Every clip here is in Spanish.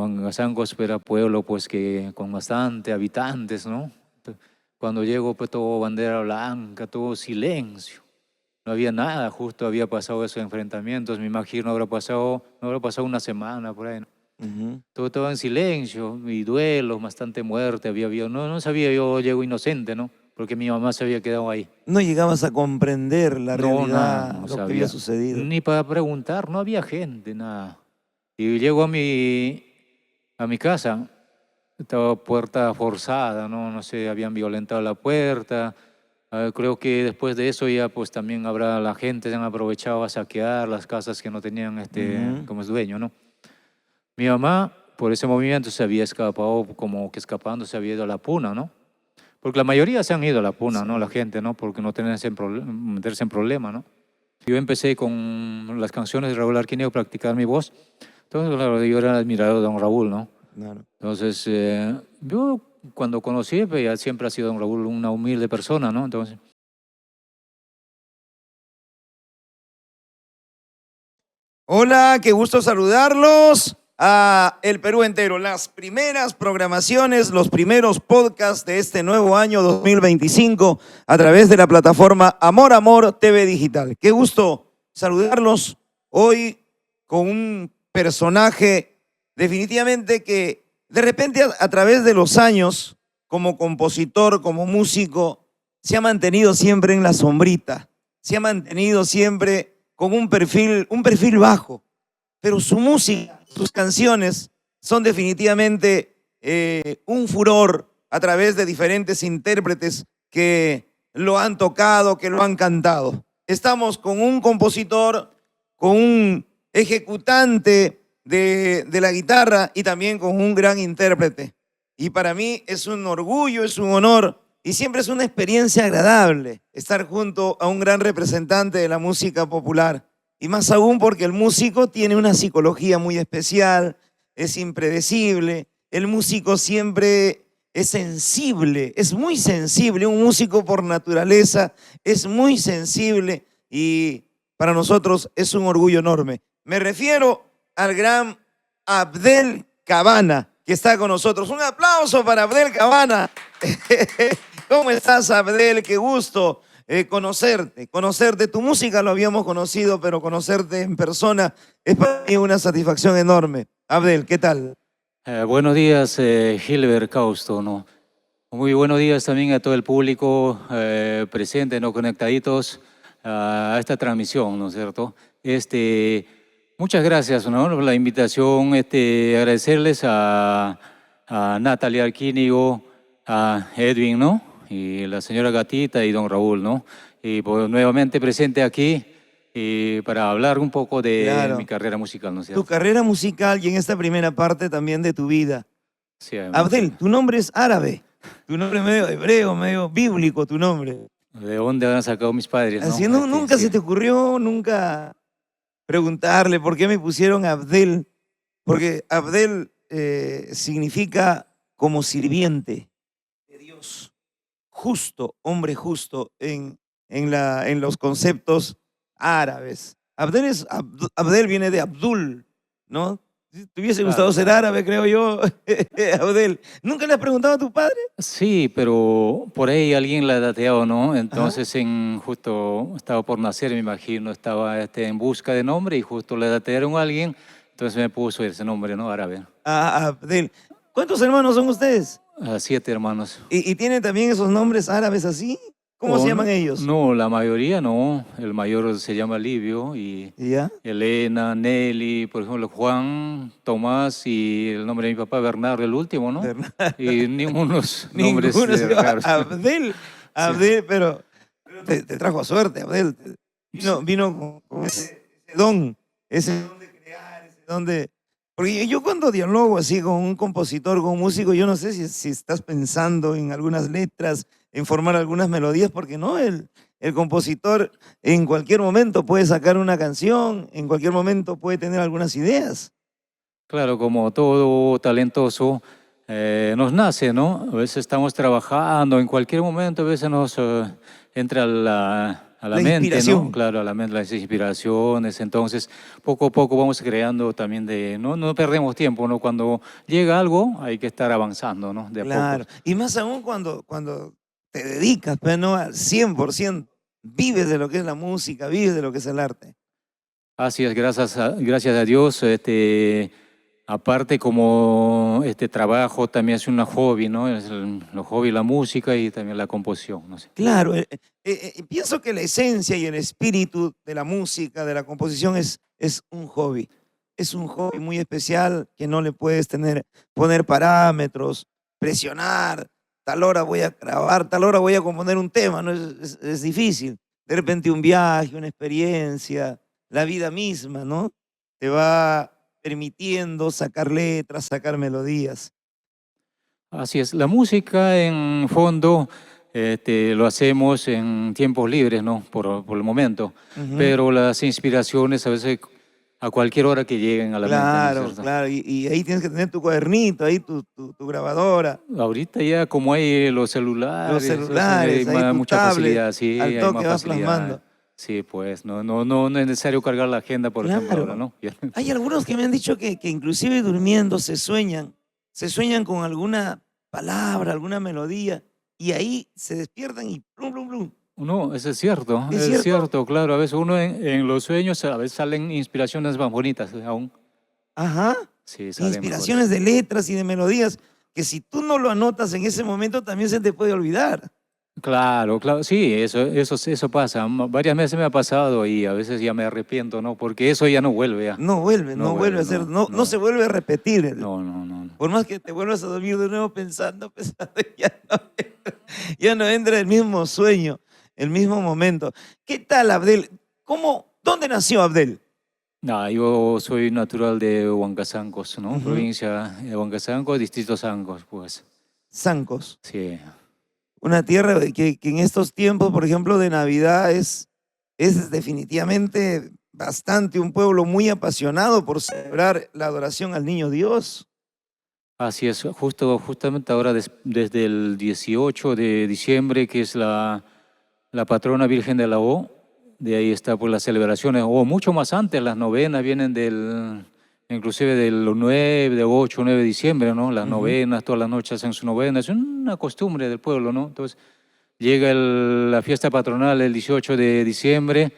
Huancazancos era pueblo pues que con bastante habitantes, ¿no? Cuando llego pues todo bandera blanca, todo silencio. No había nada, justo había pasado esos enfrentamientos, me imagino no habrá pasado una semana por ahí, ¿no? Todo estaba en silencio, y duelos, bastante muerte, no sabía, yo llego inocente, ¿no? Porque mi mamá se había quedado ahí. No llegabas a comprender la No, nada, realidad, no lo que sabía. había sucedido. Ni para preguntar, no había gente, nada. Y llego a mi casa, estaba puerta forzada, ¿no? No sé, habían violentado la puerta. Creo que después de eso ya pues también habrá la gente, se han aprovechado a saquear las casas que no tenían como es dueño, ¿no? Mi mamá, por ese movimiento, se había escapado, como que escapando, se había ido a la puna, ¿no? Porque la mayoría se han ido a la puna, Sí. ¿no? La gente, ¿no? Porque no tenerse meterse en problema, ¿no? Yo empecé con las canciones de Raúl Arquineo a practicar mi voz. Entonces, claro, yo era admirador de don Raúl, ¿no? Claro. Entonces, yo cuando conocí, pues, ya siempre ha sido don Raúl una humilde persona, ¿no? Entonces... Hola, qué gusto saludarlos a el Perú entero. Las primeras programaciones, los primeros podcasts de este nuevo año 2025 a través de la plataforma Amor Amor TV Digital. Qué gusto saludarlos hoy con un personaje definitivamente que de repente a través de los años, como compositor, como músico, se ha mantenido siempre en la sombrita, se ha mantenido siempre con un perfil bajo, pero su música, sus canciones son definitivamente un furor a través de diferentes intérpretes que lo han tocado, que lo han cantado. Estamos con un compositor, con un ejecutante de la guitarra y también con un gran intérprete. Y para mí es un orgullo, es un honor y siempre es una experiencia agradable estar junto a un gran representante de la música popular. Y más aún porque el músico tiene una psicología muy especial, es impredecible, el músico siempre es sensible, es muy sensible, un músico por naturaleza es muy sensible y para nosotros es un orgullo enorme. Me refiero al gran Abdel Cabana, que está con nosotros. Un aplauso para Abdel Cabana. ¿Cómo estás, Abdel? Qué gusto conocerte. Tu música lo habíamos conocido, pero conocerte en persona es para mí una satisfacción enorme. Abdel, ¿qué tal? buenos días, Gilbert Causto, ¿no? Muy buenos días también a todo el público presente, ¿no? Conectaditos a esta transmisión, ¿no es cierto? Muchas gracias, ¿no? Por la invitación, agradecerles a Natalia Arquínigo, a Edwin, ¿no? Y la señora Gatita y don Raúl, ¿no? Y pues, nuevamente presente aquí para hablar un poco de mi carrera musical, ¿no es cierto? Tu carrera musical y en esta primera parte también de tu vida. Sí, Abdel, tu nombre es árabe, tu nombre es medio hebreo, medio bíblico tu nombre. ¿De dónde han sacado mis padres? Así, ¿no? Nunca se te ocurrió, nunca preguntarle por qué me pusieron Abdel, porque Abdel significa como sirviente de Dios, justo, hombre justo en los conceptos árabes. Abdel viene de Abdul, ¿no? Si te hubiese gustado ser árabe, creo yo, Abdel. ¿Nunca le has preguntado a tu padre? Sí, pero por ahí alguien la ha dateado, ¿no? Entonces, justo estaba por nacer, me imagino, estaba en busca de nombre y justo le datearon a alguien, entonces me puso ese nombre, ¿no? Árabe. Abdel. ¿Cuántos hermanos son ustedes? 7 hermanos. ¿Y tienen también esos nombres árabes así? ¿Cómo se llaman ellos? No, la mayoría no. El mayor se llama Livio y ¿Ya? Elena, Nelly, por ejemplo, Juan, Tomás y el nombre de mi papá, Bernardo, el último, ¿no? Bernardo. Y ningunos nombres raros. Abdel, Sí. pero te trajo suerte, Abdel. Vino con ese don de crear, ese don de... Porque yo cuando dialogo así con un compositor, con un músico, yo no sé si estás pensando en algunas letras, en formar algunas melodías, porque no, el compositor en cualquier momento puede sacar una canción, en cualquier momento puede tener algunas ideas. Claro, como todo talentoso, nos nace, ¿no? A veces estamos trabajando, en cualquier momento a veces nos entra a la La mente, inspiración. ¿no? Claro, a la mente, las inspiraciones. Entonces, poco a poco vamos creando también no perdemos tiempo, ¿no? Cuando llega algo, hay que estar avanzando, ¿no? De a poco. Claro. Y más aún cuando te dedicas, pues, ¿no? Al 100%, vives de lo que es la música, vives de lo que es el arte. Así es, gracias a Dios, aparte como este trabajo también es un hobby, ¿no? Es el hobby, la música y también la composición, no sé. Claro, pienso que la esencia y el espíritu de la música, de la composición es un hobby. Es un hobby muy especial que no le puedes poner parámetros, presionar, tal hora voy a grabar, tal hora voy a componer un tema, ¿no? Es difícil. De repente un viaje, una experiencia, la vida misma, ¿no? Te va permitiendo sacar letras, sacar melodías. Así es, la música en fondo lo hacemos en tiempos libres, ¿no? Por el momento, Ujú. pero las inspiraciones a veces a cualquier hora que lleguen a la mente, ¿no es Claro, cierto? claro. Y ahí tienes que tener tu cuadernito, ahí tu grabadora, Ahorita ya como hay los los celulares, o sea, celulares, ahí tu mucha tablet, facilidad, sí, al hay toque más vas facilidad. plasmando. Sí, pues no es necesario cargar la agenda, por ejemplo, ahora, Claro. ¿no? Ya. Hay algunos que me han dicho que inclusive durmiendo se sueñan con alguna palabra, alguna melodía, y ahí se despiertan y plum, plum, plum. No, eso ¿Es es cierto? cierto, claro. A veces uno en los sueños, a veces salen inspiraciones más bonitas aún. Ajá. Sí, salen mejores. Inspiraciones de letras y de melodías que si tú no lo anotas en ese momento también se te puede olvidar. Claro, claro, sí, eso pasa. Varias veces me ha pasado y a veces ya me arrepiento, ¿no? Porque eso ya no vuelve, ya. No No vuelve a vuelve, ser, no, no se no, vuelve a repetir. no. Por más que te vuelvas a dormir de nuevo pensando, ya no entra el mismo sueño, el mismo momento. ¿Qué tal, Abdel? ¿Dónde nació Abdel? No, yo soy natural de Huancasancos, ¿no? Ujú. Provincia de Huancasancos, distrito Sancos, pues. Zancos, Sí. una tierra que en estos tiempos, por ejemplo, de Navidad es definitivamente bastante un pueblo muy apasionado por celebrar la adoración al niño Dios. Así es, justamente ahora desde el 18 de diciembre, que es la patrona Virgen de la O, de ahí está por las celebraciones, o mucho más antes, las novenas vienen inclusive del 9, de 8, 9 de diciembre, ¿no? Las Ujú. novenas, todas las noches hacen su novena, es una costumbre del pueblo, ¿no? Entonces llega la fiesta patronal el 18 de diciembre,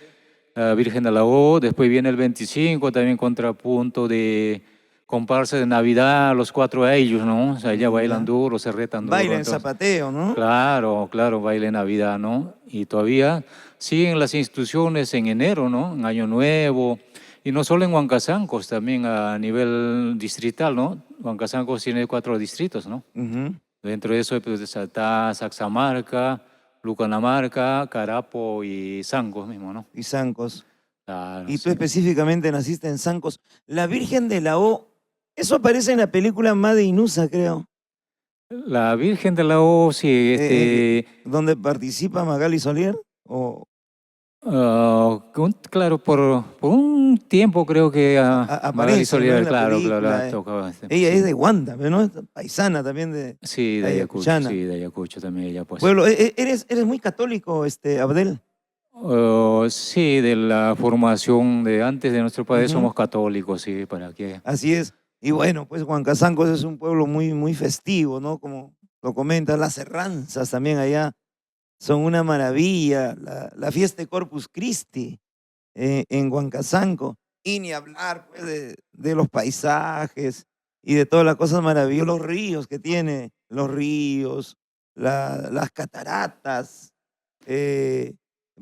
la Virgen de la O, después viene el 25, también contrapunto de comparsa de Navidad, los cuatro a ellos, ¿no? O sea, ya bailan Ya. duro, se retan duro, Baila en entonces, zapateo, ¿no? claro, baile Navidad, ¿no? Y todavía siguen las instituciones en enero, ¿no? En Año Nuevo, y no solo en Huancasancos, también a nivel distrital, ¿no? Huancasancos tiene 4 distritos, ¿no? Ujú. Dentro de eso, pues, está Saxamarca, Lucanamarca, Carapo y Sangos mismo, ¿no? Y Zancos. Claro, Y tú sí. específicamente naciste en Zancos. La Virgen de la O, eso aparece en la película Made Inusa, creo, La Virgen de la O, sí, donde participa Magali Solier. O claro, por un tiempo creo que Magali aparece, ¿no? En Solier, la claro, ha película. tocado Ella es sí. de Huanta, ¿no? Paisana también Sí, de Ayacuchana. de Ayacucho también ella, pues. Pueblo, eres muy católico, Abdel. Sí, de la formación de antes de nuestro país Ujú. somos católicos, sí, para qué. Así es. Y bueno, pues Huancazancos es un pueblo muy, muy festivo, ¿no? Como lo comentas, las herranzas también allá son una maravilla. La fiesta de Corpus Christi en Huancazanco. Y ni hablar pues, de los paisajes y de todas las cosas maravillosas, los ríos que tiene, los ríos, las cataratas, eh,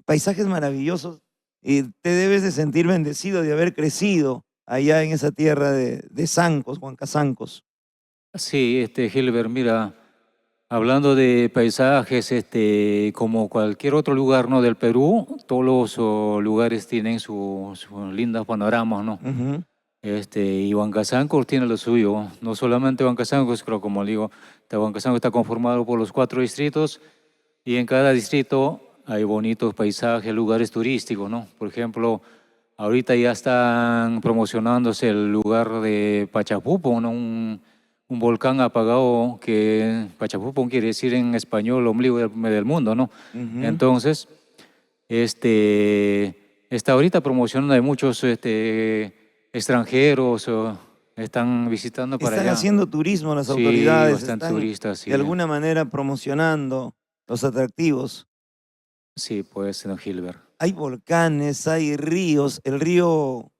paisajes maravillosos. Y te debes de sentir bendecido de haber crecido allá en esa tierra de Zancos, Huancazancos. Sí, Gilbert, mira, hablando de paisajes, como cualquier otro lugar, ¿no? Del Perú, todos los lugares tienen sus lindos panoramas, ¿no? Ujú. Y Huancasanco tiene lo suyo. No solamente Huancasanco, creo, como le digo, Huancasanco está conformado por los 4 distritos y en cada distrito hay bonitos paisajes, lugares turísticos, ¿no? Por ejemplo, ahorita ya están promocionándose el lugar de Pachapupo, ¿no? Un volcán apagado que Pachapupo quiere decir en español ombligo del mundo, ¿no? Ujú. Entonces, Está ahorita promocionando, hay muchos extranjeros están visitando para Están allá. haciendo turismo las Sí, autoridades, bastantes están turistas, sí. de alguna manera promocionando los atractivos. Sí, pues, don Gilbert. Hay volcanes, hay ríos, el río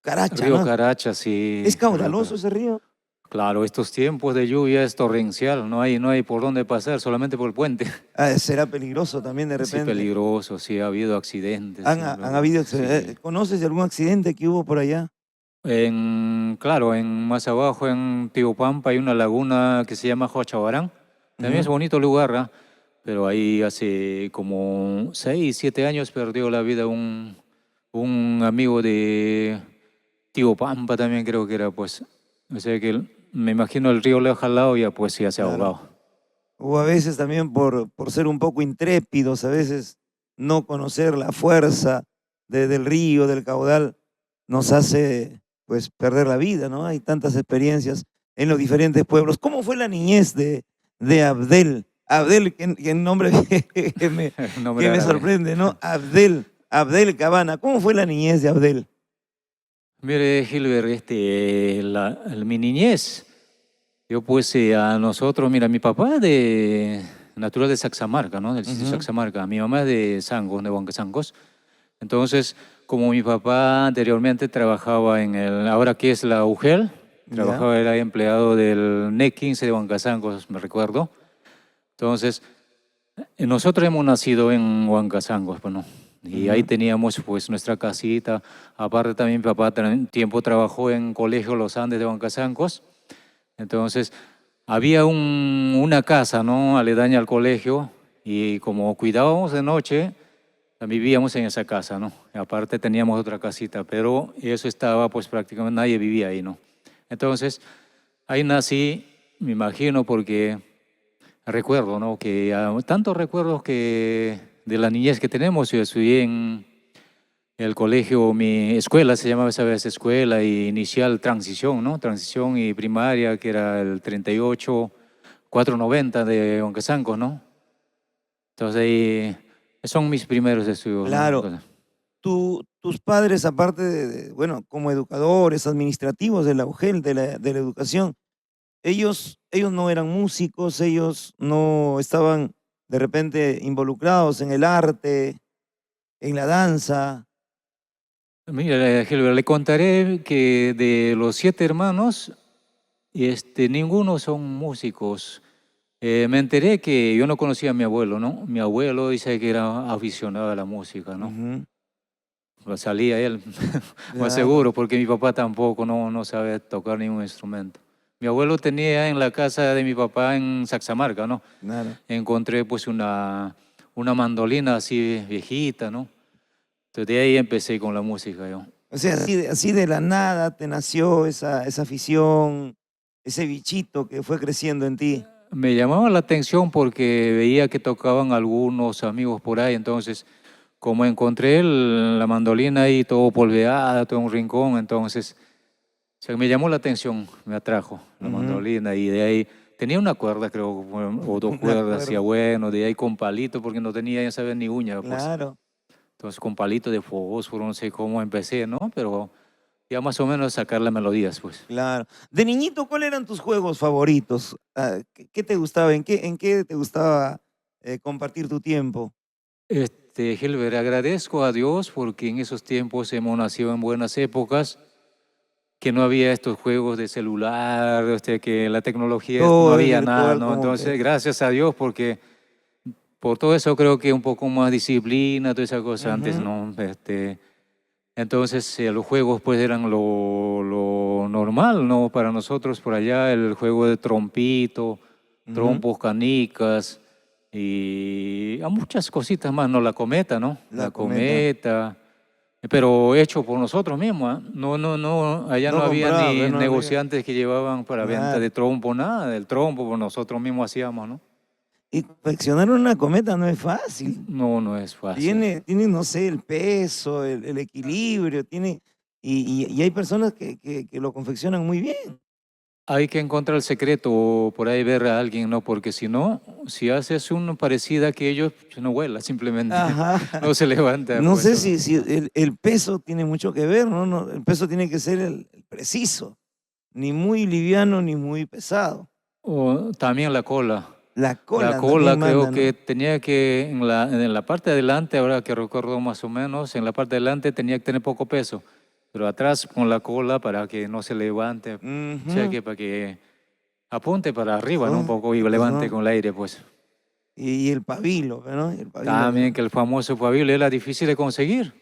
Caracha, Río ¿no? Caracha, sí. ¿Es caudaloso ese río? Claro, estos tiempos de lluvia es torrencial, no hay por dónde pasar, solamente por el puente. Ah, será peligroso también de Sí, repente. peligroso, sí, ha habido accidentes. Sí, Han habido, sí. ¿conoces de algún accidente que hubo por allá? Claro, más abajo en Tiopampa hay una laguna que se llama Jochabarán. También es Ujú. bonito lugar, ¿ah? Pero ahí hace como 6, 7 años perdió la vida un amigo de Tiopampa también creo que era, pues. O sea que me imagino el río le ha jalado y ya pues ya se ha Claro. ahogado. O a veces también por ser un poco intrépidos, a veces no conocer la fuerza del río, del caudal, nos hace pues perder la vida, ¿no? Hay tantas experiencias en los diferentes pueblos. ¿Cómo fue la niñez de Abdel? Abdel, que nombre Un nombre que me árabe. sorprende, ¿no? Abdel Cabana. ¿Cómo fue la niñez de Abdel? Mire, Gilbert, mi niñez, yo pues a nosotros, mira, mi papá natural de Saxamarca, ¿no? Del sitio Ujú. Saxamarca, mi mamá es de Sangos, de Huancasangos. Entonces, como mi papá anteriormente trabajaba ahora que es la UGEL, Ya, era empleado del NEC 15 de Huancasangos, me recuerdo. Entonces, nosotros hemos nacido en Huancasangos, bueno, y ahí ujú, teníamos pues nuestra casita. Aparte también mi papá tiempo trabajó en Colegio Los Andes de Huancasangos. Entonces, había una casa, ¿no? Aledaña al colegio y como cuidábamos de noche, vivíamos en esa casa, ¿no? Y aparte teníamos otra casita, pero eso estaba pues prácticamente nadie vivía ahí, ¿no? Entonces, ahí nací, me imagino, porque recuerdo, ¿no? Que tantos recuerdos que de la niñez que tenemos. Yo estudié en el colegio, mi escuela se llamaba esa vez escuela inicial transición, ¿no? Transición y primaria, que era el 38-490 de Onquezancos, ¿no? Entonces ahí son mis primeros estudios, ¿no? claro. Entonces, Tus padres, aparte bueno, como educadores, administrativos de la UGEL, de la educación, ellos no eran músicos, ellos no estaban de repente involucrados en el arte, en la danza. mira, Gilbert, le contaré que de los 7 hermanos, ninguno son músicos. Me enteré que yo no conocía a mi abuelo, ¿no? Mi abuelo dice que era aficionado a la música, ¿no? Ujú, Pues salía él, más claro, seguro, porque mi papá tampoco no sabe tocar ningún instrumento. Mi abuelo tenía en la casa de mi papá en Saxamarca, ¿no? claro. Encontré pues una mandolina así viejita, ¿no? Entonces de ahí empecé con la música yo. O sea, así de la nada te nació esa afición, ese bichito que fue creciendo en ti. Me llamaba la atención porque veía que tocaban algunos amigos por ahí, entonces como encontré la mandolina ahí todo polveada, todo en un rincón, entonces o sea, me llamó la atención, me atrajo la Ujú, mandolina y de ahí tenía una cuerda, creo, o dos de cuerdas, y acuerdo, bueno, de ahí con palito, porque no tenía, ya sabes, ni uña, pues. claro. Entonces con palito de fósforo, no sé cómo empecé, ¿no? Pero ya más o menos sacar las melodías, pues. Claro. De niñito, ¿cuáles eran tus juegos favoritos? ¿Qué te gustaba? ¿En qué te gustaba compartir tu tiempo? Gilbert, agradezco a Dios porque en esos tiempos hemos nacido en buenas épocas, que no había estos juegos de celular, que la tecnología no Todo es había nada, virtual ¿no? como Entonces, que. gracias a Dios porque por todo eso creo que un poco más disciplina, toda esa cosa antes, Ujú, ¿no? Entonces los juegos pues eran lo normal, ¿no? Para nosotros por allá el juego de trompito, ujú. trompos, canicas y a muchas cositas más, ¿no? La cometa, ¿no? La La cometa. cometa, pero hecho por nosotros mismos, ¿ah? No, allá No no había compraba, ni pero no había. negociantes que llevaban para venta Claro. de trompo, nada, del trompo, pues nosotros mismos hacíamos, ¿no? Y confeccionar una cometa no es fácil. No es fácil. Tiene, no sé, el peso, el equilibrio, y hay personas que lo confeccionan muy bien. hay que encontrar el secreto o por ahí ver a alguien, ¿no? Porque si no, si haces uno parecida que ellos, pues no vuela, simplemente Ajá. no se levanta, No pues. sé si el peso tiene mucho que ver, ¿no? El peso tiene que ser el preciso, ni muy liviano ni muy pesado. O también la cola. La La cola cola también creo manda, ¿no? que tenía que, en la parte de adelante, ahora que recuerdo más o menos, en la parte de adelante tenía que tener poco peso, pero atrás con la cola para que no se levante, o sea Ujú. que para que apunte para arriba, ¿no? Un Son, poco y pues, levante ¿no? con el aire, pues. Y el pabilo, ¿no? Y el pabilo. También que el famoso pabilo era difícil de conseguir,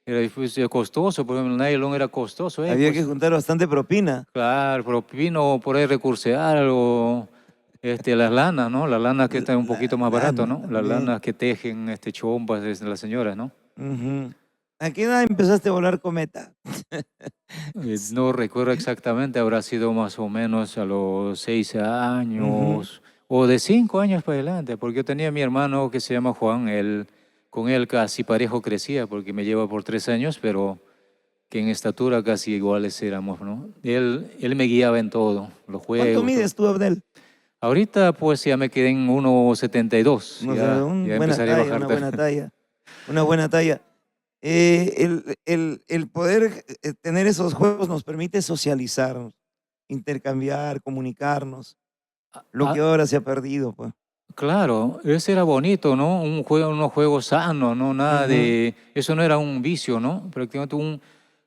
era difícil, costoso, por ejemplo, el nylon era costoso, Había que pues. juntar bastante propina. Claro, pero vino por ahí recursear algo, las lanas, ¿no? Las lanas que están un La poquito más barato, lana ¿no? Las también. lanas que tejen chompas de las señoras, ¿no? Ujú. ¿A qué edad empezaste a volar cometa? No recuerdo exactamente, habrá sido más o menos a los 6 Ujú. años o de 5 años para adelante, porque yo tenía a mi hermano que se llama Juan, con él casi parejo crecía, porque me lleva por 3 años, pero que en estatura casi iguales éramos, ¿no? Él me guiaba en todo, los ¿Cuánto juegos, todo. mides tú, Abdel? Ahorita pues ya me quedé en 1,72, No sé, ya buena empezaré a talla, bajar. una buena talla. Una buena talla. El poder tener esos juegos nos permite socializarnos, intercambiar, comunicarnos, lo que Ah, ahora se ha perdido, pues. claro, ese era bonito, ¿no? Unos juegos sanos, ¿no? Nada Ujú. de, eso no era un vicio, ¿no? Prácticamente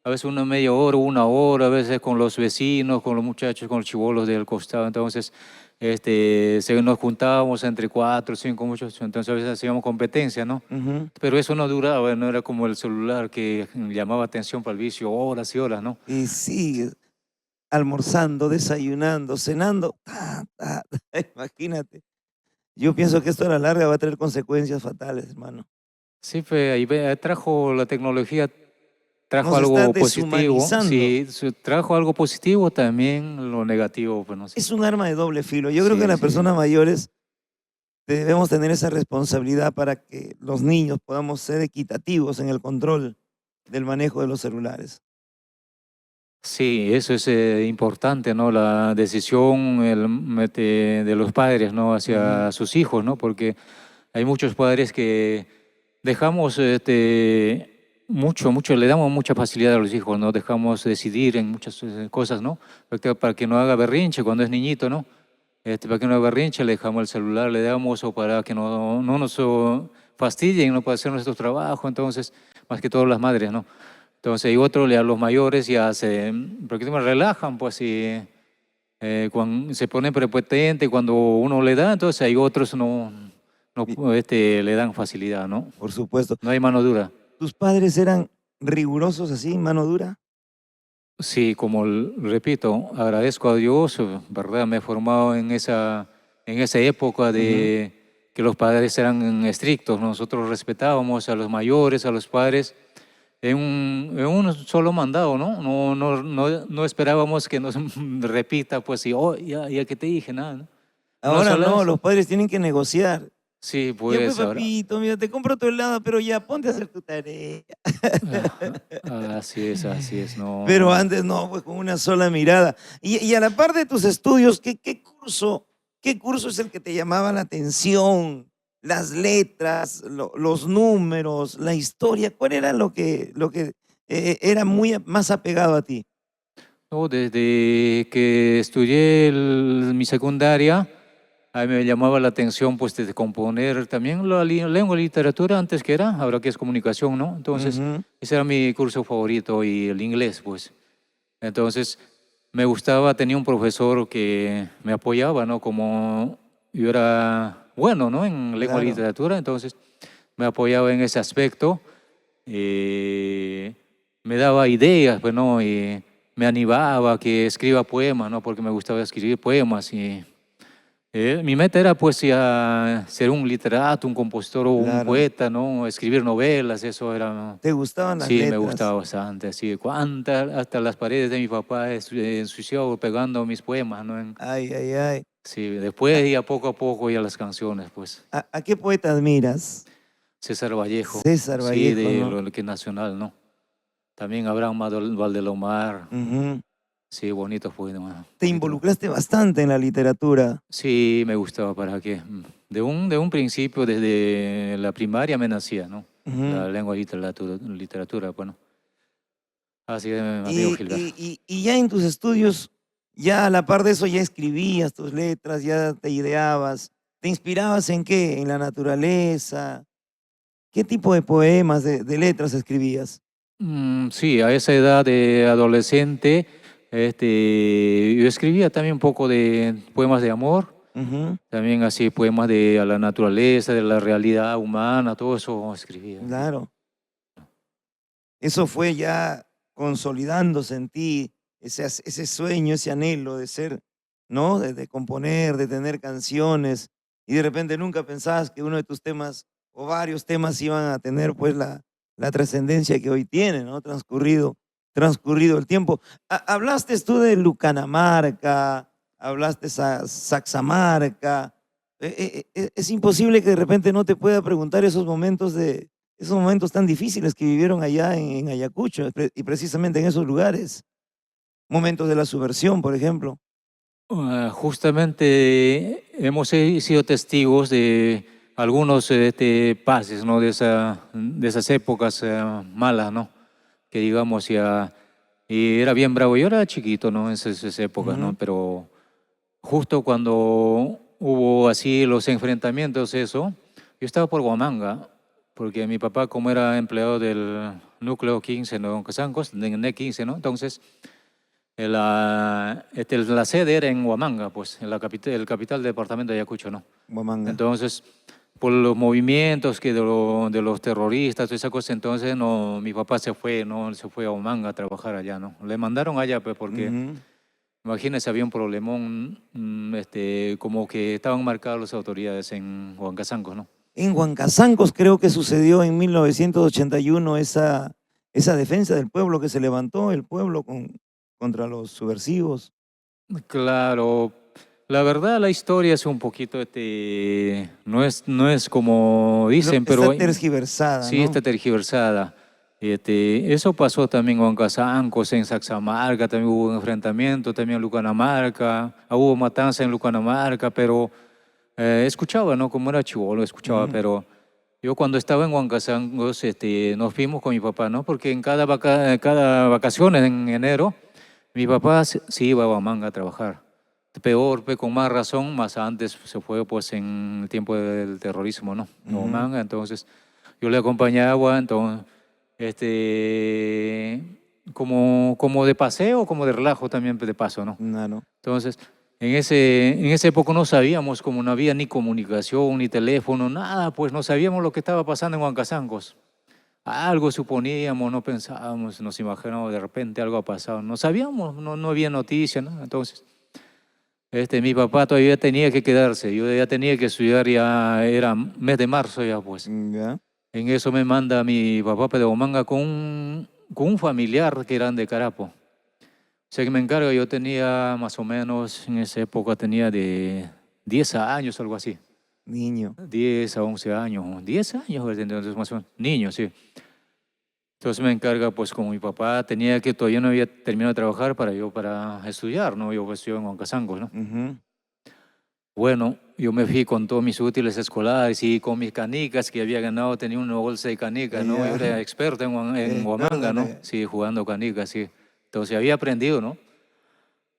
a veces una media hora, una hora, a veces con los vecinos, con los muchachos, con los chibolos del costado. Entonces, nos juntábamos entre 4 o 5 muchachos, entonces a veces hacíamos competencia, ¿no? Ujú. Pero eso no duraba, no era como el celular que llamaba atención para el vicio horas y horas, ¿no? Y sigues almorzando, desayunando, cenando. Imagínate. Yo pienso que esto a la larga va a tener consecuencias fatales, hermano. Sí, trajo la tecnología, trajo Nos está algo positivo. deshumanizando. Sí, trajo algo positivo, también lo negativo, pues no sé. Es un arma de doble filo. Yo creo que Sí, las sí. personas mayores debemos tener esa responsabilidad para que los niños podamos ser equitativos en el control del manejo de los celulares. Sí, eso es importante, ¿no? La decisión de los padres, ¿no? Ujú. Hacia sus hijos, ¿no? Porque hay muchos padres que dejamos, mucho, le damos mucha facilidad a los hijos, ¿no? Dejamos decidir en muchas cosas, ¿no? Para que no haga berrinche cuando es niñito, ¿no? Para que no haga berrinche le dejamos el celular, le damos o para que no nos fastidien, ¿no? Para hacer nuestro trabajo, entonces, más que todo las madres, ¿no? Entonces, hay otros, a los mayores ya porque me relajan, pues, y cuando se ponen prepotentes cuando uno le da, entonces hay otros Y, le dan facilidad, ¿no? por supuesto. No hay mano dura. ¿Tus padres eran rigurosos así, mano dura? Sí, como repito, agradezco a Dios, ¿verdad? Me he formado en esa época Ujú. de que los padres eran estrictos. Nosotros respetábamos a los mayores, a los padres, en un solo mandado, ¿no? No esperábamos que nos repita, pues, y, oh, ya que te dije, nada, ¿no? Una Ahora sola no, vez. los padres tienen que negociar. Sí, Ya pues, pues, ahora. papito, mira, te compro tu helado, pero ya ponte a hacer tu tarea. Así es, Pero no. antes no, pues con una sola mirada. Y a la par de tus estudios, ¿qué curso es el que te llamaba la atención? Las letras, los números, la historia, ¿cuál era lo que era más apegado a ti? No, desde que estudié mi secundaria, a mí me llamaba la atención pues de componer también la lengua y literatura antes que era, ahora que es comunicación, ¿no? Entonces, Ujú. ese era mi curso favorito y el inglés, pues. Entonces, me gustaba, tenía un profesor que me apoyaba, ¿no? Como yo era bueno, ¿no? En lengua y Claro. literatura, entonces me apoyaba en ese aspecto, eh, me daba ideas, pues, ¿no? Y me animaba a que escriba poemas, ¿no? Porque me gustaba escribir poemas y mi meta era, pues, ya ser un literato, un compositor o un Claro. poeta, ¿no? Escribir novelas, eso era, ¿no? ¿Te gustaban las Sí, me gustaba letras? bastante, así, hasta las paredes de mi papá ensució pegando mis poemas, ¿no? Ay, ay, ay. Sí, ¿A, después ya poco a poco ya las canciones, pues. a qué poeta admiras? César Vallejo, César sí, Vallejo, de ¿no? lo que es nacional, ¿no? También Abraham Valdelomar, Ujú. Sí, bonitos poemas. Te Bonito. involucraste bastante en la literatura. Sí, me gustaba, ¿para qué? De un principio, desde la primaria me nacía, ¿no? Ujú. La lengua y literatura, bueno. Así es, amigo Y, Gilberto. y ya en tus estudios, ya a la par de eso, ya escribías tus letras, ya te ideabas. ¿Te inspirabas en qué? ¿En la naturaleza? ¿Qué tipo de poemas, de letras escribías? Sí, a esa edad de adolescente, yo escribía también un poco de poemas de amor, Ujú, también así poemas de a la naturaleza, de la realidad humana, todo eso escribía. claro. Eso fue ya consolidándose en ti, ese sueño, ese anhelo de ser, ¿no? De componer, de tener canciones, y de repente nunca pensabas que uno de tus temas o varios temas iban a tener pues la trascendencia que hoy tiene, ¿no? Transcurrido el tiempo. Hablaste tú de Lucanamarca, hablaste Saxamarca. Es imposible que de repente no te pueda preguntar esos momentos tan difíciles que vivieron allá en Ayacucho y precisamente en esos lugares. Momentos de la subversión, por ejemplo. Justamente hemos sido testigos de algunos pases, ¿no? De esas épocas malas, ¿no? Que digamos ya, y era bien bravo. Yo era chiquito, ¿no? En esas épocas, ¿no? Ujú, Pero justo cuando hubo así los enfrentamientos, eso, yo estaba por Huamanga, porque mi papá, como era empleado del núcleo 15, ¿no? Casancos, de NE 15, ¿no? Entonces, la sede era en Huamanga, pues, en el capital del departamento de Ayacucho, ¿no? Huamanga. Entonces, por los movimientos de los terroristas, toda esa cosa, entonces no, mi papá se fue, ¿no? Se fue a Huamanga a trabajar allá, ¿no? Le mandaron allá, pues, porque Ujú. imagínense, había un problemón, como que estaban marcadas las autoridades en Huancasanco, ¿no? En Huancazancos creo que sucedió en 1981 esa defensa del pueblo que se levantó, el pueblo contra los subversivos. Claro, la verdad la historia es un poquito, no es como dicen, Está pero tergiversada, sí está ¿no? tergiversada. Eso pasó también en Huancasancos, en Saxamarca, también hubo un enfrentamiento, también en Lucanamarca, hubo matanza en Lucanamarca, pero escuchaba, ¿no? Como era chivolo, escuchaba, Ujú, pero yo cuando estaba en Huancasangos, nos fuimos con mi papá, ¿no? Porque en cada vacaciones en enero, mi papá se iba a Huamanga a trabajar. Peor, con más razón, más antes se fue pues en el tiempo del terrorismo, ¿no? En ujú, Huamanga, entonces yo le acompañaba, entonces, como de paseo, como de relajo también de paso, ¿no? claro. Entonces, en esa época no sabíamos, como no había ni comunicación, ni teléfono, nada, pues no sabíamos lo que estaba pasando en Huancasangos. Algo suponíamos, no pensábamos, nos imaginábamos de repente algo ha pasado. No sabíamos, no había noticias, ¿no? Entonces, mi papá todavía tenía que quedarse, yo ya tenía que estudiar, ya era mes de marzo ya, pues. Ya. En eso me manda mi papá de Humanga con un familiar que eran de Carapo. O sea que me encarga, yo tenía más o menos, en esa época tenía de 10 años, algo así. Niño. 10 a 11 años, 10 años, entonces más o menos, niño, sí. Entonces me encarga, pues como mi papá todavía no había terminado de trabajar para estudiar, ¿no? Yo pues, estudiaba en Huancasangos, ¿no? Ujú. Bueno, yo me fui con todos mis útiles escolares y con mis canicas que había ganado, tenía una bolsa de canicas, ¿no? Yo Ya. era experto en Experto Huamanga, en ¿no? Sí, jugando canicas, sí. Entonces había aprendido, ¿no?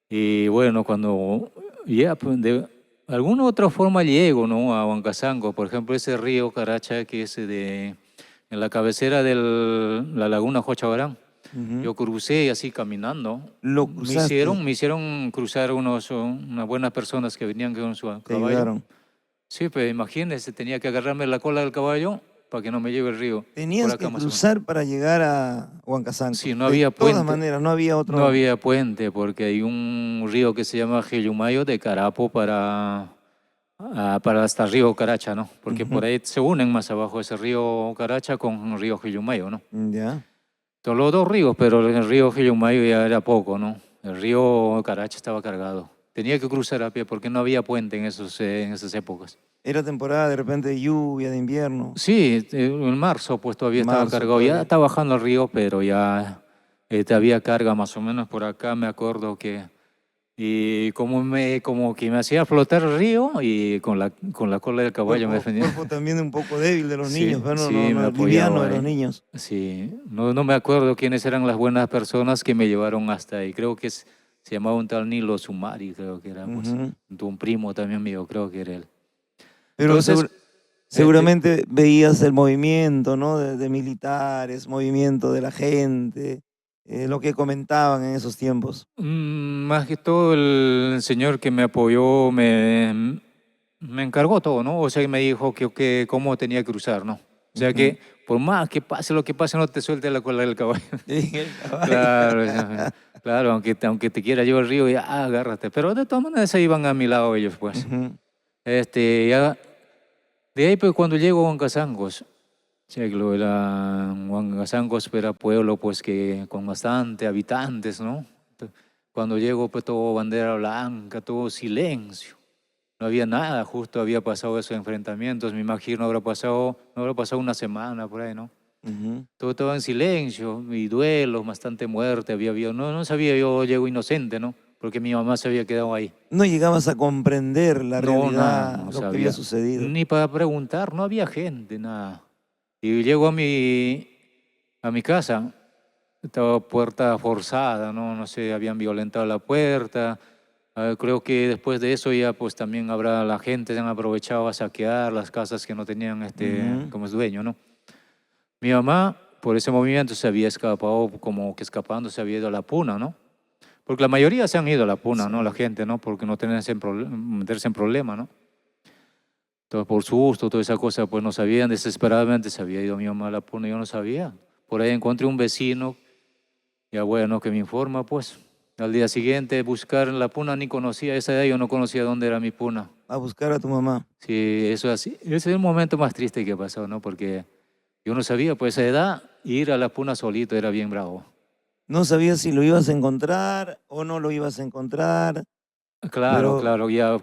Y bueno, cuando ya, pues, de alguna otra forma llego, ¿no? A Huancasango, por ejemplo, ese río Caracha que es en la cabecera de la laguna Jochabarán. Ujú. Yo crucé así caminando. Lo Me cruzaste, hicieron, me hicieron cruzar unas buenas personas que venían con su te caballo. ayudaron. Sí, pues imagínese, tenía que agarrarme la cola del caballo para que no me lleve el río. Por Tenías acá que más o menos. cruzar para llegar a Sí, Huancazancos. no De había todas puente. maneras, no había No otro. había puente porque hay un río que se llama Gillumayo de Carapo para hasta el río Caracha, ¿no? Porque Ujú. por ahí se unen más abajo ese río Caracha con el río Gillumayo, ¿no? Ya. Son los dos ríos, pero el río Gillumayo ya era poco, ¿no? El río Caracha estaba cargado. Tenía que cruzar a pie porque no había puente en esas épocas. Era temporada de repente de lluvia, de invierno. Sí, en marzo pues todavía estaba Marzo cargado. Ya todavía. está bajando el río, pero ya había carga más o menos por acá, me acuerdo que, y como que me hacía flotar el río y con la cola del caballo me defendía. Cuerpo también un poco débil de los Sí, niños, pero sí, no, me no, liviano apoyaba de los ahí. niños. Sí, no me acuerdo quiénes eran las buenas personas que me llevaron hasta ahí. Creo que se llamaba un tal Nilo Sumari, creo que era, pues, Ujú. un primo también mío, creo que era él. Pero Entonces, este, seguramente veías el movimiento, ¿no? De militares, movimiento de la gente, lo que comentaban en esos tiempos. más que todo el señor que me apoyó me encargó todo, ¿no? O sea, me dijo que cómo tenía que cruzar, ¿no? O sea Ujú. que por más que pase lo que pase, no te suelte la cola del caballo. Sí, el caballo. Claro, claro, aunque te quiera llevar al río, ya agárrate. Pero de todas maneras se iban a mi lado ellos, pues. Ujú. Ya, de ahí, pues, cuando llego a Huancasangos, Checlo era Huancasangos, era pueblo, pues, que con bastante habitantes, ¿no? Cuando llego, pues, todo bandera blanca, todo silencio. No había nada, justo había pasado esos enfrentamientos. Me imagino no habrá pasado una semana por ahí, ¿no? Ujú. Todo estaba en silencio y duelo, bastante muerte había habido. No sabía, yo llego inocente, ¿no? Porque mi mamá se había quedado ahí. No llegabas a comprender la No, nada, realidad, no lo que había sabía. sucedido. Ni para preguntar, no había gente, nada. Y llego a mi casa, estaba puerta forzada, ¿no? No sé, habían violentado la puerta. Creo que después de eso ya pues también habrá la gente, se han aprovechado a saquear las casas que no tenían Ujú. como es dueño, ¿no? Mi mamá, por ese movimiento, se había escapado, como que escapando, se había ido a la puna, ¿no? Porque la mayoría se han ido a la puna, ¿no? La Sí. gente, ¿no? Porque no tenerse meterse en problemas, ¿no? Entonces, por susto, toda esa cosa, pues no sabían, desesperadamente se había ido mi mamá a la puna, yo no sabía. Por ahí encontré un vecino, ya bueno, que me informa, pues. Al día siguiente, buscar en la puna, ni conocía esa edad, yo no conocía dónde era mi puna. A buscar a tu mamá. Sí, eso es así. Ese es el momento más triste que pasó, ¿no? Porque yo no sabía, pues a esa edad, ir a la puna solito era bien bravo. No sabías si lo ibas a encontrar o no lo ibas a encontrar, Claro, pero claro, ya,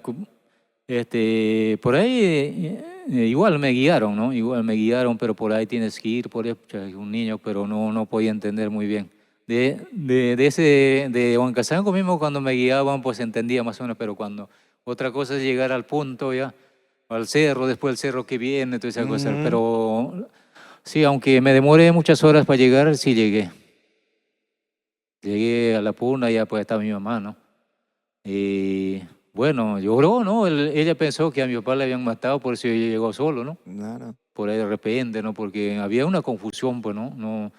por ahí igual me guiaron, ¿no? Igual me guiaron, pero por ahí tienes que ir, por ahí, pucha, un niño, pero no podía entender muy bien. De Huancazango mismo cuando me guiaban, pues entendía más o menos, pero cuando otra cosa es llegar al punto ya, al cerro, después el cerro que viene, toda esa cosa. ujú, Pero sí, aunque me demoré muchas horas para llegar, sí llegué. Llegué a la puna, ya pues estaba mi mamá, ¿no? Y bueno, lloró, ¿no? Ella pensó que a mi papá le habían matado, por eso ella llegó solo, ¿no? claro. Por ahí de repente, ¿no? Porque había una confusión, pues, ¿no? No,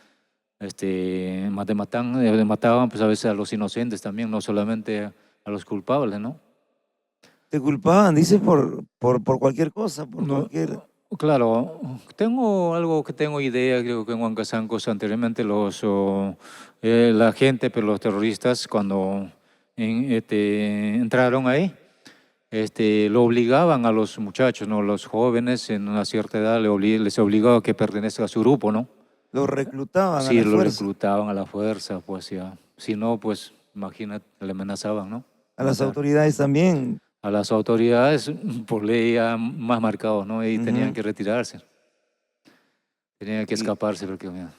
mataban, pues, a veces a los inocentes también, no solamente a los culpables, ¿no? Te culpaban, dices, por cualquier cosa, por No, cualquier... claro, tengo idea, creo que en Huancazancos anteriormente la gente, pero los terroristas, cuando entraron ahí, lo obligaban a los muchachos, ¿no? Los jóvenes en una cierta edad les obligaba a que pertenezcan a su grupo, ¿no? Lo reclutaban a Sí, la lo fuerza, reclutaban a la fuerza, pues ya. Si no, pues imagínate, le amenazaban, ¿no? a De las matar. autoridades también. A las autoridades, por ley ya más marcados, ¿no? Y tenían Ujú. que retirarse, tenían que Y escaparse porque mira,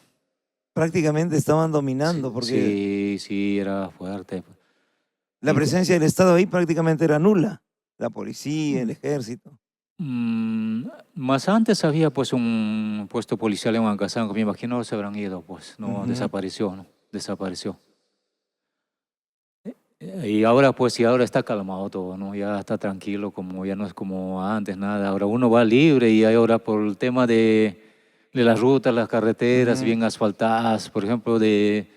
prácticamente estaban sí, dominando porque sí, sí, era fuerte. la Y, presencia del Estado ahí prácticamente era nula. La policía, el ejército. mm, más antes había pues un puesto policial en Huancazango, me imagino se habrán ido, pues, no, Ujú. desapareció, ¿no? Desapareció. Y ahora pues, y ahora está calmado todo, ¿no? Ya está tranquilo, como ya no es como antes, nada. Ahora uno va libre y ahora por el tema de las rutas, las carreteras Ujú. bien asfaltadas, por ejemplo, de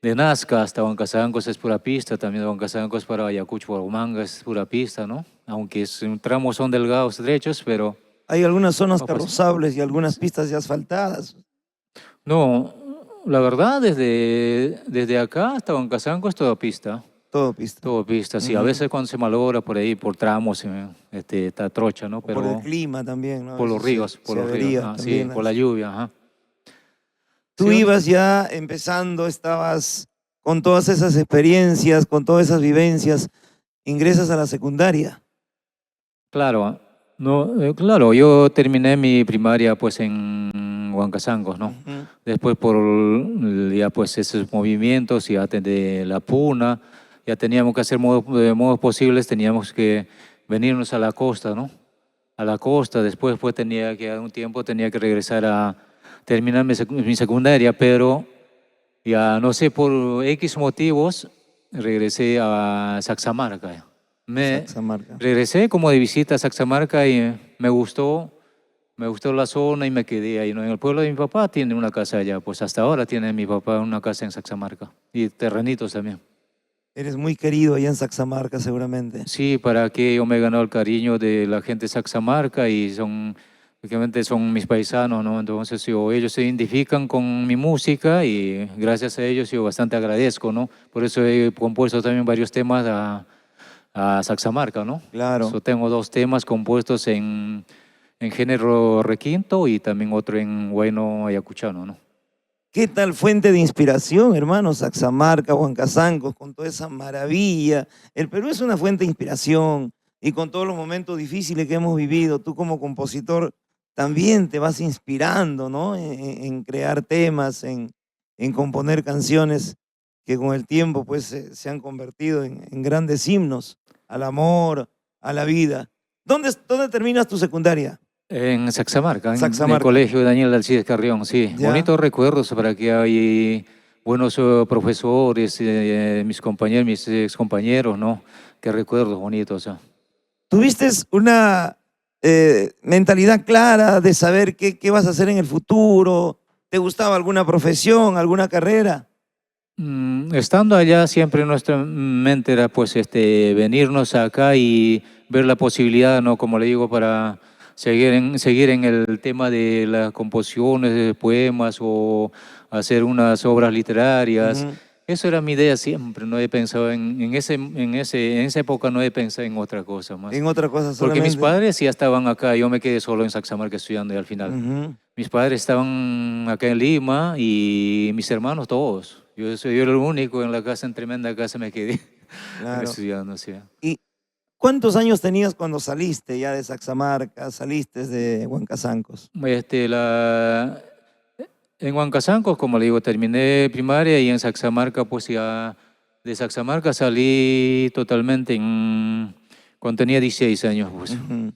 Nazca hasta Huancazangos es pura pista, también de Huancazangos para Ayacucho, Huamanga es pura pista, ¿no? Aunque tramos son delgados, derechos, pero Hay algunas zonas va fácil. carrozables y algunas pistas ya asfaltadas. No, la verdad, desde acá hasta Huancazangos es toda pista. Todo pista. Todo pista, sí. A Ujú. veces cuando se malogra por ahí, por tramos, está trocha, ¿no? O por el Pero clima también, ¿no? A por los veces ríos, se avería sí, también por la las... lluvia, ajá. Sí, Tú ibas ya empezando, estabas con todas esas experiencias, con todas esas vivencias, ingresas a la secundaria. claro, no, claro, yo terminé mi primaria pues en Huancasangos, ¿no? Ujú. Después por ya pues esos movimientos, ya de la puna, ya teníamos que hacer de modos posibles, teníamos que venirnos a la costa, ¿no? A la costa, después pues tenía que, a un tiempo tenía que regresar a terminar mi secundaria, pero ya no sé, por X motivos, regresé a Saxamarca. Saxamarca. Regresé como de visita a Saxamarca y me gustó la zona y me quedé ahí, ¿no? En el pueblo de mi papá tiene una casa allá, pues hasta ahora tiene mi papá una casa en Saxamarca y terrenitos también. Eres muy querido allá en Saxamarca, seguramente. Sí, para que yo me he ganado el cariño de la gente de Saxamarca y obviamente son mis paisanos, ¿no? Entonces ellos se identifican con mi música y gracias a ellos yo bastante agradezco, ¿no? Por eso he compuesto también varios temas a Saxamarca, ¿no? Claro. Tengo 2 temas compuestos en género requinto y también otro en huayno ayacuchano, ¿no? ¿Qué tal fuente de inspiración, hermano? Saxamarca, Huancasangos, con toda esa maravilla. El Perú es una fuente de inspiración y con todos los momentos difíciles que hemos vivido, tú como compositor también te vas inspirando, ¿no? En crear temas, en componer canciones que con el tiempo pues se han convertido en grandes himnos al amor, a la vida. ¿Dónde terminas tu secundaria? En Saxamarca, en el Saxamarca. colegio Daniel Alcides Carrión, sí. ¿Ya? Bonitos recuerdos para que hay buenos profesores, mis compañeros, mis excompañeros, ¿no? Qué recuerdos bonitos. ¿Tuviste una mentalidad clara de saber qué vas a hacer en el futuro? ¿Te gustaba alguna profesión, alguna carrera? Estando allá siempre nuestra mente era pues venirnos acá y ver la posibilidad, ¿no? Como le digo, para seguir en el tema de las composiciones de poemas o hacer unas obras literarias. Ujú. Eso era mi idea siempre, no he pensado en esa época no he pensado en otra cosa más. En otra cosa Porque mis solamente. padres ya estaban acá, yo me quedé solo en Saxamarca estudiando y al final. Ujú. Mis padres estaban acá en Lima y mis hermanos todos. Yo era el único en la casa, en tremenda casa me quedé Claro. estudiando, sí. ¿Y cuántos años tenías cuando saliste ya de Saxamarca, saliste de Huancasancos? En Huancasancos, como le digo, terminé primaria y en Saxamarca, pues ya de Saxamarca salí totalmente cuando tenía 16 años, pues. Ujú.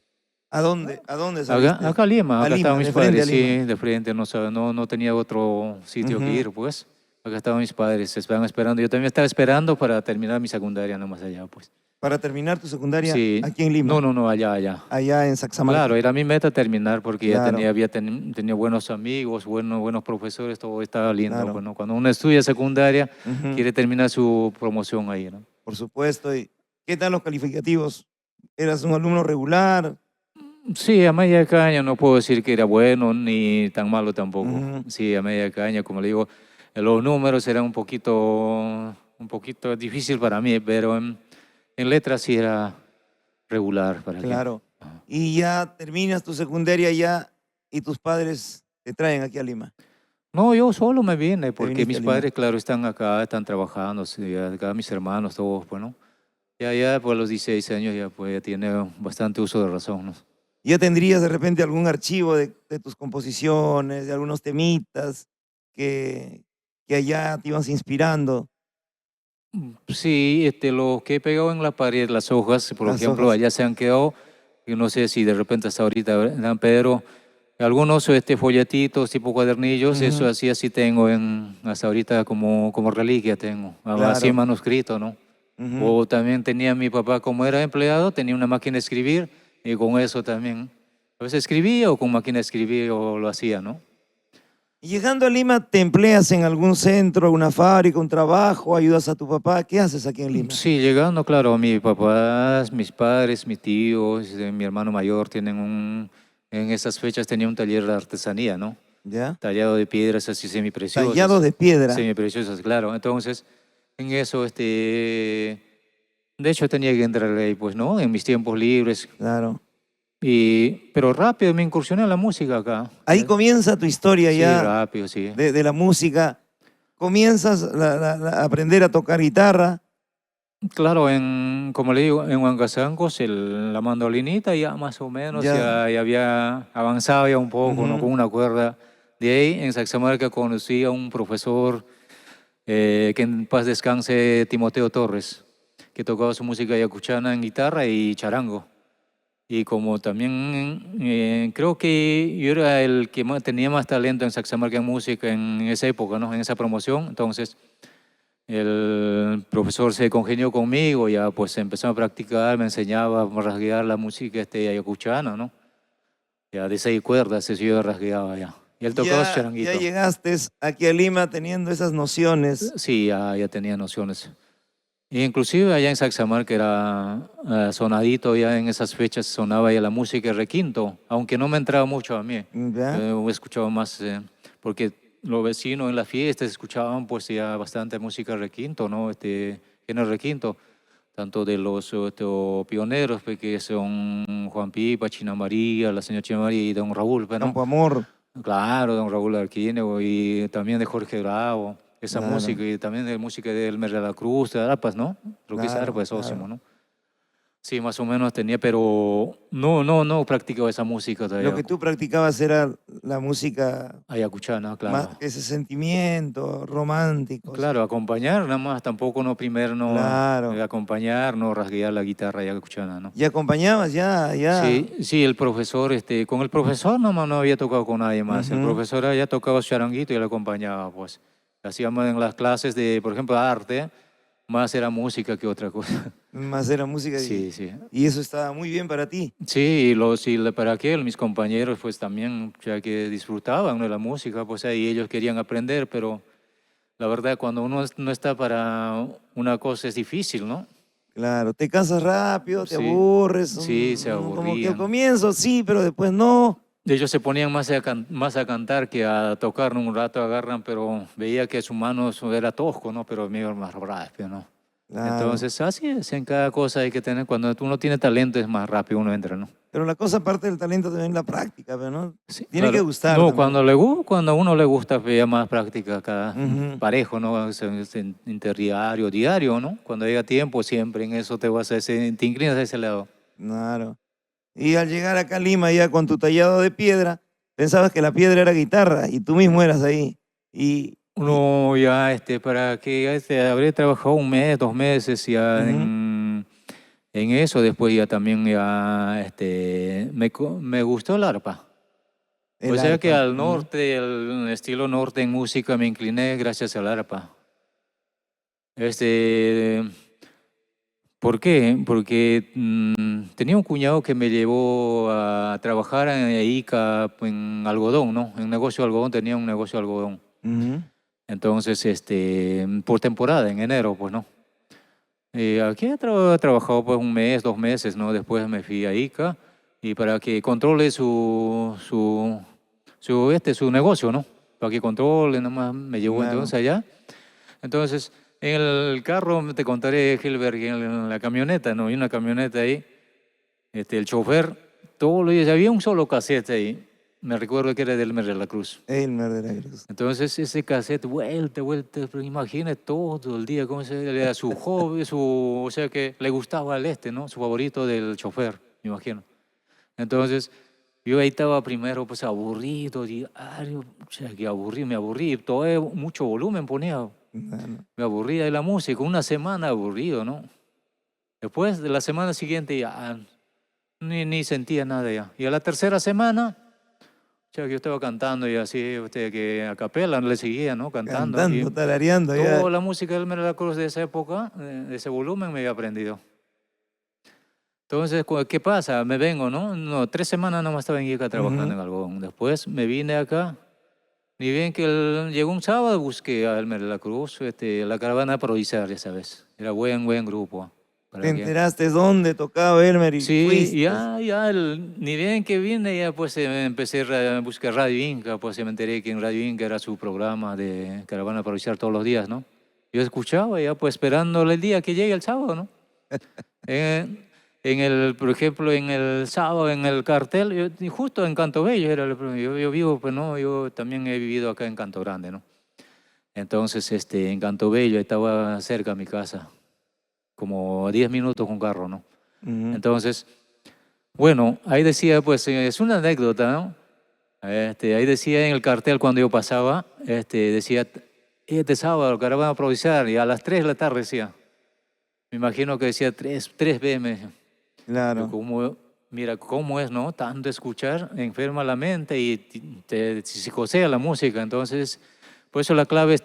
¿A dónde? ¿A dónde saliste? Acá Lima, A acá Lima, estaban mis de frente a padres, sí, Lima. de frente, no tenía otro sitio que Ujú. ir, pues. Acá estaban mis padres, se estaban esperando. Yo también estaba esperando para terminar mi secundaria, no más allá, pues. Para terminar tu secundaria Sí, aquí en Lima, no, allá. allá en Saxamarca. Claro, era mi meta terminar porque ya Claro, tenía buenos amigos, buenos profesores, todo estaba lindo. claro. Bueno, cuando uno estudia secundaria, Ujú. quiere terminar su promoción ahí, ¿no? Por supuesto. ¿Y qué tal los calificativos? ¿Eras un alumno regular? Sí, a media caña no puedo decir que era bueno ni tan malo tampoco. Ujú. Sí, a media caña, como le digo, los números eran un poquito difícil para mí, pero en letras sí era regular, ¿para qué? Claro. Y ya terminas tu secundaria ya y tus padres te traen aquí a Lima. No, yo solo me vine Te porque viniste a mis Lima. padres, claro, están acá, están trabajando, sí, acá mis hermanos, todos, pues, ¿no? Ya pues a los 16 años ya pues ya tiene bastante uso de razón, ¿no? ¿Ya tendrías de repente algún archivo de tus composiciones, de algunos temitas que allá te ibas inspirando? Sí, lo que he pegado en la pared, las hojas, por Las ejemplo, hojas. allá se han quedado, yo no sé si de repente hasta ahorita, ¿verdad? Pero algunos folletitos tipo cuadernillos, eso Ujú. así tengo hasta ahorita como reliquia tengo, así en Claro. manuscrito, ¿no? Ujú. O también tenía mi papá, como era empleado, tenía una máquina de escribir y con eso también, a veces escribía o con máquina de escribir o lo hacía, ¿no? Y llegando a Lima, ¿te empleas en algún centro, una fábrica, un trabajo, ayudas a tu papá? ¿Qué haces aquí en Lima? Sí, llegando, claro, mis papás, mis padres, mis tíos, mi hermano mayor en esas fechas tenía un taller de artesanía, ¿no? ¿Ya? Tallado de piedras así Tallado semipreciosas, de piedra. semipreciosas, claro. Entonces, en eso, de hecho tenía que entrar ahí, pues, ¿no? En mis tiempos libres. Claro. Pero rápido me incursioné en la música acá. Ahí comienza tu historia Sí, ya rápido, sí. de la música. Comienzas a aprender a tocar guitarra. Claro, como le digo, en Huancasancos la mandolinita ya más o menos Ya. ya había avanzado ya un poco, ¿no? Ujú. Con una cuerda De ahí, en Saxamarca, conocí a un profesor, que en paz descanse, Timoteo Torres, que tocaba su música yacuchana en guitarra y charango. Y como también creo que yo era el que tenía más talento en Saxamarca en música en esa época, ¿no? En esa promoción, entonces el profesor se congenió conmigo, ya pues empezó a practicar, me enseñaba a rasguear la música ayacuchana, ¿no? Ya de 6 cuerdas, eso yo rasgueaba ya. Y él tocaba su Ya charanguito. llegaste aquí a Lima teniendo esas nociones. Sí, ya tenía nociones. Y inclusive allá en Saxamarca era sonadito, ya en esas fechas sonaba ya la música de requinto, aunque no me entraba mucho a mí. ¿Ya? Yo escuchaba más, porque los vecinos en las fiestas escuchaban pues ya bastante música requinto, ¿no? Género requinto, tanto de los pioneros, pues, que son Juan Pipa, China María, la señora China María y don Raúl, pues, ¿no? Campo Amor. Claro, don Raúl Arquínego y también de Jorge Bravo, esa Claro, música y también de música de Elmer de la Cruz, de arpas, ¿no? Lo que es claro, arpa es claro. ósimo, ¿no? Sí, más o menos tenía, pero no practicaba esa música Lo todavía. que tú practicabas era la música, Ayacuchana, más claro. ese sentimiento romántico, sí. Claro, acompañar nada más, tampoco no primero no Claro. acompañar, no rasguear la guitarra ayacuchana, ¿no? Y acompañabas ya. Sí, sí, el profesor, con el profesor nomás no había tocado con nadie más. El Ujú. profesor ya tocaba su charanguito y le acompañaba, pues. Hacíamos en las clases de, por ejemplo, arte, más era música que otra cosa. Más era música Sí, sí. y eso estaba muy bien para ti. Sí, para aquel, mis compañeros, pues también, ya que disfrutaban de la música, pues ahí ellos querían aprender, pero la verdad, cuando uno no está para una cosa es difícil, ¿no? Claro, te cansas rápido, te Sí, aburres, sí, se como que al aburrían. comienzo sí, pero después no. Ellos se ponían más a cantar que a tocar, ¿no? Un rato agarran, pero veía que su mano era tosco, ¿no? Pero mío más rápido, ¿no? Claro. Entonces, así es, en cada cosa hay que tener, cuando uno tiene talento es más rápido uno entra, ¿no? Pero la cosa aparte del talento también es la práctica, pero ¿no? Sí, Tiene que claro. gustar No, también. cuando a uno le gusta, pues, ya más práctica cada Ujú. parejo, ¿no? Es interdiario, diario, ¿no? Cuando llega tiempo, siempre en eso te inclinas a ese lado. Claro. Y al llegar acá a Lima ya con tu tallado de piedra, pensabas que la piedra era guitarra y tú mismo eras ahí. Y Uno ya, para que habré trabajado 1 mes, 2 meses ya ujú, en eso, después ya también ya, me gustó el arpa. O el sea que arpa. al Ujú. norte, el estilo norte en música me incliné gracias al arpa. Este, ¿Por qué? Porque tenía un cuñado que me llevó a trabajar en Ica en algodón, ¿no? En negocio de algodón, tenía un negocio de algodón. Ujú. Entonces, por temporada, en enero, pues, ¿no? Aquí he trabajado pues 1 mes, 2 meses, ¿no? Después me fui a Ica y para que controle su negocio, ¿no? Para que controle, nomás me llevó entonces Claro. allá. Entonces, en el carro, te contaré, Gilbert, que en la camioneta, ¿no? Hay una camioneta ahí, el chofer, todos los días, había un solo cassette ahí. Me recuerdo que era del Elmer de la Cruz. Elmer de la Cruz. Entonces ese cassette, vuelta, pero imagine todo el día, cómo era su hobby, o sea que le gustaba al ¿no? Su favorito del chofer, me imagino. Entonces yo ahí estaba primero pues aburrido, diario, o sea que me aburrí, todo mucho volumen ponía, Claro. me aburría de la música, 1 semana aburrido, ¿no? Después de la semana siguiente ya ni sentía nada ya. Y a la tercera semana sea, que yo estaba cantando y así, que a capela le seguía, ¿no? Cantando. Cantando, Y tarareando ya. toda la música del Elmer de la Cruz de esa época, de ese volumen, me había aprendido. Entonces, ¿qué pasa? Me vengo, ¿no? No, 3 semanas nomás estaba en Ica trabajando Ujú. en algodón. Después me vine acá. Ni bien que llegó un sábado, busqué a Elmer de la Cruz, la caravana provincial, ¿sabes? Era buen grupo. Te ¿Para qué? enteraste dónde tocaba Elmer y Sí, fuiste. ni bien que vine, ya pues empecé a buscar Radio Inca, pues me enteré que en Radio Inca era su programa de caravana provincial todos los días, ¿no? Yo escuchaba ya pues esperando el día que llegue el sábado, ¿no? Por ejemplo, en el sábado, en el cartel, y justo en Canto Bello, yo vivo, pues no, yo también he vivido acá en Canto Grande, ¿no? Entonces, en Canto Bello, estaba cerca a mi casa, como 10 minutos con carro, ¿no? Ujú. Entonces, bueno, ahí decía, pues es una anécdota, ¿no? Ahí decía en el cartel cuando yo pasaba, decía, este sábado que ahora van a improvisar y a las 3 de la tarde decía. Me imagino que decía 3 p.m. Yo Claro. mira cómo es, ¿no? Tanto escuchar enferma la mente y te psicosea la música. Entonces, por eso la clave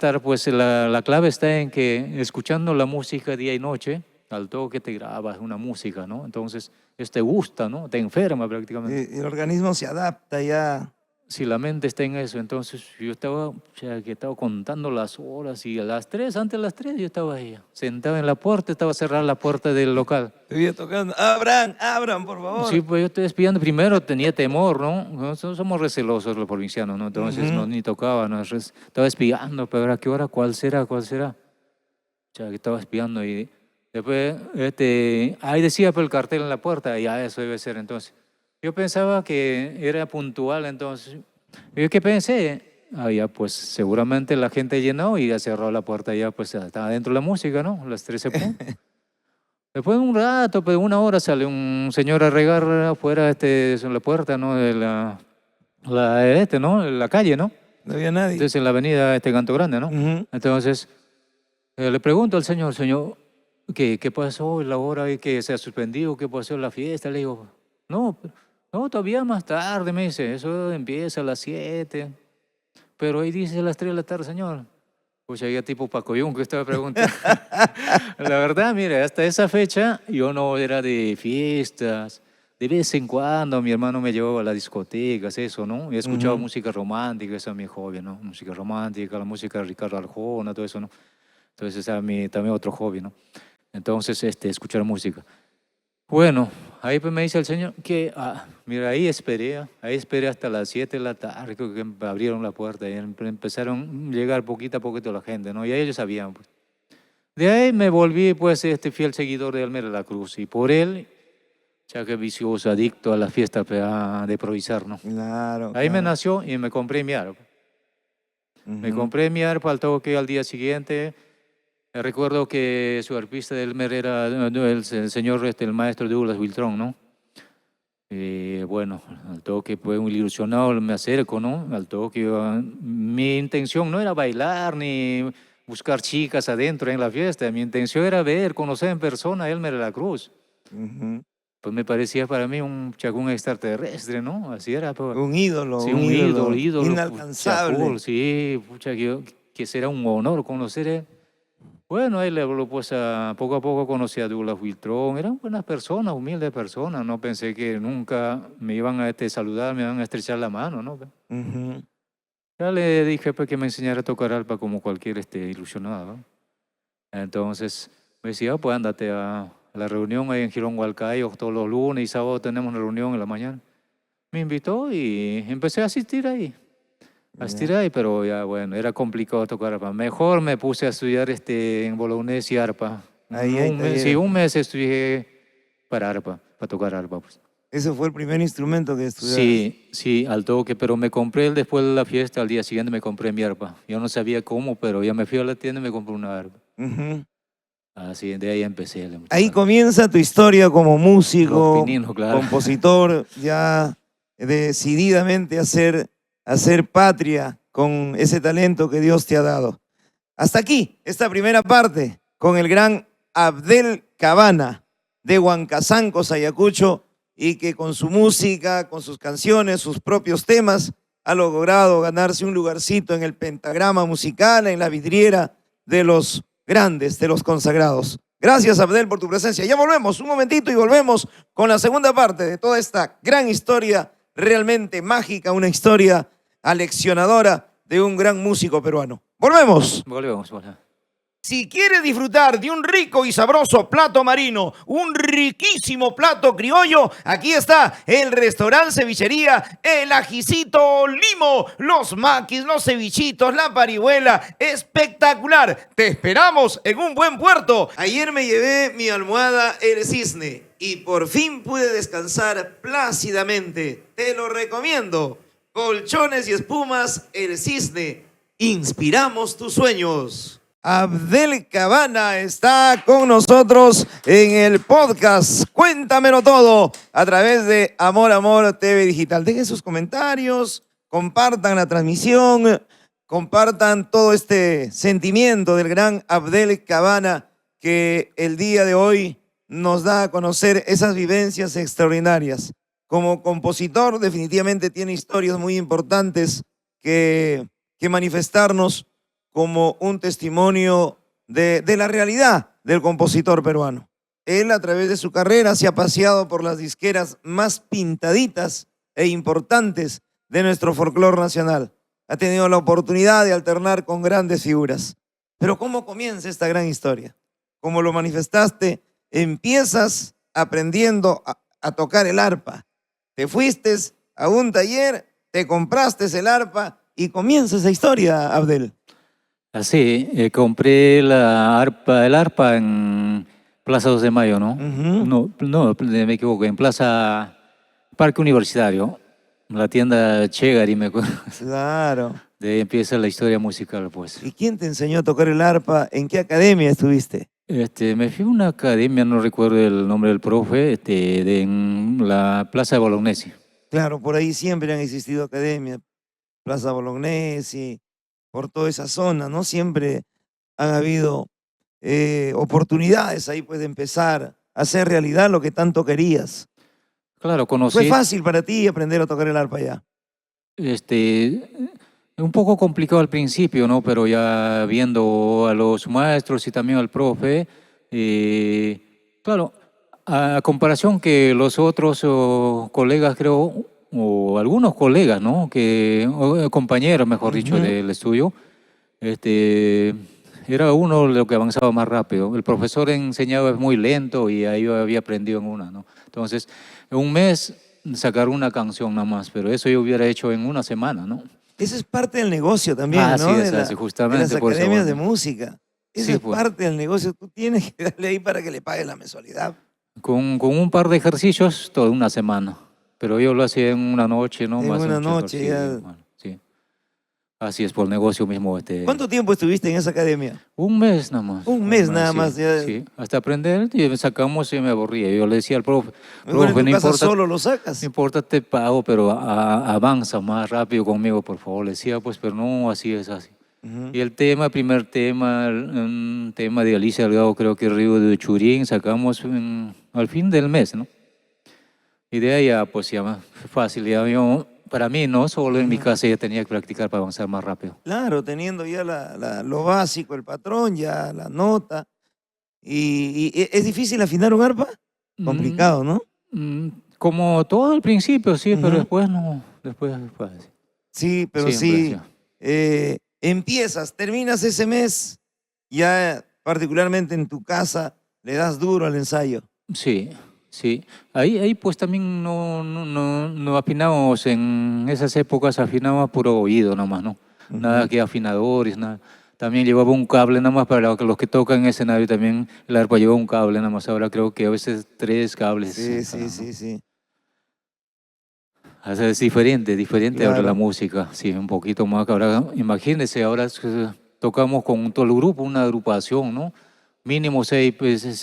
la clave está en que escuchando la música día y noche, al toque te grabas una música, ¿no? Entonces, te gusta, ¿no? Te enferma prácticamente. El organismo se adapta ya. Si la mente está en eso, entonces yo estaba, que estaba contando las horas y antes de las 3 yo estaba ahí, sentado en la puerta, estaba cerrada la puerta del local. Te voy tocando. Abran, por favor. Sí, pues yo estoy espiando. Primero tenía temor, ¿no? Nosotros somos recelosos los provincianos, ¿no? Entonces no, ni tocaba, ¿no? Estaba espiando, pero ¿a qué hora? ¿Cuál será? ¿Cuál será? Que estaba espiando y después, ahí decía por el cartel en la puerta, y eso debe ser entonces. Yo pensaba que era puntual, entonces. ¿Yo qué pensé? Ya pues seguramente la gente llenó y ya cerró la puerta, ya pues estaba dentro la música, ¿no? Las 13 puntos. Después de un rato, pues de una hora, sale un señor a regar afuera en la puerta, ¿no? De ¿no? La calle, ¿no? No había nadie. Entonces en la avenida Canto Grande, ¿no? Entonces le pregunto al señor, ¿qué pasó la hora y que se ha suspendido? ¿Qué pasó en la fiesta? Le digo, no, todavía más tarde, me dice, eso empieza a las 7. Pero ahí dice a las 3 de la tarde, señor. Pues había tipo Paco Yun que estaba preguntando. La verdad, mire, hasta esa fecha yo no era de fiestas. De vez en cuando mi hermano me llevaba a las discotecas, eso, ¿no? Y escuchaba música romántica, esa es mi hobby, ¿no? Música romántica, la música de Ricardo Arjona, todo eso, ¿no? Entonces ese era también otro hobby, ¿no? Entonces, escuchar música. Bueno, ahí pues me dice el señor que, mira, ahí esperé hasta las 7 de la tarde, creo que abrieron la puerta y empezaron a llegar poquito a poquito la gente, ¿no? Y ellos sabían, pues. De ahí me volví, pues, fiel seguidor de Elmer de la Cruz y por él, ya que vicioso, adicto a la fiesta de improvisar, ¿no? Claro. Ahí me nació y me compré mi arpa. Me compré mi arpa al toque al día siguiente. Recuerdo que su arpista de Elmer era el señor, el maestro Douglas Wiltron, ¿no? Bueno, al toque, pues, muy ilusionado, me acerco, ¿no? Al toque, mi intención no era bailar ni buscar chicas adentro en la fiesta. Mi intención era conocer en persona a Elmer de la Cruz. Pues me parecía para mí un extraterrestre, ¿no? Así era. Pues. Un ídolo. Sí, un ídolo. Inalcanzable. Pucha, sí, que será un honor conocer él. Bueno, ahí le habló, pues, poco a poco conocí a Douglas Wiltron. Eran buenas personas, humildes personas. No pensé que nunca me iban a saludar, me iban a estrechar la mano, ¿no? Ya le dije, pues, que me enseñara a tocar arpa como cualquier ilusionado. Entonces me decía, pues ándate a la reunión ahí en Girón Hualcayo, todos los lunes y sábados tenemos una reunión en la mañana. Me invitó y empecé a asistir ahí. Pero ya, bueno, era complicado tocar arpa. Mejor me puse a estudiar en Bolognesi y arpa. Un mes estudié para tocar arpa. Pues. ¿Ese fue el primer instrumento que estudiaste? Sí, al toque, pero me compré después de la fiesta, al día siguiente me compré mi arpa. Yo no sabía cómo, pero ya me fui a la tienda y me compré una arpa. Así, de ahí empecé. Ahí comienza tu historia como músico, claro. Compositor, ya decididamente a hacer patria con ese talento que Dios te ha dado. Hasta aquí, esta primera parte, con el gran Abdel Cabana de Huancasanco, Sayacucho, y que con su música, con sus canciones, sus propios temas, ha logrado ganarse un lugarcito en el pentagrama musical, en la vidriera de los grandes, de los consagrados. Gracias, Abdel, por tu presencia. Ya volvemos, un momentito, y volvemos con la segunda parte de toda esta gran historia, realmente mágica, una historia aleccionadora de un gran músico peruano. Volvemos. Volvemos. Si quieres disfrutar de un rico y sabroso plato marino, un riquísimo plato criollo, aquí está el restaurante cevichería El Ajicito Limo. Los maquis, los cevichitos, la parihuela, espectacular. Te esperamos en un buen puerto. Ayer me llevé mi almohada El Cisne y por fin pude descansar plácidamente. Te lo recomiendo. Colchones y espumas El Cisne. Inspiramos tus sueños. Abdel Cabana está con nosotros en el podcast Cuéntamelo Todo a través de Amor TV Digital. Dejen sus comentarios, compartan la transmisión, compartan todo este sentimiento del gran Abdel Cabana que el día de hoy nos da a conocer esas vivencias extraordinarias. Como compositor definitivamente tiene historias muy importantes que manifestarnos como un testimonio de la realidad del compositor peruano. Él a través de su carrera se ha paseado por las disqueras más pintaditas e importantes de nuestro folclore nacional. Ha tenido la oportunidad de alternar con grandes figuras. Pero ¿cómo comienza esta gran historia? Como lo manifestaste, empiezas aprendiendo a tocar el arpa. Te fuiste a un taller, te compraste el arpa y comienza esa historia, Abdel. Así, compré el arpa en Plaza 2 de Mayo, ¿no? No, me equivoco, en Plaza Parque Universitario, la tienda Chegari, me acuerdo. Claro. De ahí empieza la historia musical, pues. ¿Y quién te enseñó a tocar el arpa? ¿En qué academia estuviste? Me fui a una academia, no recuerdo el nombre del profe, en la Plaza de Bolognesi. Claro, por ahí siempre han existido academias, Plaza Bolognesi, por toda esa zona, ¿no? Siempre han habido oportunidades ahí pues de empezar a hacer realidad lo que tanto querías. Claro, conocí. ¿Fue fácil para ti aprender a tocar el arpa ya? Un poco complicado al principio, ¿no? Pero ya viendo a los maestros y también al profe, claro, a comparación que los otros colegas, creo, o algunos colegas, ¿no? O compañeros, mejor dicho, del estudio, era uno lo que avanzaba más rápido. El profesor enseñaba muy lento y ahí yo había aprendido en una, ¿no? Entonces, en un mes sacar una canción nada más, pero eso yo hubiera hecho en una semana, ¿no? Eso es parte del negocio también, ¿no? Sí, justamente. De las academias de música. Eso Sí, es pues. parte del negocio. Tú tienes que darle ahí para que le pague la mensualidad. Con un par de ejercicios, toda una semana. Pero yo lo hacía en una noche, ¿no? En Más una ocho noche ejercicios, ya. bueno, sí. Así es, por el negocio mismo. ¿Cuánto tiempo estuviste en esa academia? Un mes nada más. Un mes nada sí, más. Ya. Sí, hasta aprender, y sacamos y me aburría. Yo le decía al profe, Mejor en tu no casa importa, solo lo sacas. no importa, te pago, pero avanza más rápido conmigo, por favor. Le decía, pues, pero no, así es así. Y el primer tema, un tema de Alicia Delgado, creo que Río de Churín, sacamos al fin del mes, ¿no? Y de ahí ya, pues ya más fácil, ya yo, para mí, no solo en mi casa, ya tenía que practicar para avanzar más rápido. Claro, teniendo ya lo básico, el patrón, ya la nota. ¿Y es difícil afinar un arpa? Complicado, ¿no? Como todo al principio, sí, pero después no, después. Sí, pero sí. Empiezas, terminas ese mes, ya particularmente en tu casa, le das duro al ensayo. Sí, sí. Ahí pues también no afinamos, en esas épocas afinábamos puro oído nomás, ¿no? Nada que afinadores, nada. También llevaba un cable nada más para los que tocan en escenario, también el arpa lleva un cable nada más. Ahora creo que a veces 3 cables. Sí. O sea, es diferente Claro. ahora la música, sí, un poquito más. Ahora, imagínense, ahora tocamos con todo el grupo, una agrupación, ¿no? Mínimo 6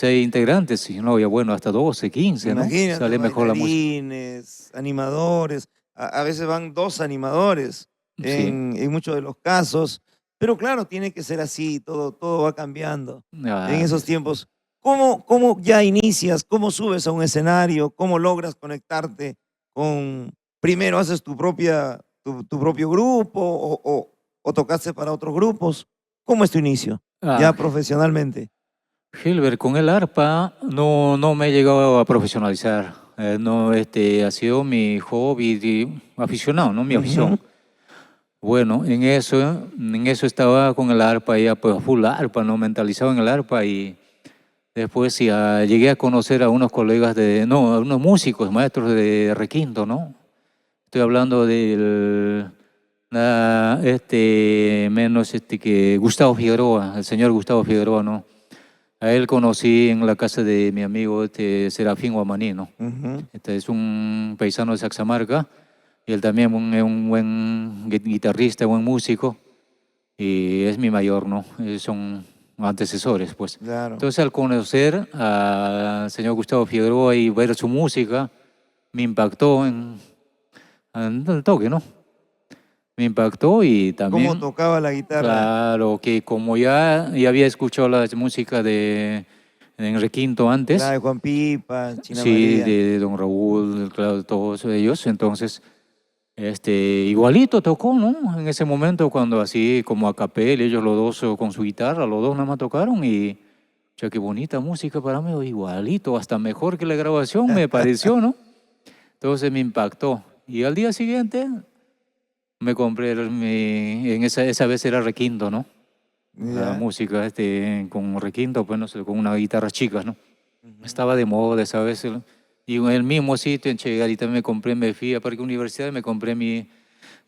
integrantes, si no, ya bueno, hasta 12, 15, ¿no? Imagínate, Sale mejor la música. bailarines, animadores, a veces van 2 animadores en muchos de los casos, pero claro, tiene que ser así, todo va cambiando en esos tiempos. ¿Cómo ya inicias? ¿Cómo subes a un escenario? ¿Cómo logras conectarte con... Primero haces tu propio grupo o tocaste para otros grupos? ¿Cómo es tu inicio? Ya profesionalmente. Gilbert, con el arpa no me he llegado a profesionalizar. No, ha sido mi hobby, aficionado, ¿no? Mi afición. Bueno, en eso estaba con el arpa, ya pues full arpa, ¿no? Mentalizado en el arpa, y después ya llegué a conocer a unos colegas a unos músicos, maestros de requinto, ¿no? Estoy hablando del que Gustavo Figueroa, el señor Gustavo Figueroa, ¿no? A él conocí en la casa de mi amigo Serafín Guamaní, ¿no? Este es un paisano de Saxamarca, y él también es un buen guitarrista, buen músico, y es mi mayor, ¿no? Son antecesores, pues. Claro. Entonces, al conocer al señor Gustavo Figueroa y ver su música, me impactó en el toque, ¿no? me impactó y ¿Cómo también, tocaba la guitarra? claro, que como ya había escuchado la música de Enrique Quinto La de antes, Juan Pipa, China sí, María. de Don Raúl, claro, de todos ellos, entonces, igualito tocó, ¿no? En ese momento cuando así como a capela, ellos los dos con su guitarra, los dos nada más tocaron y, ya qué bonita música para mí, igualito, hasta mejor que la grabación me pareció, ¿no? Entonces me impactó. Y al día siguiente me compré, en esa vez era requinto, ¿no? La Ya. música con requinto, pues no sé, con unas guitarras chicas, ¿no? Ujú. Estaba de moda esa vez. Y en el mismo sitio, en Chegarita, me compré, me fui a Parque Universidad y me compré mi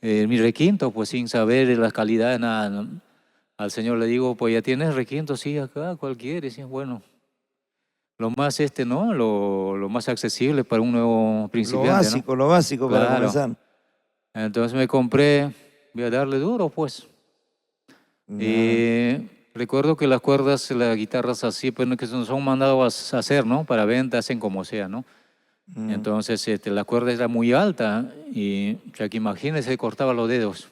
requinto, pues sin saber las calidades, nada, ¿no? Al señor le digo, pues ya tienes requinto, sí, acá, cualquiera. Y sí, bueno, lo más ¿no? Lo más accesible para un nuevo principiante, ¿no? Lo básico para Claro. comenzar. Entonces me compré, voy a darle duro, pues. Ya. Recuerdo que las cuerdas, las guitarras así, pues no que son mandadas a hacer, ¿no? Para venta, hacen como sea, ¿no? Mm. Entonces la cuerda era muy alta y ya que imagínese, cortaba los dedos,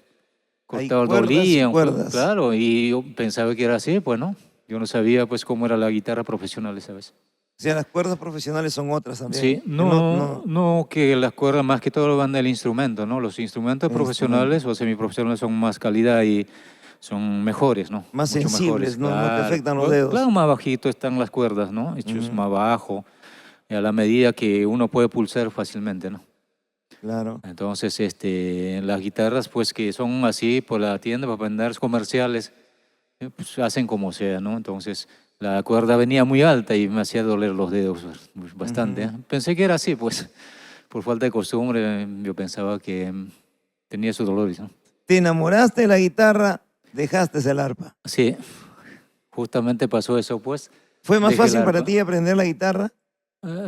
Hay cortaba, cuerdas y dolían, cuerdas. claro, y yo pensaba que era así, pues no. Yo no sabía pues cómo era la guitarra profesional esa vez. O sea, las cuerdas profesionales son otras también. Sí, Que no, no, no, no que las cuerdas más que todo van del instrumento, ¿no? Los instrumentos el instrumento. profesionales o semiprofesionales son más calidad y son mejores, ¿no? Más Mucho mejores, sensibles, no, no te claro. afectan los Claro, dedos. más bajito están las cuerdas, ¿no? Hechos Ujú. más bajo, y a la medida que uno puede pulsar fácilmente, ¿no? Claro. Entonces, las guitarras, pues que son así por la tienda, para vender comerciales, pues hacen como sea, ¿no? Entonces, la cuerda venía muy alta y me hacía doler los dedos pues, bastante, ¿eh? Ujú. Pensé que era así, pues, por falta de costumbre, yo pensaba que tenía esos dolores, ¿no? Te enamoraste de la guitarra, dejaste el arpa. Sí, justamente pasó eso, pues, ¿Fue más dejé el fácil para arpa. ti aprender la guitarra? Porque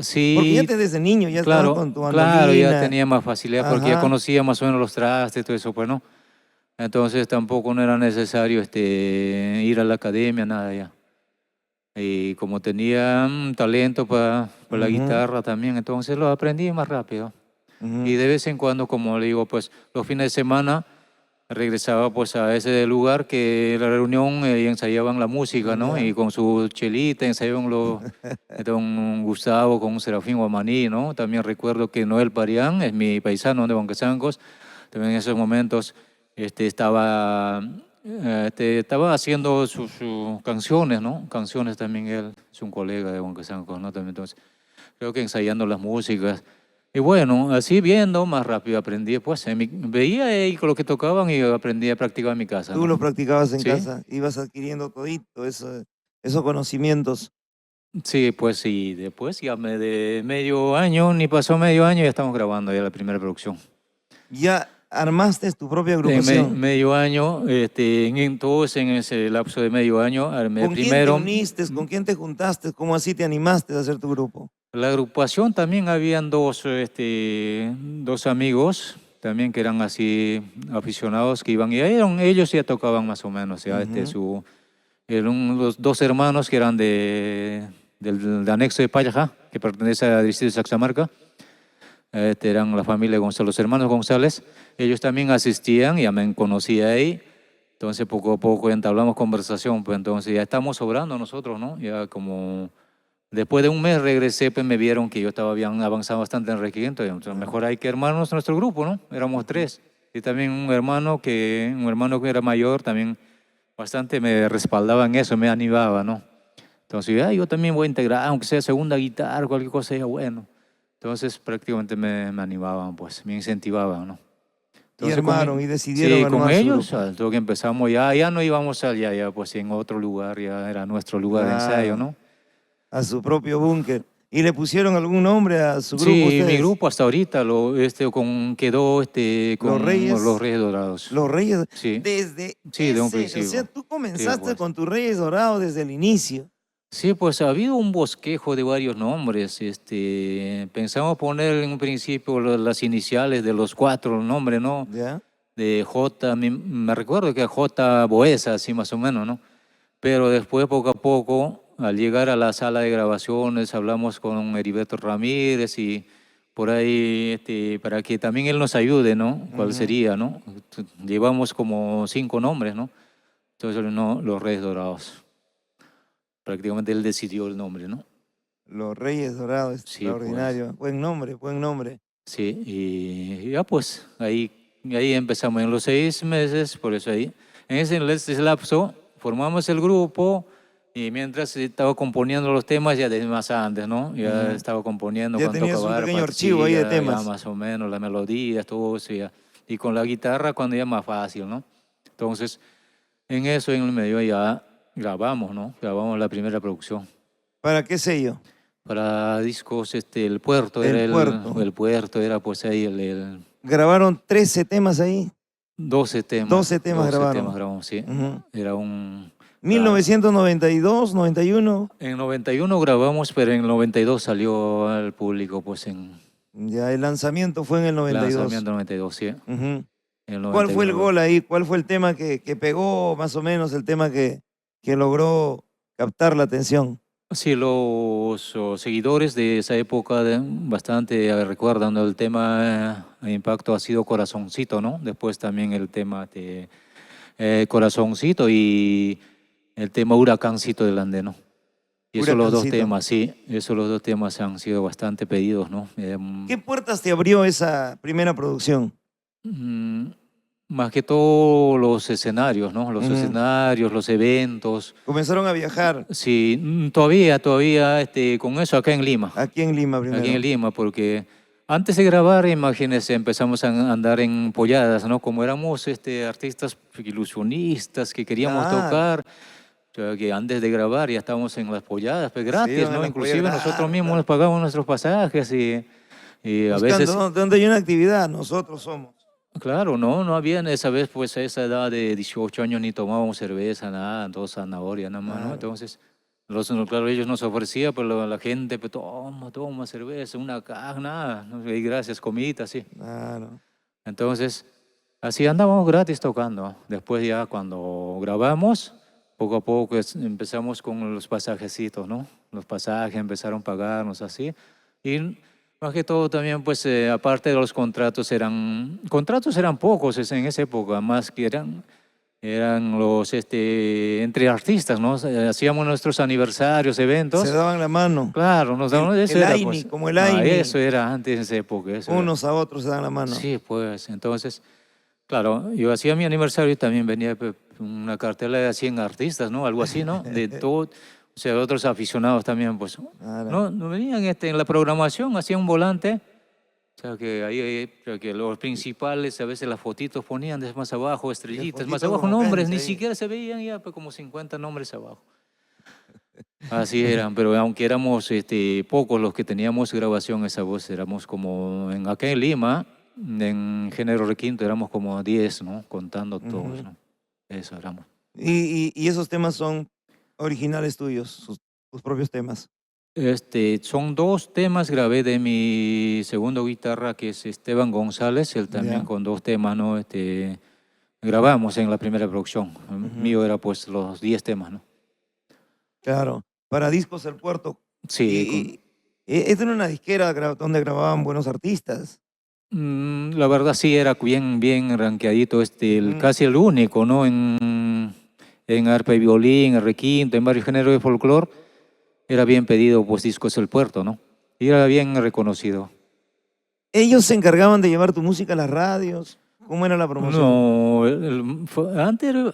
ya Sí, desde niño ya estabas claro, con tu claro, ya mandolina. tenía más facilidad porque ya Ajá. conocía más o menos los trastes y todo eso, pues, ¿no? Entonces tampoco no era necesario ir a la academia, nada ya. Y como tenía talento para la Ujú, guitarra también, entonces lo aprendí más rápido. Y ujú. de vez en cuando, como le digo, pues los fines de semana regresaba pues a ese lugar que la reunión y ensayaban la música, ¿no? Y Ya. con su chelita ensayaban don Gustavo con Serafín Guamaní, ¿no? También recuerdo que Noel Parián es mi paisano de Huancazancos, también en esos momentos estaba haciendo sus canciones, ¿no? Canciones también él, es un colega de Huancazancos, ¿no? También, entonces, creo que ensayando las músicas. Y bueno, así viendo, más rápido aprendí, pues, veía ahí con lo que tocaban y aprendí a practicar en mi casa, Tú ¿no? lo practicabas en Sí, casa, ibas adquiriendo todito esos conocimientos. sí, pues sí, después ya de medio año, ni pasó medio año, ya estamos grabando ya la primera producción. Ya armaste tu propia En agrupación. medio año, entonces en ese lapso de medio año, armé ¿Con quién te primero uniste? ¿Con quién te juntaste? ¿Cómo así te animaste a hacer tu grupo? la agrupación. También habían dos amigos, también que eran así aficionados que iban, y ellos ya tocaban más o menos, ya Ujú. eran los dos hermanos que eran del anexo de Payajá, que pertenece al distrito de Saxamarca. Eran la familia González, los hermanos González. Ellos también asistían, ya me conocía ahí. Entonces, poco a poco entablamos conversación, pues entonces ya estamos sobrando nosotros, ¿no? Ya como después de un mes regresé, pues me vieron que yo estaba bien avanzado bastante en requerimiento, y entonces Ah, mejor hay que armarnos nuestro grupo, ¿no? Éramos ujú. tres. Y también un hermano que era mayor, también bastante me respaldaba en eso, me animaba, ¿no? Entonces, yo también voy a integrar, aunque sea segunda guitarra, cualquier cosa, ya bueno. Entonces, prácticamente me animaban, pues, me incentivaban, ¿no? Y Entonces, armaron y decidieron sí, con armar su ellos, grupo. al toque empezamos, ya no íbamos allá, ya pues en otro lugar, ya era nuestro lugar de ensayo, Claro, ¿no? a su propio búnker. ¿Y le pusieron algún nombre a su grupo Sí, mi ustedes? grupo hasta ahorita quedó Los con los Reyes, Reyes Dorados. los Reyes, Sí, desde sí, de un ese, o sea, principio. tú Sí, comenzaste pues. con tus Reyes Dorados desde el inicio. Sí, pues ha habido un bosquejo de varios nombres. Pensamos poner en un principio las iniciales de los cuatro nombres, ¿no? ¿Ya? De J, me recuerdo que J. Boesa, así más o menos, ¿no? Pero después, poco a poco, al llegar a la sala de grabaciones, hablamos con Heriberto Ramírez y por ahí, para que también él nos ayude, ¿no? ¿Cuál sería, no? Llevamos como 5 nombres, ¿no? Entonces, no, los Reyes Dorados. Prácticamente él decidió el nombre, ¿no? Los Reyes Dorados, Sí, pues. extraordinario. Buen nombre, buen nombre. Sí, y ya pues, ahí empezamos en los 6 meses, por eso ahí. En ese lapso formamos el grupo y mientras estaba componiendo los temas ya desde más antes, ¿no? Ya estaba componiendo Ya cuando tenías un tocaba pequeño arpa, archivo sí, ahí de ya temas. más o menos, la melodía, todo eso ya. Y con la guitarra cuando ya más fácil, ¿no? Entonces, en eso, en el medio ya grabamos, ¿no? Grabamos la primera producción. ¿Para qué sello? Para discos, el Puerto El era Puerto. el Puerto, era pues ahí el Grabaron 13 temas ahí. 12 temas. 12 temas 12 grabaron. temas grabamos, sí. Ujú. Era un... 1992, 91. En 91 grabamos, pero en 92 salió al público, pues en Ya, el lanzamiento fue en el 92. lanzamiento 92, sí. Ujú. En el ¿Cuál fue el 91. gol ahí? ¿Cuál fue el tema que pegó más o menos, el tema que logró captar la atención? Sí, los seguidores de esa época bastante recuerdan, ¿no? El tema Impacto ha sido Corazoncito, ¿no? Después también el tema de Corazoncito y el tema Huracancito del Andeno. Y esos los dos Huracancito. temas, sí, esos los dos temas han sido bastante pedidos, ¿no? ¿Qué puertas te abrió esa primera producción? Más que todo los escenarios, ¿no? Los escenarios, los eventos. Comenzaron a viajar Sí, todavía, con eso acá en Lima. aquí en Lima primero. Aquí en Lima, porque antes de grabar, imagínense, empezamos a andar en polladas, ¿no? Como éramos artistas ilusionistas que queríamos Claro. tocar, o sea, que antes de grabar ya estábamos en las polladas, pues gratis, en ¿no? las Inclusive polladas, nosotros claro, mismos claro. nos pagamos nuestros pasajes y a Buscando veces... donde hay una actividad, nosotros somos. Claro, no había en esa vez, pues a esa edad de 18 años ni tomábamos cerveza, nada, todo zanahoria, nada más, ¿no? Claro. Entonces, claro, ellos nos ofrecían, pero la gente, pues toma cerveza, una caja, nada, ¿no? Y gracias, comida, sí. Claro. Entonces, así andábamos gratis tocando. Después ya cuando grabamos, poco a poco empezamos con los pasajecitos, ¿no? Los pasajes empezaron a pagarnos así. Y más que todo también, pues, aparte de los contratos eran pocos en esa época, más que eran los, entre artistas, ¿no? Hacíamos nuestros aniversarios, eventos. Se daban la mano. Claro, nos daban, eso el era, AINI, pues, como el AINI. eso era antes en esa época. Eso era. Unos a otros se dan la mano. Sí, pues, entonces, claro, yo hacía mi aniversario y también venía una cartela de 100 artistas, ¿no? Algo así, ¿no? De todo, o sea, otros aficionados también, pues, Claro. no venían en la programación, hacían un volante, o sea, que ahí, o sea, que los principales, a veces las fotitos ponían desde más abajo, estrellitas, más fotitos abajo como nombres, Kenzie ni ahí. siquiera se veían ya, pues, como 50 nombres abajo. Así eran, pero aunque éramos pocos los que teníamos grabación esa voz, éramos como, acá en Lima, en Género Requinto éramos como 10, ¿no? Contando todos, ¿no? Eso éramos. Y esos temas son originales tuyos, tus propios temas. Son 2 temas, grabé de mi segundo guitarra, que es Esteban González, él también Ya. con 2 temas, ¿no? Grabamos en la primera producción. Mío era pues los 10 temas, ¿no? Claro. Para Discos El Puerto. Sí, Esta era una disquera donde grababan buenos artistas. la verdad sí era bien rankeadito, casi el único, ¿no? En arpa y violín, en requinto, en varios géneros de folclore, era bien pedido, pues, Discos El Puerto, ¿no? Y era bien reconocido. Ellos se encargaban de llevar tu música a las radios. ¿Cómo era la promoción? No,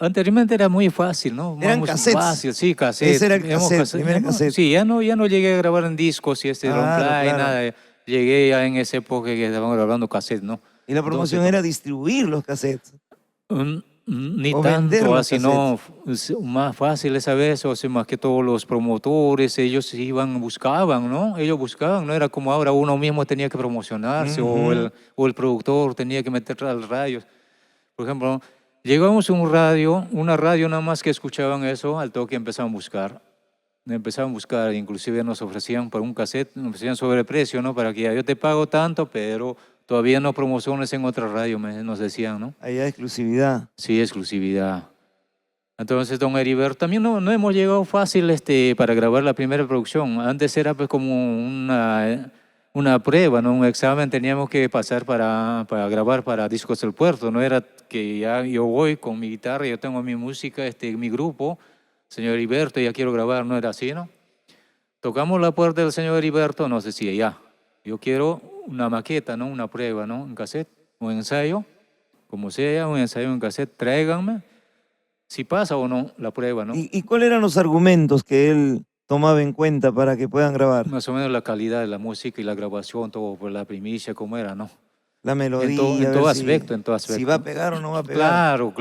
anteriormente era muy fácil, ¿no? Eran Muy cassettes. Fácil, sí, cassette. Ese era el cassette, primer ya no, cassette. Sí, ya no llegué a grabar en discos y Claro, Longplay, claro. nada. Llegué ya en esa época que estaban grabando cassette, ¿no? Y la promoción Entonces, era distribuir los cassettes. Ni O vender tanto, los así no, más fácil esa vez, o sea, más que todos los promotores, ellos buscaban, ¿no? Ellos buscaban, no era como ahora uno mismo tenía que promocionarse o el productor tenía que meter al radio. Por ejemplo, llegamos a una radio nada más que escuchaban eso, al toque empezaban a buscar, inclusive nos ofrecían por un cassette, nos ofrecían sobreprecio, ¿no? Para que yo te pago tanto, pero todavía no promociones en otra radio, nos decían, ¿no? Allá exclusividad. Sí, exclusividad. Entonces, don Heriberto, también no hemos llegado fácil para grabar la primera producción. Antes era pues como una prueba, ¿no? Un examen teníamos que pasar para grabar para Discos del Puerto. No era que ya yo voy con mi guitarra, yo tengo mi música, mi grupo, señor Heriberto, ya quiero grabar, no era así, ¿no? Tocamos la puerta del señor Heriberto, nos decía, ya, yo quiero una maqueta, ¿no? Una prueba, ¿no? Un cassette, un ensayo, como sea, un ensayo en cassette, tráiganme, si pasa o no la prueba, ¿no? ¿Y cuáles eran los argumentos que él tomaba en cuenta para que puedan grabar? Más o menos la calidad de la música y la grabación, todo por la primicia, cómo era, ¿no? La En, melodía, a todo ver aspecto, en todo aspecto. si va a pegar o no va a pegar. Claro,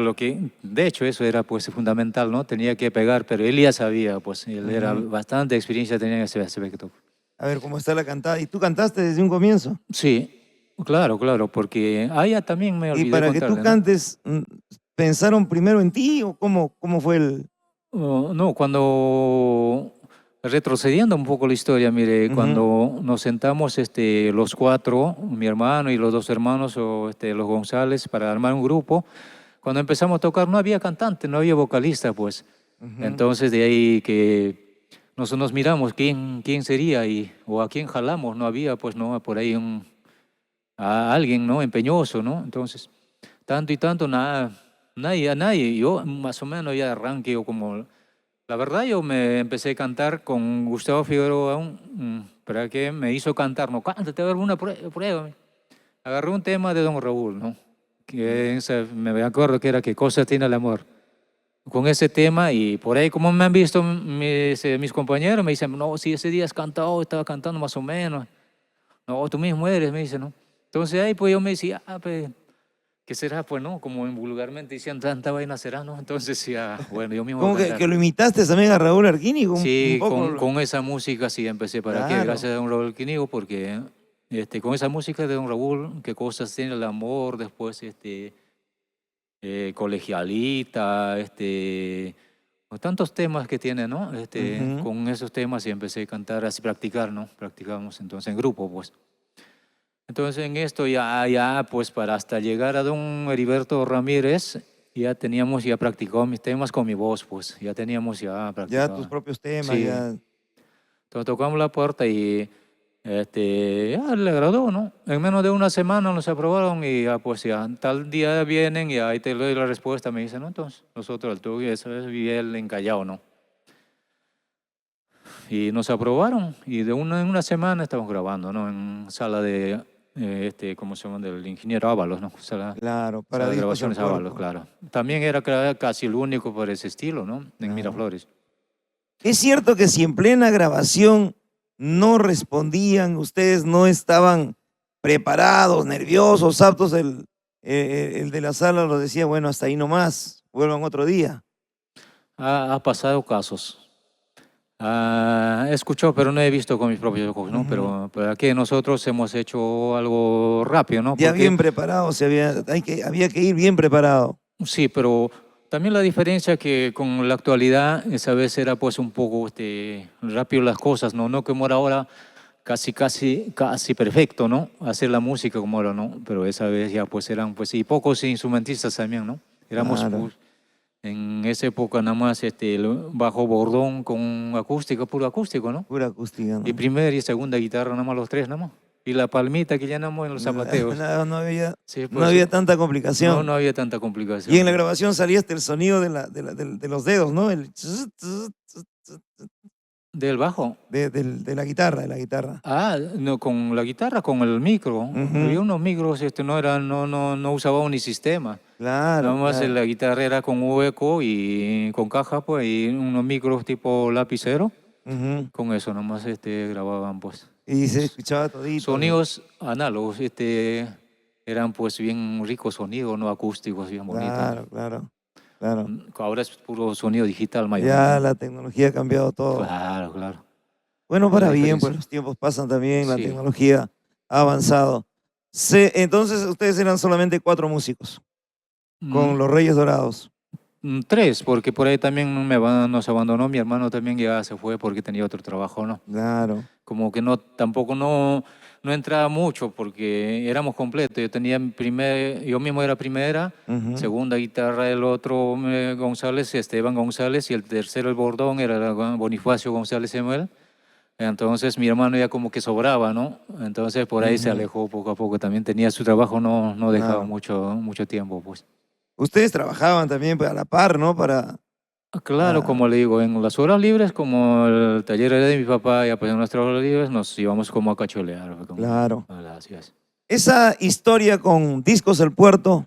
de hecho eso era pues fundamental, ¿no? Tenía que pegar, pero él ya sabía, pues él era bastante experiencia tenía en ese aspecto. A ver cómo está la cantada. ¿Y tú cantaste desde un comienzo? Sí, claro, claro, porque ya también me olvidé Y para que contarle, tú ¿no? cantes, ¿pensaron primero en ti o cómo fue el...? No, cuando retrocediendo un poco la historia, mire, Ujú. cuando nos sentamos los cuatro, mi hermano y los dos hermanos, los González, para armar un grupo, cuando empezamos a tocar no había cantante, no había vocalista, pues. Ujú. Entonces de ahí que nos miramos quién sería o a quién jalamos, no había pues no por ahí a alguien, ¿no? Empeñoso, ¿no? Entonces, tanto y tanto, nada, nadie. Yo más o menos ya arranqué, yo como, la verdad yo me empecé a cantar con Gustavo Figueroa, para que me hizo cantar, no, cántate, a ver, una prueba. Agarré un tema de Don Raúl, ¿no? Me acuerdo que era ¿Qué cosa tiene el amor? Con ese tema y por ahí como me han visto mis compañeros, me dicen, no, si ese día has cantado, estaba cantando más o menos. No, tú mismo eres, me dicen, ¿no? Entonces ahí pues yo me decía, pues, ¿qué será? Pues no, como vulgarmente decían, tanta vaina será, ¿no? Entonces ya, bueno, yo mismo voy ¿Cómo a que cantar. lo imitaste también a Raúl Arquini? Un Sí, poco. con esa música sí empecé. ¿Para qué? Claro. Gracias a don Raúl Quinigo, porque con esa música de don Raúl, qué cosas tiene el amor, después colegialita, tantos temas que tiene, ¿no? Ujú. Con esos temas y empecé a cantar, así practicar, ¿no? Practicábamos entonces en grupo, pues. Entonces en esto ya, pues para hasta llegar a don Heriberto Ramírez, ya practicado mis temas con mi voz, pues. Ya teníamos ya Ya tus practicado. propios temas, Sí. ya. Entonces tocamos la puerta y ya le agradó, ¿no? En menos de una semana nos aprobaron y ya pues ya tal día vienen y ahí te doy la respuesta, me dicen, ¿no? Entonces nosotros el tuyo, eso es bien encallado, ¿no? Y nos aprobaron y en una semana estamos grabando, ¿no? En sala de, ¿cómo se llama? Del ingeniero Ábalos, ¿no? Claro, para Sala de Discos al grabaciones Ábalos, Puerto. claro. También era casi el único por ese estilo, ¿no? En Claro. Miraflores. Es cierto que si en plena grabación no respondían, ustedes no estaban preparados, nerviosos, aptos, el de la sala lo decía, bueno, hasta ahí nomás, vuelvan otro día. Ha pasado casos. He escuchado, pero no he visto con mis propios ojos, ¿no? Ujú. Pero aquí nosotros hemos hecho algo rápido, ¿no? Ya Porque bien preparado, había que ir bien preparado. sí, pero también la diferencia que con la actualidad, esa vez era pues un poco rápido las cosas, ¿no? No como era ahora casi perfecto, ¿no? Hacer la música como ahora, ¿no? Pero esa vez ya pues eran pues y pocos instrumentistas también, ¿no? Éramos Claro, pues, en esa época nada más el bajo bordón con acústica, puro acústico, ¿no? pura acústica, Y ¿no? primera y segunda guitarra, nada más los tres, nada más. Y la palmita que llenamos en los zapateos. No había, Sí, no pues había tanta complicación. no había tanta Y en complicación. la grabación salía hasta el sonido de los dedos, ¿no? ¿Del bajo? De la guitarra, de la guitarra. No, con la guitarra, con el micro. Había Ujú. unos micros, no usaba ni sistema. Nada Claro, más claro. la guitarra era con hueco y con caja, pues, y unos micros tipo lapicero. Ujú. Con eso nomás grababan, pues. Y se escuchaba todito. Sonidos análogos, eran pues bien ricos sonidos, no acústicos, bien bonitos. Claro, claro, claro. Ahora es puro sonido digital mayormente, Ya ¿no? la tecnología ha cambiado todo. Claro, claro. Bueno, Es la para bien, pues diferencia. los tiempos pasan también, la Sí. tecnología ha avanzado. Entonces ustedes eran solamente 4 músicos Mm, con los Reyes Dorados. Tres, porque por ahí también nos abandonó mi hermano también ya se fue porque tenía otro trabajo, ¿no? Claro. Como que tampoco no entraba mucho porque éramos completos. Yo tenía yo mismo era primera, Ujú. segunda guitarra el otro González, Esteban González, y el tercero el bordón era Bonifacio González Samuel. Entonces mi hermano ya como que sobraba, ¿no? Entonces por ahí se alejó poco a poco. También tenía su trabajo, no dejaba Claro. mucho tiempo, pues. Ustedes trabajaban también a la par, ¿no? Claro, Ah, como le digo, en las horas libres, como el taller era de mi papá, ya pues en nuestras horas libres nos íbamos como a cacholear, claro. así es. Esa historia con Discos El Puerto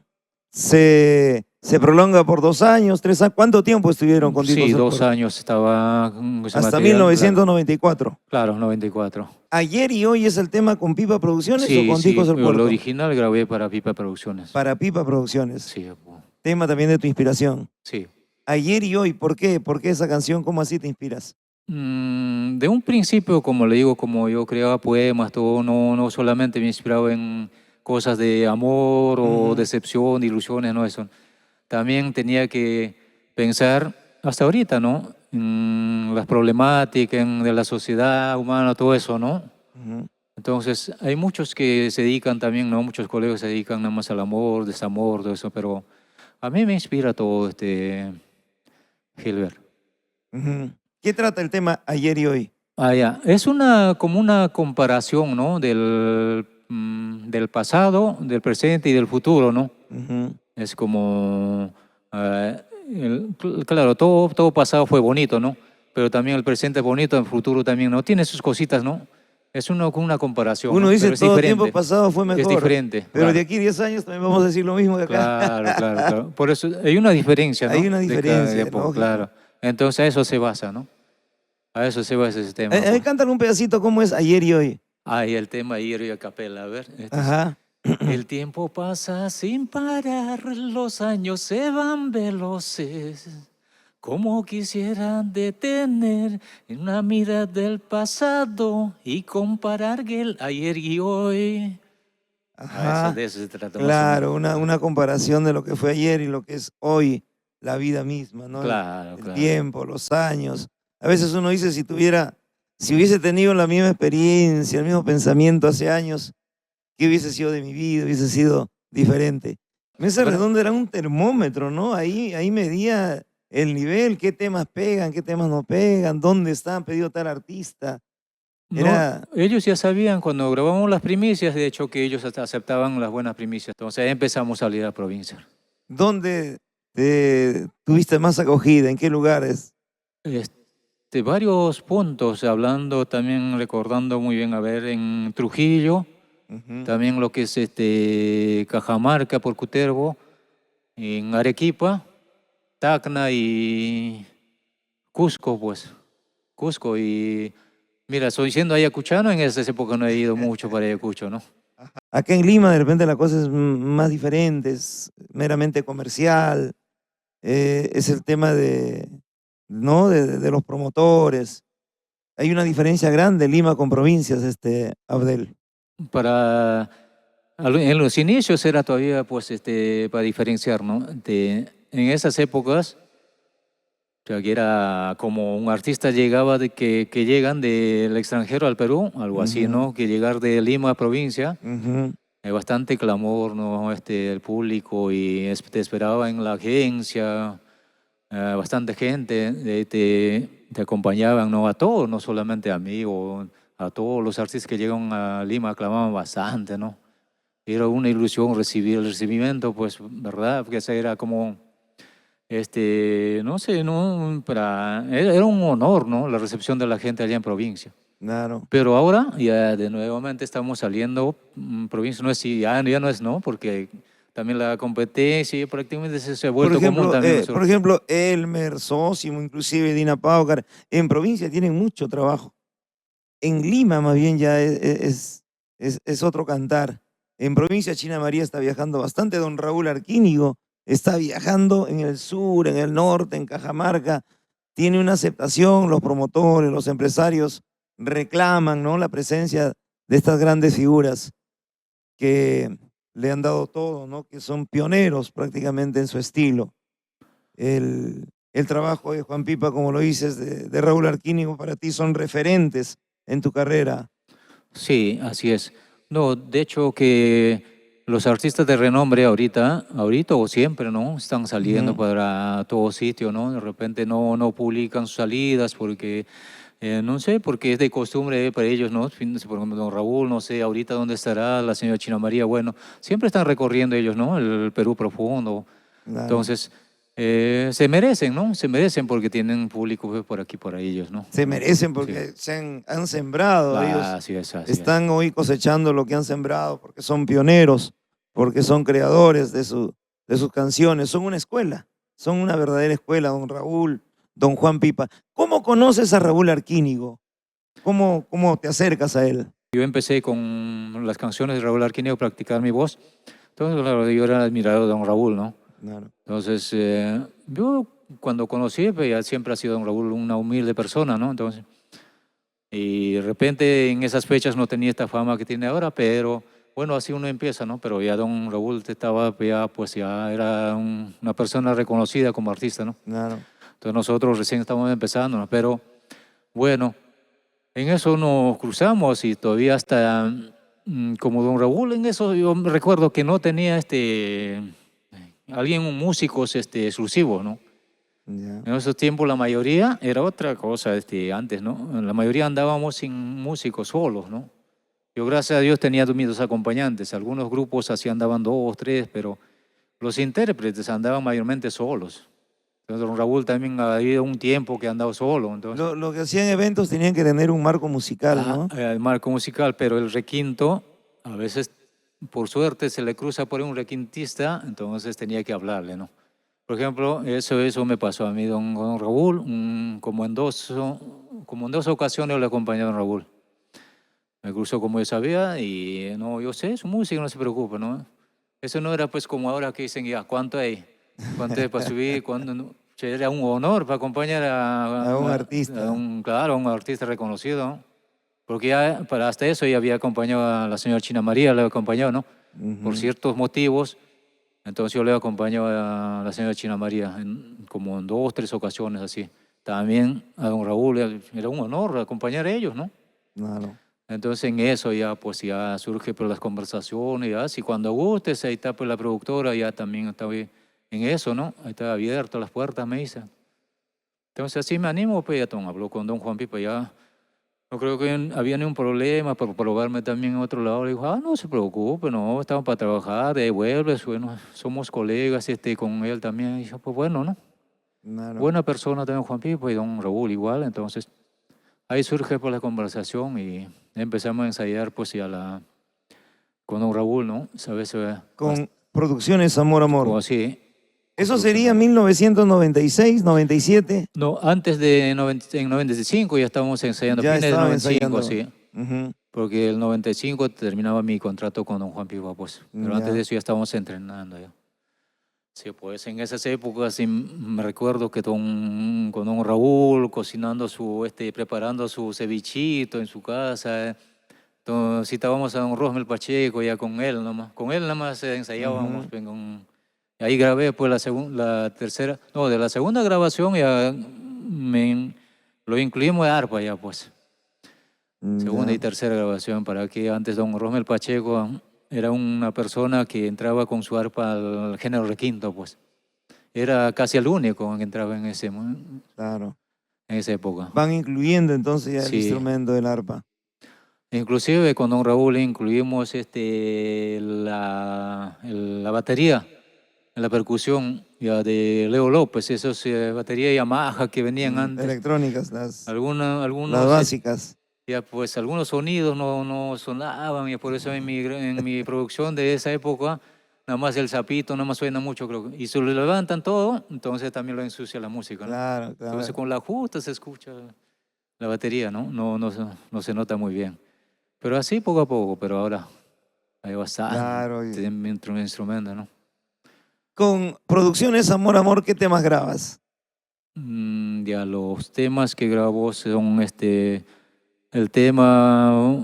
se prolonga por 2 años, 3 años. ¿Cuánto tiempo estuvieron con Sí, Discos El 2 Puerto? años estaba con ese Hasta material, claro. 1994. Claro, 94. ¿Ayer y hoy es el tema con Pipa Producciones o Sí, con sí, Discos El lo Puerto? original grabé para Pipa Producciones. Para Pipa Producciones. Sí, Tema también de tu inspiración. sí. Ayer y hoy, ¿por qué? ¿Por qué esa canción? ¿Cómo así te inspiras? De un principio, como le digo, como yo creaba poemas, todo, no solamente me inspiraba en cosas de amor o Ujú, decepción, ilusiones, no eso. También tenía que pensar, hasta ahorita, ¿no? En las problemáticas de la sociedad humana, todo eso, ¿no? ujú. Entonces, hay muchos que se dedican también, ¿no? Muchos colegas se dedican nada más al amor, desamor, todo eso, pero a mí me inspira todo Gilbert. Ujú. ¿Qué trata el tema ayer y hoy? Ah, ya. Es como una comparación, ¿no? Del pasado, del presente y del futuro, ¿no? Ujú. Es como, claro, todo pasado fue bonito, ¿no? Pero también el presente es bonito, el futuro también, ¿no? Tiene sus cositas, ¿no? Es una comparación, Uno ¿no? dice Pero es todo tiempo diferente, pasado fue es mejor, diferente, pero de claro. aquí 10 años también vamos a decir lo mismo que acá. Claro. Por eso hay una diferencia, Hay ¿no? una De cada diferencia, época, lógico. claro. Entonces a eso se basa, ¿no? A eso se basa ese tema, pues. Cántale un pedacito cómo es ayer y hoy. Ay, el tema Irio y a capela, a ver, este es. Ajá. El tiempo pasa sin parar, los años se van veloces. Como quisiera detener en una mirada del pasado y comparar el ayer y hoy. Ajá. De eso se trata más o menos. Claro, una comparación de lo que fue ayer y lo que es hoy, la vida misma, ¿no? El Claro. tiempo, los años. A veces uno dice, si hubiese tenido la misma experiencia, el mismo pensamiento hace años, ¿qué hubiese sido de mi vida? Hubiese sido diferente. Mesa Ahora, Redonda era un termómetro, ¿no? Ahí medía el nivel, qué temas pegan, qué temas no pegan, dónde está pedido tal artista. no, Era ellos ya sabían cuando grabamos las primicias, de hecho que ellos hasta aceptaban las buenas primicias. Entonces ahí empezamos a salir a la provincia. dónde tuviste más acogida, en qué lugares. Varios puntos, hablando también, recordando muy bien, a ver, en Trujillo, Ujú. también lo que es Cajamarca por Cutervo, en Arequipa, Tacna y Cusco, pues. Cusco y, mira, estoy diciendo Ayacuchano, en esa época no he ido mucho para Ayacucho, ¿no? Acá en Lima de repente la cosa es más diferente, es meramente comercial, es el tema ¿no? de los promotores. Hay una diferencia grande Lima con provincias, Abdel. Para, en los inicios era todavía, pues, para diferenciar, ¿no? En esas épocas, o sea, que era como un artista llegaba que llegan del extranjero al Perú, algo así, Ujú, ¿no? Que llegar de Lima a provincia, ujú. hay bastante clamor, ¿no? El público y te esperaba en la agencia, bastante gente te acompañaban, ¿no? A todos, no solamente a mí, o a todos los artistas que llegan a Lima aclamaban bastante, ¿no? Era una ilusión recibir el recibimiento, pues, ¿verdad? Porque esa era como no sé, ¿no? Era un honor, ¿no? La recepción de la gente allá en provincia. Claro. Pero ahora ya de nuevamente estamos saliendo, provincia no es, ya no es, ¿no? Porque también la competencia prácticamente se ha vuelto común también Por nosotros. ejemplo, Elmer, Sósimo, inclusive Dina Paucar, en provincia tienen mucho trabajo. En Lima más bien ya es otro cantar. En provincia China María está viajando bastante, don Raúl Arquínigo está viajando en el sur, en el norte, en Cajamarca, tiene una aceptación, los promotores, los empresarios reclaman, ¿no? La presencia de estas grandes figuras que le han dado todo, ¿no? Que son pioneros prácticamente en su estilo. El trabajo de Juan Pipa, como lo dices, de Raúl Arquínigo, para ti son referentes en tu carrera. Sí, así es. No, de hecho que los artistas de renombre ahorita o siempre, ¿no? Están saliendo Ujú, para todo sitio, ¿no? De repente no publican sus salidas porque No sé, porque es de costumbre para ellos, ¿no? Por ejemplo, don Raúl, no sé, ahorita dónde estará la señora China María. Bueno, siempre están recorriendo ellos, ¿no? El Perú profundo. Claro. Entonces, se merecen, ¿no? Se merecen porque tienen público pues, por aquí, por ahí ellos, ¿no? Se merecen Sí. porque han sembrado. Ellos Así es, así están hoy cosechando lo que han sembrado porque son pioneros, porque son creadores de sus canciones. Son una escuela, son una verdadera escuela, don Raúl, don Juan Pipa. ¿Cómo conoces a Raúl Arquínigo? ¿Cómo te acercas a él? Yo empecé con las canciones de Raúl Arquínigo a practicar mi voz. Entonces, claro, yo era admirador de don Raúl, ¿no? Claro. Entonces, yo cuando conocí, pues ya siempre ha sido don Raúl una humilde persona, ¿no? Entonces, y de repente en esas fechas no tenía esta fama que tiene ahora, pero bueno, así uno empieza, ¿no? Pero ya don Raúl estaba, ya, pues ya era una persona reconocida como artista, ¿no? Claro. Entonces nosotros recién estamos empezando, ¿no? Pero bueno, en eso nos cruzamos y todavía hasta como don Raúl, en eso yo me recuerdo que no tenía alguien, un músicos exclusivos, ¿no? Ya. En esos tiempos la mayoría era otra cosa antes, ¿no? La mayoría andábamos sin músicos solos, ¿no? Yo gracias a Dios tenía mis acompañantes, algunos grupos así andaban 2, 3, pero los intérpretes andaban mayormente solos. Entonces don Raúl también ha habido un tiempo que ha andado solo, entonces... Lo que hacían eventos tenían que tener un marco musical, ¿no? El marco musical, pero el requinto, a veces, por suerte, se le cruza por un requintista, entonces tenía que hablarle, ¿no? Por ejemplo, eso me pasó a mí, don Raúl, como en dos ocasiones le acompañé a don Raúl. Me cruzó como yo sabía y no, yo sé, su música, no se preocupe, ¿no? Eso no era pues como ahora que dicen, ya, ¿cuánto hay? ¿Cuánto hay para subir? ¿Cuándo no? Che, era un honor para acompañar A un artista. claro, a un artista reconocido, ¿no? Porque ya para hasta eso ya había acompañado a la señora China María, le había acompañado, ¿no? Por Ujú. ciertos motivos, entonces yo le acompañado a la señora China María como en 2, 3 ocasiones así. También a don Raúl era un honor acompañar a ellos, ¿no? Claro. Entonces en eso ya pues ya surge pues, las conversaciones, ya, si cuando gustes, ahí está pues la productora, ya también está en eso, ¿no? Ahí está abierto las puertas, me dice. Entonces así me animo, pues ya habló con don Juan Pipa, ya no creo que había ningún problema por probarme también en otro lado. Le dijo, no se preocupe, no, estamos para trabajar, de ahí vuelves, bueno, somos colegas con él también. Y yo, pues bueno, ¿no? Claro. Buena persona también Juan Pipa y don Raúl igual, entonces ahí surge pues la conversación y empezamos a ensayar pues ya con don Raúl, ¿no? ¿Sabes? Con Producciones Amor Como Amor. así. Eso sería 1996, 97. No, antes en 95 ya estábamos ensayando, Ya fines del estaban 95, ensayando. sí. Ujú. Porque el 95 terminaba mi contrato con don Juan Pipa, pues. Pero antes Ya. de eso ya estábamos entrenando ya. Sí, pues en esas épocas sí, me recuerdo que con don Raúl cocinando preparando su cevichito en su casa. Entonces citábamos a don Rosmel Pacheco ya con él nomás. Con él nada más ensayábamos. Ujú. Pues, ahí grabé pues la tercera, no, de la segunda grabación ya lo incluimos de arpa ya pues. Segunda y Ya. tercera grabación para que antes don Rosmel Pacheco era una persona que entraba con su arpa al género requinto pues. Era casi el único que entraba en Claro. esa época. Van incluyendo entonces ya el Sí. instrumento del arpa. Inclusive con don Raúl incluimos la batería, la percusión ya de Leo López, esas baterías Yamaha que venían antes. Electrónicas, las Algunos, básicas. ya pues algunos sonidos no sonaban y por eso en mi producción de esa época, nada más el sapito, nada más suena mucho, creo. Y si lo levantan todo, entonces también lo ensucia la música, ¿no? Claro, Entonces claro. con la justa se escucha la batería, ¿no? No se nota muy bien. Pero así poco a poco, pero ahora hay bastante Claro. instrumento, ¿no? Con Producciones Amor Amor, ¿qué temas grabas? Ya los temas que grabó son el tema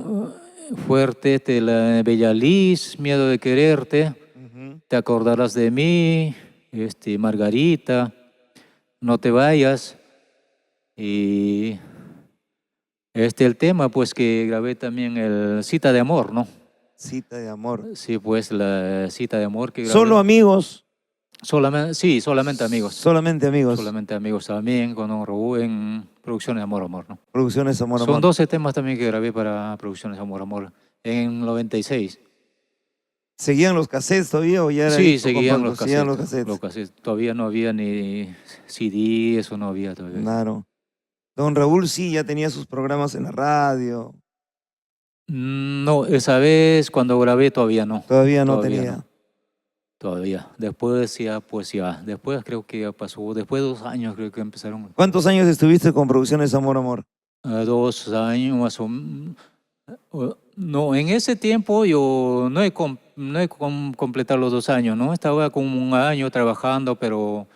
fuerte de la Bella Liz, Miedo de quererte, Ujú. Te acordarás de mí, Margarita, No te vayas y el tema pues que grabé también el Cita de Amor, ¿no? Cita de Amor. Sí, pues la Cita de Amor que grabé. ¿Solo amigos? Sí, solamente amigos. Solamente amigos. Solamente amigos también, con don Raúl, Producciones Amor Amor, ¿no? Producciones Amor Son Amor. 12 temas también que grabé para Producciones Amor Amor en 96. ¿Seguían los cassettes todavía o ya era Sí, disco seguían compacto? los Seguían los cassettes, cassettes. Todavía no había ni CD, eso no había todavía. Claro. Don Raúl sí ya tenía sus programas en la radio. No, esa vez cuando grabé todavía no. Todavía no Todavía tenía. no. Todavía. Después ya, pues ya. Después creo que ya pasó. Después de 2 años creo que empezaron. ¿Cuántos años estuviste con Producciones Amor Amor? 2 años más o menos. No, en ese tiempo yo no he completado los 2 años, ¿no? Estaba como un año trabajando, pero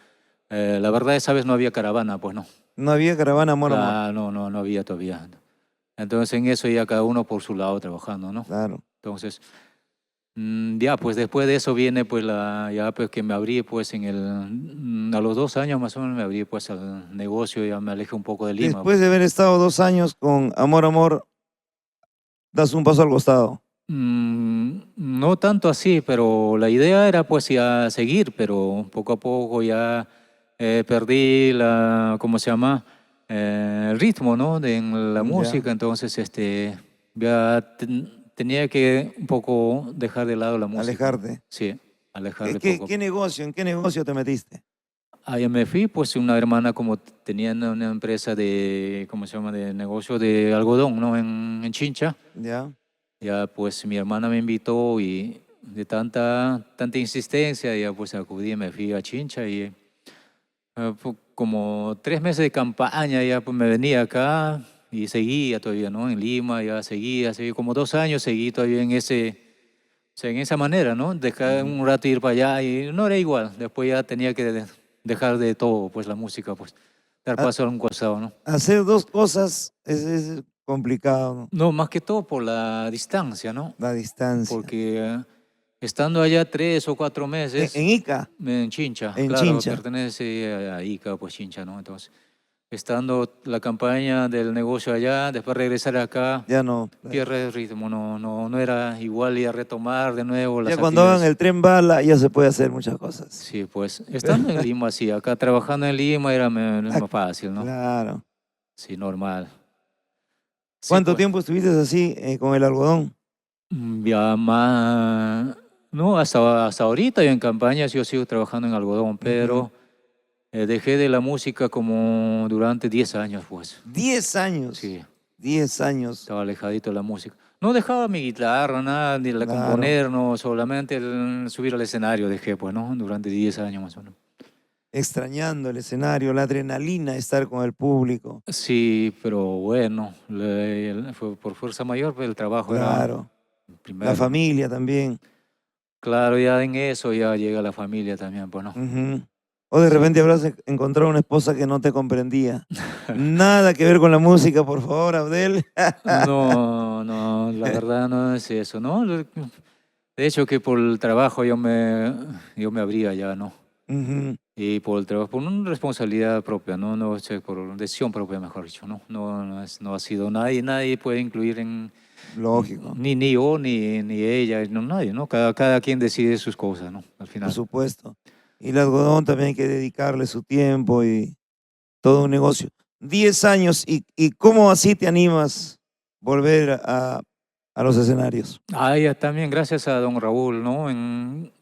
la verdad esa vez no había caravana, pues no. No había caravana Amor Amor. Claro, no había todavía. Entonces en eso ya cada uno por su lado trabajando, ¿no? Claro. Entonces, ya, pues después de eso viene pues ya pues que me abrí pues a los 2 años más o menos me abrí pues al negocio, ya me alejé un poco de Lima. Después de haber estado 2 años con Amor Amor, das un paso al costado. No tanto así, pero la idea era pues ya seguir, pero poco a poco ya perdí ¿cómo se llama? El ritmo, ¿no? En la Ya. música, entonces ya tenía que un poco dejar de lado la música. Alejarte. Sí, alejarle ¿Qué, poco. qué negocio? ¿En qué negocio te metiste? Allá me fui, pues una hermana como tenía una empresa de, ¿cómo se llama? De negocio de algodón, ¿no? En Chincha. Ya. Ya pues mi hermana me invitó y de tanta insistencia ya pues acudí, me fui a Chincha y fue como 3 meses de campaña ya pues me venía acá y seguía todavía, ¿no? En Lima ya seguía como 2 años seguí todavía o sea, en esa manera, ¿no? Dejar un rato ir para allá y no era igual, después ya tenía que dejar de todo, pues la música, pues dar Ah, paso a un costado, ¿no? hacer dos cosas es complicado, ¿no? No, más que todo por la distancia, ¿no? La distancia. Porque estando allá 3 o 4 meses, En Ica, en Chincha, en claro, Chincha. pertenece a Ica, pues Chincha, ¿no? Entonces, estando la campaña del negocio allá, después regresar acá, Ya no. pierde el ritmo, no era igual y a retomar de nuevo las Ya cuando hagan actividades. el tren bala ya se puede hacer muchas cosas. Sí, pues, estando en Lima, sí, acá trabajando en Lima era más fácil, ¿no? Claro. Sí, normal. Sí, ¿Cuánto pues. tiempo estuviste así con el algodón? Ya más, no, hasta ahorita yo en campañas yo sigo trabajando en algodón, pero dejé de la música como durante 10 años, pues. 10 años. Sí, 10 años. estaba alejadito de la música. No dejaba mi guitarra, nada, ni la Claro. componer, no, solamente el subir al escenario dejé, pues, ¿no? Durante 10 años más o menos. Extrañando el escenario, la adrenalina, estar con el público. Sí, pero bueno, fue por fuerza mayor, pues el trabajo era Claro. primero. La familia también. Claro, ya en eso ya llega la familia también, pues, ¿no? Ujú. O de repente habrás encontrado una esposa que no te comprendía. Nada que ver con la música, por favor, Abdel. No, la verdad no es eso, ¿no? De hecho que por el trabajo yo me abría ya, ¿no? Ujú. Y por el trabajo, por una responsabilidad propia, ¿no? No, por decisión propia, mejor dicho, ¿no? No ha sido nadie puede incluir Lógico, ni yo, ni ella, no, nadie, ¿no? Cada quien decide sus cosas, ¿no? Al por final. supuesto. Y el algodón también hay que dedicarle su tiempo y todo un negocio. 10 años, ¿y cómo así te animas volver a los escenarios? Ya también gracias a don Raúl, ¿no?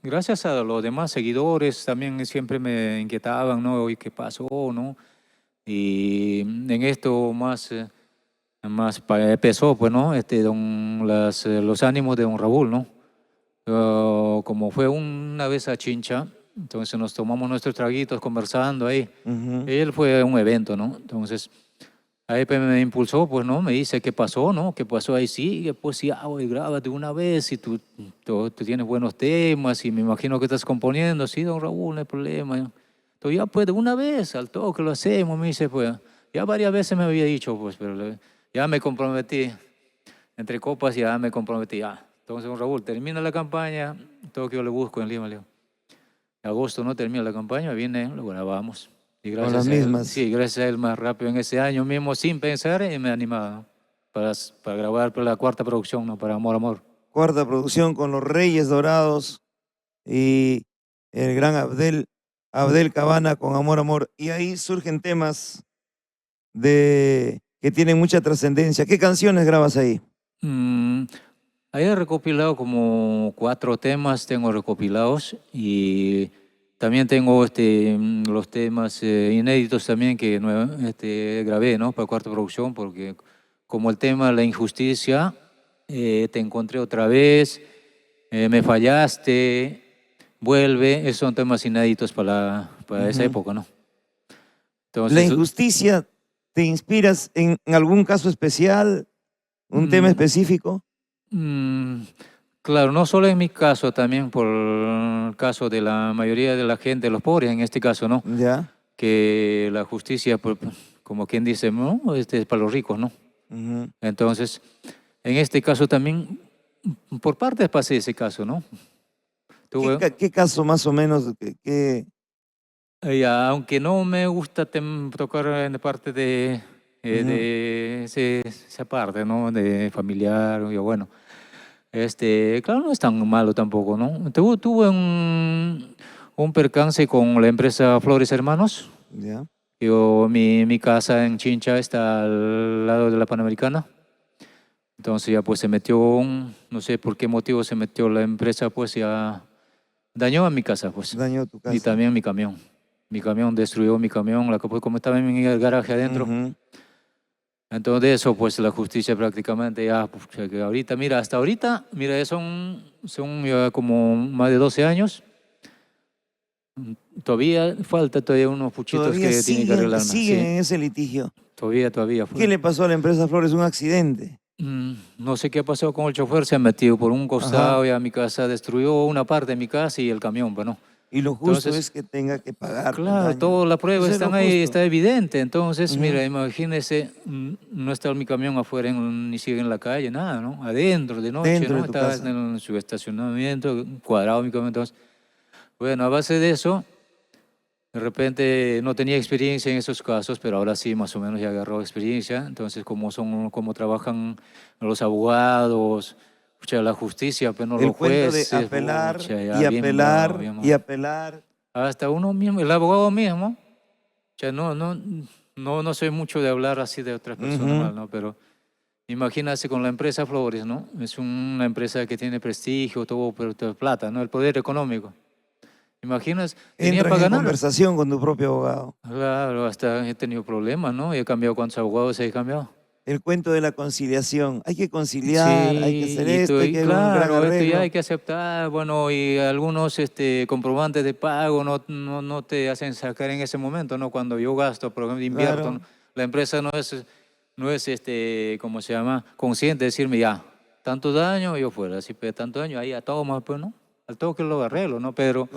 Gracias a los demás seguidores también siempre me inquietaban, ¿no? ¿Y qué pasó, no? Y en esto más pesó, pues, ¿no? Los ánimos de don Raúl, ¿no? Como fue una vez a Chincha, entonces nos tomamos nuestros traguitos conversando ahí. Ujú. Él fue a un evento, ¿no? Entonces, ahí pues, me impulsó, pues, ¿no? Me dice, ¿qué pasó, no? ¿Qué pasó ahí? Sigue, pues, sí, güey, grábate una vez y tú tienes buenos temas y me imagino que estás componiendo. Sí, don Raúl, no hay problema. Entonces, ya, pues, de una vez, al toque lo hacemos, me dice, pues. Ya varias veces me había dicho, pues, pero ya me comprometí. Entre copas ya me comprometí, ya. Entonces, don Raúl, termina la campaña, todo que yo le busco en Lima, le digo. En agosto no termina la campaña, viene, lo grabamos. Y Con gracias las a él, mismas. sí, gracias a él más rápido en ese año mismo, sin pensar, y me animaba, ¿no? para grabar la cuarta producción, ¿no? Para Amor Amor. Cuarta producción con los Reyes Dorados y el gran Abdel Cabana con Amor Amor. Y ahí surgen temas que tienen mucha trascendencia. ¿Qué canciones grabas ahí? Mm, Ahí he recopilado como 4 temas, tengo recopilados y también tengo los temas inéditos también que grabé, ¿no? Para Cuarta Producción, porque como el tema La Injusticia, Te Encontré Otra Vez, Me Fallaste, Vuelve, esos son temas inéditos para esa Ujú. época, ¿no? La Entonces, injusticia, ¿te inspiras en algún caso especial, un tema mm, específico? mm, claro, no solo en mi caso, también por el caso de la mayoría de la gente, los pobres en este caso, ¿no? Ya. Que la justicia, como quien dice, ¿no? Es para los ricos, ¿no? Ujú. Entonces, en este caso también, por parte pasé ese caso, ¿no? Tuve, ¿Qué caso más o menos? aunque no me gusta tocar en la parte Ujú. de esa parte, ¿no? De familiar, y bueno. Claro, no es tan malo tampoco, ¿no? Tuve un percance con la empresa Flores Hermanos. Ya. Mi casa en Chincha está al lado de la Panamericana. Entonces ya pues se metió, no sé por qué motivo se metió la empresa, pues ya dañó a mi casa, pues. Dañó tu Y casa. también mi camión. Mi camión destruyó mi camión, pues, como estaba en el garaje adentro. Ujú. Entonces de eso, pues la justicia prácticamente ya, pues, que ahorita, mira, hasta ahorita, mira, ya son ya como más de 12 años. Todavía falta todavía unos puchitos Todavía que tiene que arreglarme. siguen Sí, en ese litigio. todavía. ¿Qué Pues. le pasó a la empresa Flores? Un accidente. No sé qué ha pasado con el chofer, se ha metido por un Ajá. costado, ya mi casa destruyó una parte de mi casa y el camión, bueno. Y lo justo Entonces, es que tenga que pagarte el claro, daño. todas las pruebas Eso es lo están ahí, justo. está evidente. Entonces, Ujú. mira, imagínese, no está mi camión afuera, ni sigue en la calle, nada, ¿no? Adentro, de noche, Dentro de ¿no? tu Está casa. en su estacionamiento, cuadrado mi camión. Entonces, bueno, a base de eso, de repente no tenía experiencia en esos casos, pero ahora sí, más o menos ya agarró experiencia. Entonces, como trabajan los abogados, pucha, la justicia, pero no El los cuento de jueces, apelar pucha, ya y bien bravo, apelar bien y bravo. apelar. Hasta uno mismo, el abogado mismo, pucha, no soy mucho de hablar así de otras personas Ujú. mal, ¿no? Pero imagínate con la empresa Flores, ¿no? Es una empresa que tiene prestigio, todo, pero todo plata, ¿no? El poder económico. Imaginas, tenía Entran para en ganar. conversación con tu propio abogado. Claro, hasta he tenido problemas, ¿no? He cambiado cuántos abogados he cambiado. El cuento de la conciliación. Hay que conciliar, hay que hacer Sí, esto, hay y que hacer un gran claro, esto ya hay arreglo. que aceptar, bueno, y algunos comprobantes de pago no te hacen sacar en ese momento, ¿no? Cuando yo gasto, por ejemplo, invierto, ¿no? Claro. La empresa no es ¿cómo se llama? Consciente de decirme, ya, tanto daño, yo fuera, así, pero tanto daño, ahí ya toma, pues, ¿no? Al toque lo arreglo, ¿no? Pero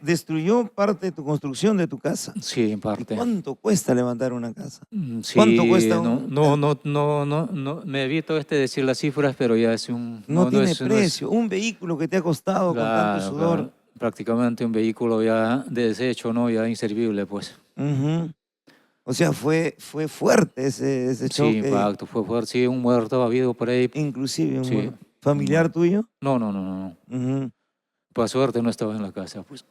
Destruyó parte de tu construcción de tu casa. sí, en ¿Y parte. cuánto cuesta levantar una casa? ¿Cuánto Sí, cuesta no, me evito decir las cifras, pero ya es No tiene no es, precio. Un vehículo que te ha costado con tanto sudor. claro, prácticamente un vehículo ya de desecho, ¿no? Ya inservible, pues. Ujú. O sea, fue fuerte ese Sí, choque, impacto, fue fuerte, sí, un muerto ha habido por ahí, inclusive un sí, un familiar muerto. tuyo. No. Ujú. Por suerte no estaba en la casa, pues.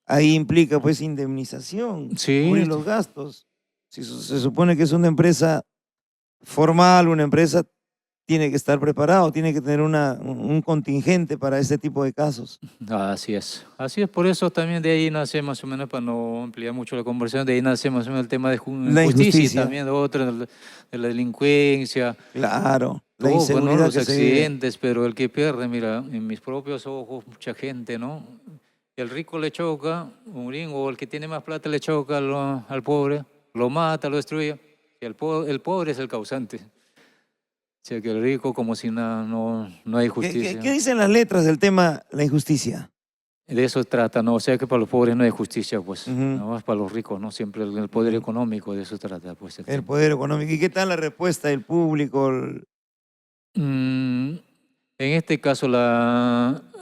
Ahí implica pues indemnización, Sí, cubrir los gastos. Si se supone que es una empresa formal, una empresa tiene que estar preparado, tiene que tener un contingente para este tipo de casos. así es. Así es, por eso también de ahí nace más o menos, para no ampliar mucho la conversación, de ahí nace más o menos el tema de La justicia y injusticia, también de otro, de la delincuencia. claro, la Todo, pues, ¿no? inseguridad Los que se vive. accidentes, pero el que pierde, mira, en mis propios ojos, mucha gente, ¿no? El rico le choca, un gringo, o el que tiene más plata le choca al pobre, lo mata, lo destruye. Y el pobre es el causante. O sea, que el rico como si nada, no hay ¿Qué justicia. dicen las letras del tema la injusticia? De eso trata, ¿no? O sea, que para los pobres no hay justicia, pues. Ujú, Nada más para los ricos, ¿no? Siempre el poder ujú. económico, de eso trata, pues, el El tema. poder económico. ¿Y qué tal la respuesta del público? Mm, En este caso,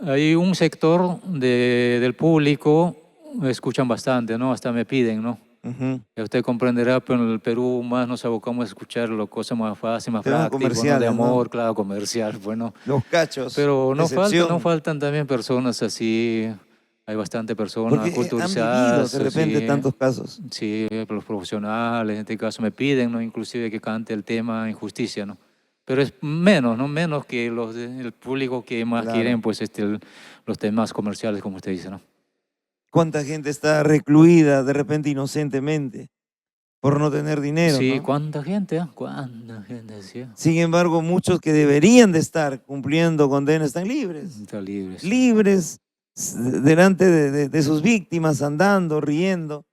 hay un sector del público, me escuchan bastante, ¿no? Hasta me piden, ¿no? Ujú. Ya usted comprenderá, pero en el Perú más nos abocamos a escuchar las cosas más fáciles, más Temas prácticas, ¿no? De comerciales, ¿no? amor, claro, comercial, bueno. Los cachos, Pero no decepción. faltan también personas así, hay bastante personas Porque han vivido culturizadas. de repente sí, tantos casos. sí, los profesionales, en este caso me piden, ¿no? Inclusive que cante el tema Injusticia, ¿no? Pero es menos, ¿no? Menos que el público que más Claro. quieren, pues, los temas comerciales, como usted dice, ¿no? ¿Cuánta gente está recluida de repente inocentemente por no tener dinero, Sí, ¿no? ¿cuánta gente, ah? ¿Cuánta gente, sí? Sin embargo, muchos que deberían de estar cumpliendo condena están libres. Está libre, sí. Libres delante de sus víctimas, andando, riendo.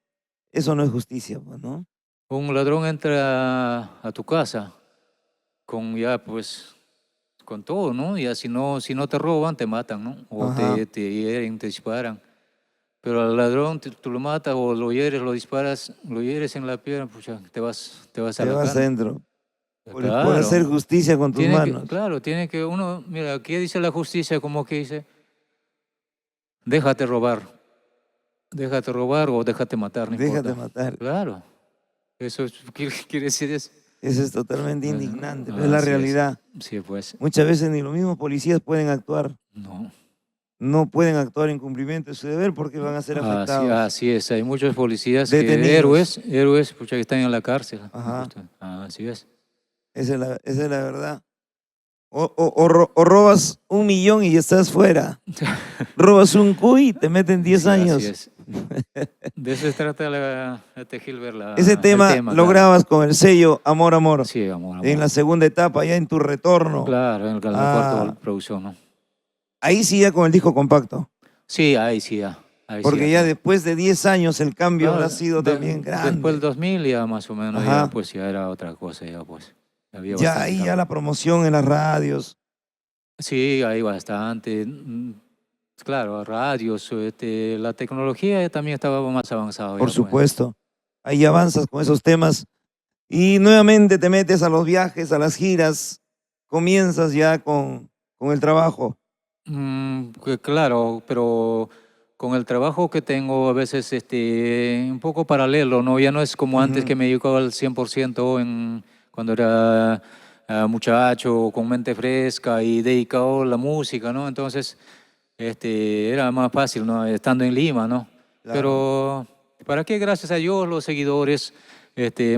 Eso no es justicia, pues, ¿no? Un ladrón entra a tu casa con ya, pues, con todo, ¿no? Ya si no te roban, te matan, ¿no? O Ajá. te hieren, te disparan. Pero al ladrón tú lo matas o lo hieres, lo disparas, lo hieres en la pierna, pucha, te vas a Te la vas cana. adentro por hacer Claro, justicia con tus manos. claro, tiene que uno, mira, aquí dice la justicia como que dice, déjate robar, o déjate matar, no Déjate importa. matar. Claro, eso quiere decir eso. Eso es totalmente indignante, pero es la Así es. realidad. Sí, pues, Muchas veces ni los mismos policías pueden actuar. no. No pueden actuar en cumplimiento de su deber porque van a ser afectados, Así es, hay muchos policías detenidos. héroes, pucha, que están en la cárcel. Ajá, Así es. esa es la verdad. O robas 1 millón y estás fuera. Robas un cuy y te meten 10 Sí, así años. es. De eso se trata Gilbert, Ese el tema tema, lo claro. grabas con el sello Amor, Amor. Sí, amor, En la amor. segunda etapa, ya en tu retorno. Claro, en la cuarta Ah, producción, ¿no? ahí sí ya con el disco compacto. Sí, ahí sí, ya. Ahí sí, Porque ya ya todo. después de 10 años el cambio habrá Claro, sido también después del grande. 2000 ya más o menos, ya Ajá. pues ya era otra cosa, ya pues. Había Ya bastante ahí ya cambio. la promoción en las radios, Sí, hay bastante. Claro, radios, la tecnología ya también estaba más avanzada por ya pues. supuesto. Ahí avanzas con esos temas y nuevamente te metes a los viajes, a las giras, comienzas ya con el trabajo. Claro, pero con el trabajo que tengo a veces un poco paralelo, ¿no? Ya no es como antes Ujú. que me dedicaba al 100% cuando era muchacho, con mente fresca y dedicado a la música, ¿no? Entonces, era más fácil, ¿no? Estando en Lima, ¿no? Claro. Pero, ¿para qué? Gracias a Dios, los seguidores,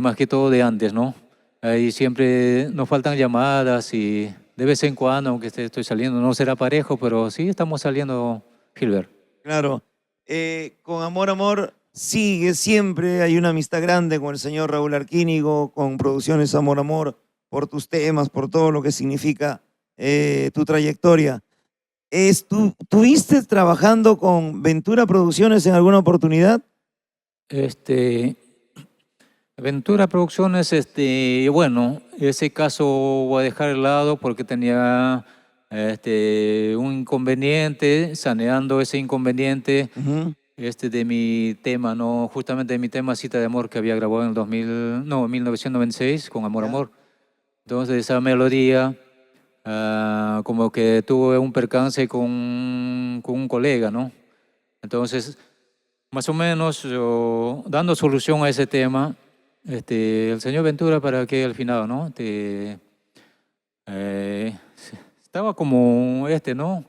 más que todo de antes, ¿no? Ahí siempre nos faltan llamadas y de vez en cuando, aunque estoy saliendo, no será parejo, pero sí estamos saliendo, Gilbert. Claro. Con Amor, Amor sigue siempre, hay una amistad grande con el señor Raúl Arquínigo, con Producciones Amor, Amor, por tus temas, por todo lo que significa tu trayectoria. ¿Tuviste trabajando con Ventura Producciones en alguna oportunidad? Este, Ventura Producciones, bueno, ese caso voy a dejar de lado porque tenía un inconveniente, saneando ese inconveniente. Ujú. De mi tema, ¿no? Justamente de mi tema Cita de Amor que había grabado en el 2000, no, 1996 con Amor Ya. Amor. Entonces esa melodía, como que tuve un percance con un colega, ¿no? Entonces, más o menos dando solución a ese tema, el señor Ventura para que al final, ¿no? Eh, estaba como ¿no?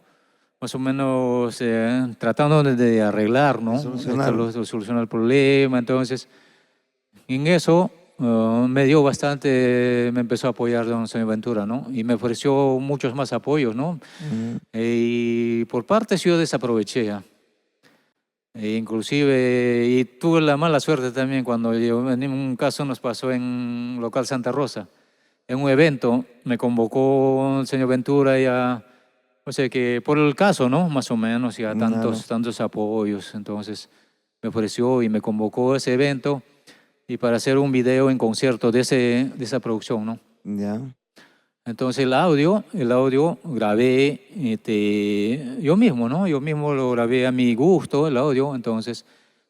Más o menos tratando de arreglar, De ¿no? solucionarlo. Solucionar el problema. Entonces, en eso me dio bastante, me empezó a apoyar don señor Ventura, ¿no? Y me ofreció muchos más apoyos, ¿no? Ujú. Y por partes yo desaproveché, ¿ya? Inclusive, y tuve la mala suerte también cuando en un caso nos pasó en local Santa Rosa, en un evento, me convocó el señor Ventura ya, o sea que por el caso, ¿no? Más o menos, ya Claro. tantos apoyos, entonces me ofreció y me convocó a ese evento y para hacer un video en concierto de esa producción, ¿no? Ya. Entonces el audio grabé yo mismo, ¿no? Yo mismo lo grabé a mi gusto, el audio. Entonces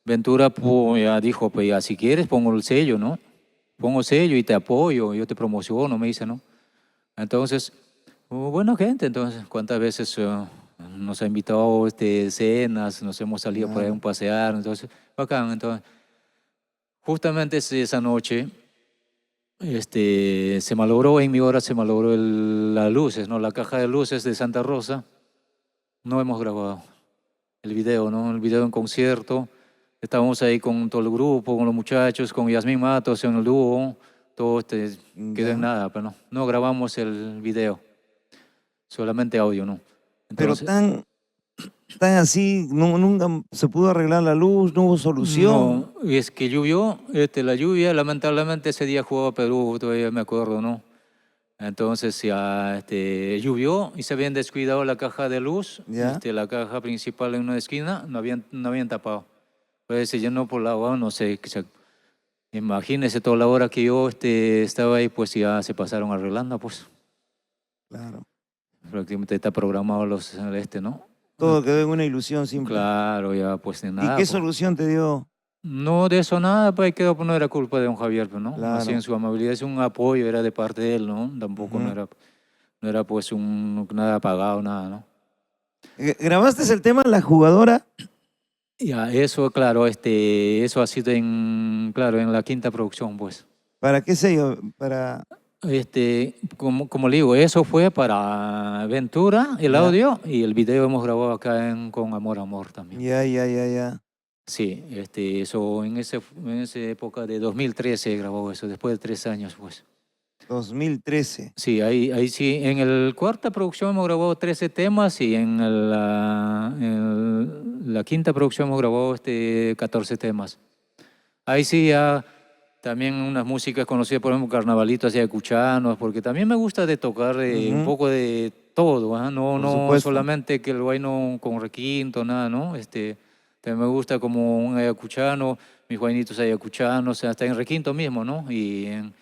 Ventura pues, ya dijo, pues ya si quieres pongo el sello, ¿no? Pongo sello y te apoyo, yo te promociono, me dice, ¿no? Entonces, buena gente, entonces, ¿cuántas veces nos ha invitado cenas, nos hemos salido por ahí a un Claro. pasear? Entonces, bacán. Entonces, justamente esa noche se malogró, en mi hora se malogró las luces, ¿no? La caja de luces de Santa Rosa, no hemos grabado. el video, ¿no? El video en concierto. Estábamos ahí con todo el grupo, con los muchachos, con Yasmín Matos en el dúo. Todo quedó Ya. en nada, pero no grabamos el video. Solamente audio, ¿no? Pero Entonces, tan así, nunca se pudo arreglar la luz, no hubo solución. no, y es que llovió, la lluvia, lamentablemente ese día jugaba Perú, todavía me acuerdo, ¿no? Entonces ya llovió y se habían descuidado la caja de luz, Ya. la caja principal en una esquina, no habían tapado. Pues se llenó por la agua, no sé, imagínese toda la hora que yo estaba ahí, pues ya se pasaron arreglando, pues Claro. prácticamente está programado ¿no? Todo quedó en una ilusión simple. Claro, ya pues de ¿Y nada. qué Pues. solución te dio? No, de eso nada, pues quedó, pues no era culpa de don Javier, pues, ¿no? Claro. Así en su amabilidad, es un apoyo, era de parte de él, ¿no? Tampoco Ujú. no era pues nada pagado, nada, ¿no? ¿Grabaste el tema La Jugadora? Ya, eso, claro, eso ha sido claro, en la quinta producción, pues. ¿Para qué sello? Para... Como le digo, eso fue para Ventura, el Ya. audio, y el video hemos grabado acá con Amor, Amor también. Ya. Sí, eso en esa época de 2013 grabó eso, después de 3 años, pues. 2013. Sí, ahí sí, en el cuarta producción hemos grabado 13 temas y en la quinta producción hemos grabado 14 temas. Ahí sí ya también unas músicas conocidas, por ejemplo, Carnavalito hacia Ayacuchanos, porque también me gusta de tocar un Ujú. poco de todo, ¿ah? Por No supuesto. solamente que el guayno con requinto, nada, ¿no? También me gusta como un ayacuchano, mis guaynitos ayacuchanos, hasta en requinto mismo, ¿no? Y en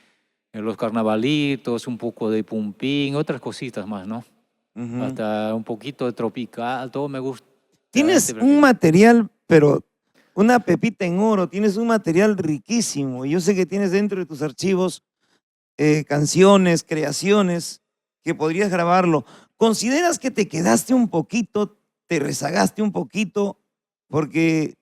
los carnavalitos, un poco de pumpín, otras cositas más, ¿no? Ujú. Hasta un poquito de tropical, todo me gusta. Tienes un material, pero una pepita en oro, tienes un material riquísimo. Y yo sé que tienes dentro de tus archivos canciones, creaciones, que podrías grabarlo. ¿Consideras que te quedaste un poquito, te rezagaste un poquito? Porque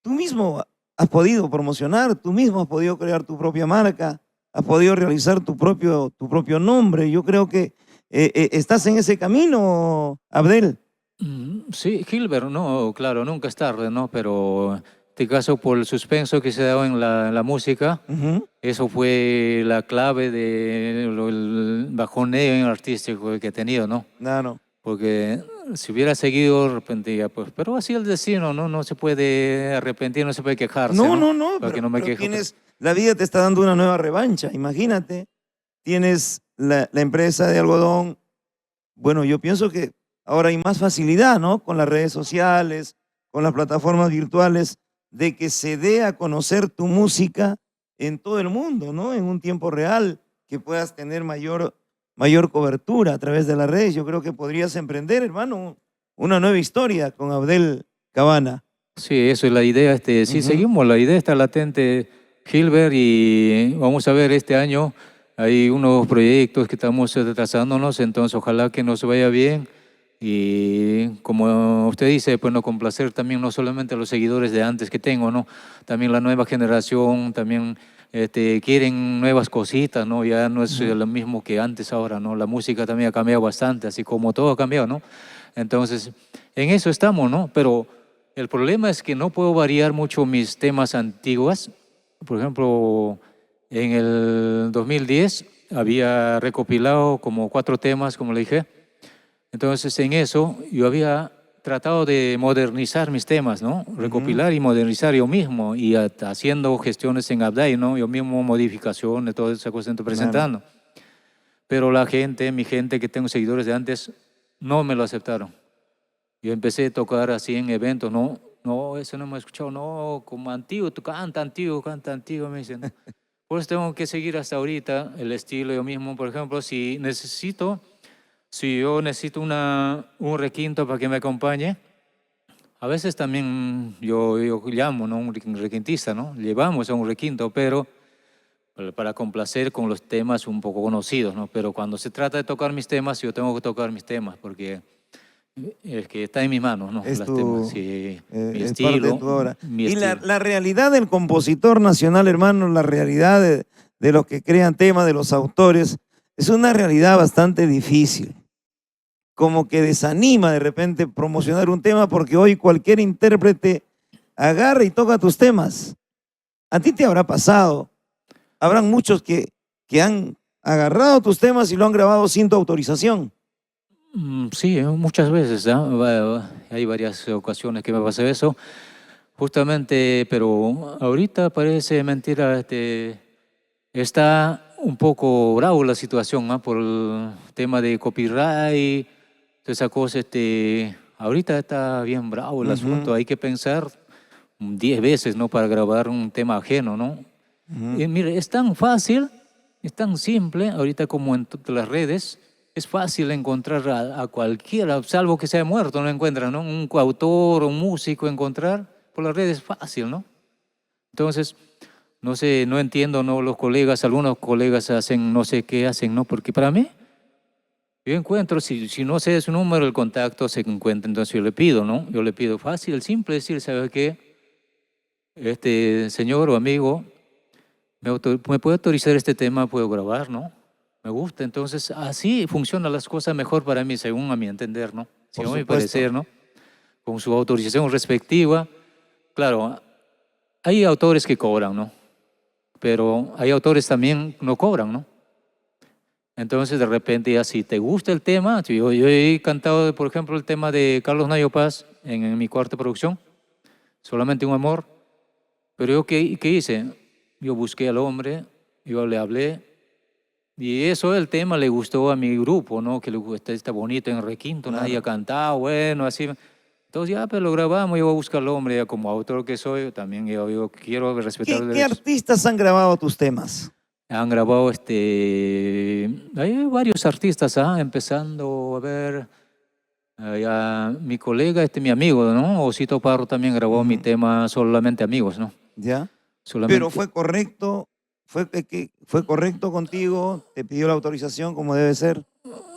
tú mismo has podido promocionar, tú mismo has podido crear tu propia marca, has podido realizar tu propio nombre. Yo creo que estás en ese camino, Abdel. Sí, Gilbert, no, claro, nunca es tarde, ¿no? Pero en este caso, por el suspenso que se ha dado en la música, Ujú. eso fue la clave del bajoneo artístico que he tenido, ¿no? Claro. Porque si hubiera seguido, arrepentía, pues, pero así el destino, ¿no? No se puede arrepentir, no se puede quejarse, No, ¿no? Para pero, que no me quejo. tienes, la vida te está dando una nueva revancha, imagínate. Tienes la empresa de algodón. Bueno, yo pienso que ahora hay más facilidad, ¿no? Con las redes sociales, con las plataformas virtuales, de que se dé a conocer tu música en todo el mundo, ¿no? En un tiempo real, que puedas tener mayor cobertura a través de las redes. Yo creo que podrías emprender, hermano, una nueva historia con Abdel Cabana. Sí, eso es la idea. Sí, Ujú. seguimos, la idea está latente, Gilbert, y vamos a ver este año. Hay unos proyectos que estamos retrasándonos, entonces ojalá que nos vaya bien. Y como usted dice, pues no complacer también no solamente a los seguidores de antes que tengo, ¿no? También la nueva generación, también quieren nuevas cositas, ¿no? Ya no es Ujú. lo mismo que antes ahora, ¿no? La música también ha cambiado bastante, así como todo ha cambiado, ¿no? Entonces, en eso estamos, ¿no? Pero el problema es que no puedo variar mucho mis temas antiguos. Por ejemplo, en el 2010 había recopilado como 4 temas, como le dije. Entonces, en eso yo había tratado de modernizar mis temas, ¿no? Recopilar y modernizar yo mismo y haciendo gestiones en Update, ¿no? Yo mismo modificaciones, toda esa cosa estoy Claro. presentando. Pero la gente, mi gente que tengo seguidores de antes, no me lo aceptaron. Yo empecé a tocar así en eventos, no, no, eso no me ha escuchado, no, como antiguo, tú canta antiguo, me dicen. Por eso tengo que seguir hasta ahorita el estilo yo mismo. Por ejemplo, si yo necesito un requinto para que me acompañe, a veces también yo llamo, ¿no? Un requintista, ¿no? Llevamos a un requinto, pero para complacer con los temas un poco conocidos, ¿no? Pero cuando se trata de tocar mis temas, yo tengo que tocar mis temas, porque es que está en mis manos, ¿no? Es Los temas, tu, sí, mi es parte de estilo, tu obra. mi Y estilo. la realidad del compositor nacional, hermano, la realidad de los que crean temas, de los autores, es una realidad bastante difícil. como que desanima de repente promocionar un tema porque hoy cualquier intérprete agarra y toca tus temas. A ti te habrá pasado. Habrán muchos que han agarrado tus temas y lo han grabado sin tu autorización. Sí, muchas veces, ¿ah? Hay varias ocasiones que me pasa eso, justamente, pero ahorita parece mentira, está un poco bravo la situación, ¿ah? Por el tema de copyright, toda esa cosa, ahorita está bien bravo el asunto, hay que pensar 10 veces, ¿no? Para grabar un tema ajeno, ¿no? Y mire, es tan fácil, es tan simple, ahorita como en todas las redes, es fácil encontrar a cualquiera, salvo que sea muerto, no encuentran, ¿no? Un coautor o un músico encontrar por las redes es fácil, ¿no? Entonces, no sé, no entiendo, ¿no? Los colegas, algunos colegas hacen, no sé qué hacen, ¿no? Porque para mí, yo encuentro, si no sé su número, el contacto se encuentra, entonces yo le pido, ¿no? Yo le pido fácil, simple, decir, ¿sabe qué? Señor o amigo, ¿me puede autorizar este tema? ¿Puedo grabar, no? Me gusta, entonces así funcionan las cosas mejor para mí, según a mi entender, ¿no? Por Según mi supuesto. parecer, ¿no? Con su autorización respectiva. Claro, hay autores que cobran, ¿no? Pero hay autores también que no cobran, ¿no? Entonces, de repente, ya si te gusta el tema, yo he cantado, por ejemplo, el tema de Carlos Nayo Paz en mi cuarta producción, Solamente un amor. Pero yo, ¿qué hice? Yo busqué al hombre, yo le hablé, y eso el tema le gustó a mi grupo, ¿no? Que le gusta, está bonito en requinto, Claro. nadie ha cantado, bueno, así. Entonces ya, pero lo grabamos, yo voy a buscar al hombre, ya como autor que soy, también yo quiero respetar los ¿Qué derechos. artistas han grabado tus temas? Han grabado, hay varios artistas, empezando a ver, mi colega, mi amigo, ¿no? Osito Parro también grabó mi tema Solamente Amigos, ¿no? ¿Ya? Solamente. Pero fue correcto, fue correcto contigo, te pidió la autorización como debe ser.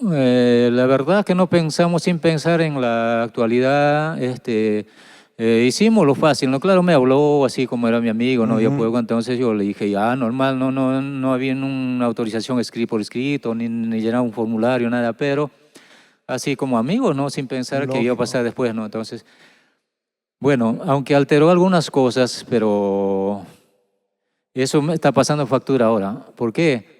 La verdad que no pensamos sin pensar en la actualidad, hicimos lo fácil, ¿no? Claro, me habló así como era mi amigo, ¿no? Yo puedo, entonces yo le dije, ya, normal, no había una autorización por escrito, ni llenar un formulario, nada, pero así como amigos, ¿no? Sin pensar que iba a Lógico. pasar después, ¿no? Entonces, bueno, aunque alteró algunas cosas, pero eso me está pasando factura ahora. ¿Por qué?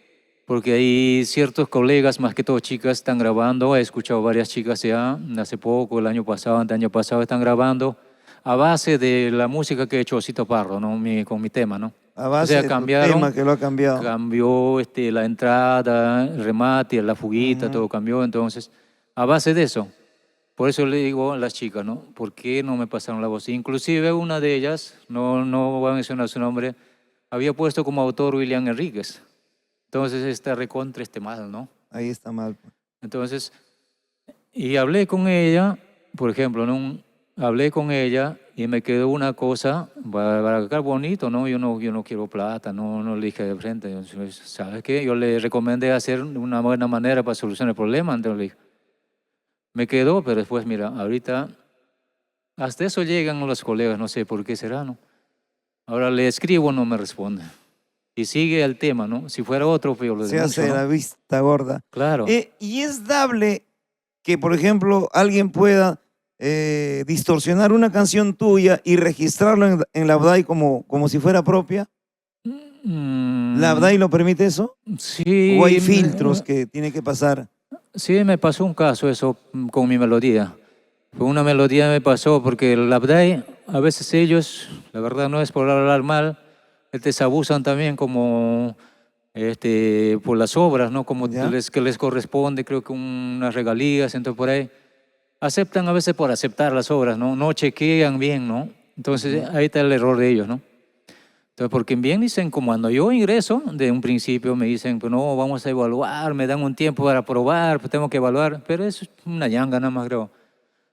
Porque hay ciertos colegas, más que todo chicas, están grabando. He escuchado varias chicas ya, hace poco, el año pasado, año pasado, están grabando a base de la música que ha hecho Osito Parro, ¿no? Con mi tema, ¿no? A base de tu tema que lo ha cambiado. Cambió la entrada, el remate, la fuguita, todo cambió. Entonces, a base de eso. Por eso le digo a las chicas, ¿no? ¿Por qué no me pasaron la voz? Inclusive una de ellas, no voy a mencionar su nombre, había puesto como autor William Enríquez. Entonces está recontra mal, ¿no? Ahí está mal. Entonces, y hablé con ella, por ejemplo, ¿no? Hablé con ella y me quedó una cosa, para quedar bonito, ¿no? Yo no quiero plata, no le dije de frente. Entonces, ¿sabes qué? Yo le recomendé hacer una buena manera para solucionar el problema, entonces le dije. Me quedó, pero después, mira, ahorita, hasta eso llegan los colegas, no sé por qué será, ¿no? Ahora le escribo, no me responde. Y sigue el tema, ¿no? Si fuera otro, pues yo lo Se hace denuncio, ¿no? la vista gorda. Claro. Y es dable que, por ejemplo, alguien pueda distorsionar una canción tuya y registrarlo en la ABDAI como si fuera propia. ¿La ABDAI lo permite eso? Sí. ¿O hay filtros que tiene que pasar? Sí, me pasó un caso eso con mi melodía. Fue una melodía me pasó porque el ABDAI, a veces ellos, la verdad no es por hablar mal, se abusan también como por las obras, ¿no? Como que les corresponde, creo que unas regalías, entonces por ahí. Aceptan a veces por aceptar las obras, ¿no? No chequean bien, ¿no? Entonces ahí está el error de ellos, ¿no? Entonces, porque bien dicen, como cuando yo ingreso, de un principio me dicen, pues no, vamos a evaluar, me dan un tiempo para probar, pues tengo que evaluar, pero eso es una yanga nada más, creo.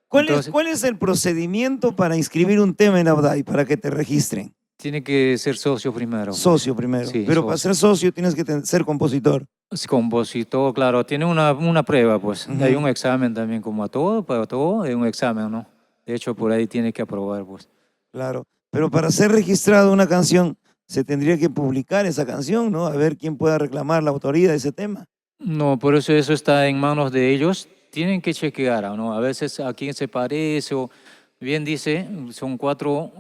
¿Cuál es el procedimiento para inscribir un tema en ABDAI, para que te registren? Tiene que ser socio primero. Socio primero. Sí, pero socio. Para ser socio tienes que ser compositor. Compositor, claro, tiene una prueba, pues. Hay un examen también, como para todo hay un examen, ¿no? De hecho, por ahí tiene que aprobar, pues. Claro, pero para ser registrado una canción, se tendría que publicar esa canción, ¿no? A ver quién pueda reclamar la autoría de ese tema. No, por eso está en manos de ellos. tienen que chequear, ¿no? A veces a quién se parece o bien dice, son cuatro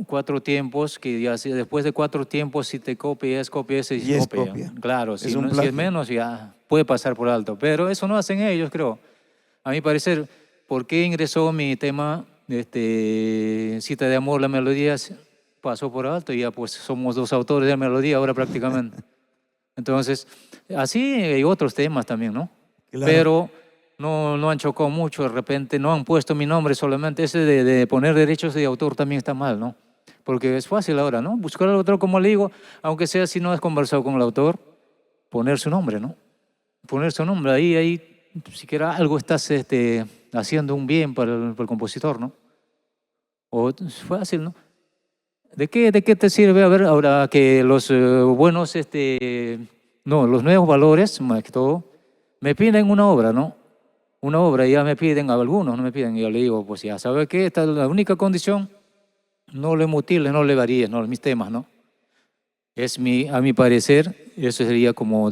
tiempos que ya después de 4 tiempos si te copia es copia, ese Y es es copia. copia. Claro, Es si, un no, si es plagio. menos ya puede pasar por alto, pero eso no hacen ellos, creo. A mi parecer, ¿por qué ingresó mi tema, Cita de Amor, la melodía? Pasó por alto y ya pues somos 2 autores de la melodía ahora prácticamente. Entonces, así hay otros temas también, ¿no? Claro. Pero no han chocado mucho, de repente no han puesto mi nombre solamente. Ese de poner derechos de autor también está mal, ¿no? Porque es fácil ahora, ¿no? Buscar al autor, como le digo, aunque sea si no has conversado con el autor, poner su nombre, ¿no? Poner su nombre, ahí siquiera algo estás haciendo un bien para el compositor, ¿no? O es fácil, ¿no? ¿De qué te sirve? A ver, ahora que los buenos, no, los nuevos valores, más que todo, me piden una obra, ¿no? Una obra, y ya me piden, a algunos no me piden, y yo le digo, pues ya, ¿sabe qué? Esta es la única condición, no le mutiles, no le varíes, ¿no? Mis temas, ¿no? A mi parecer, eso sería como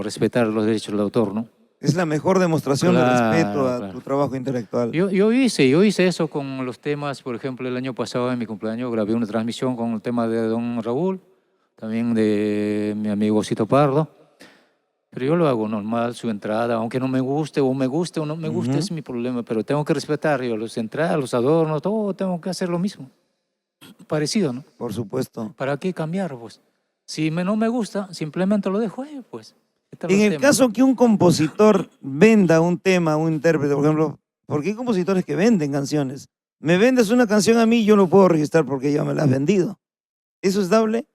respetar los derechos del autor, ¿no? Es la mejor demostración de respeto a Claro. tu trabajo intelectual. Yo hice eso con los temas, por ejemplo, el año pasado en mi cumpleaños grabé una transmisión con el tema de Don Raúl, también de mi amigo Cito Pardo, pero yo lo hago normal, su entrada, aunque no me guste o no me guste, Ujú. es mi problema, pero tengo que respetar yo los entradas, los adornos, todo tengo que hacer lo mismo, parecido, ¿no? Por supuesto. ¿Para qué cambiar, pues? Si no me gusta, simplemente lo dejo ahí, pues. Este es En el el tema. caso que un compositor venda un tema, un intérprete, por ejemplo, porque hay compositores que venden canciones. Me vendes una canción a mí, yo lo puedo registrar porque ya me la has vendido. ¿Eso es dable?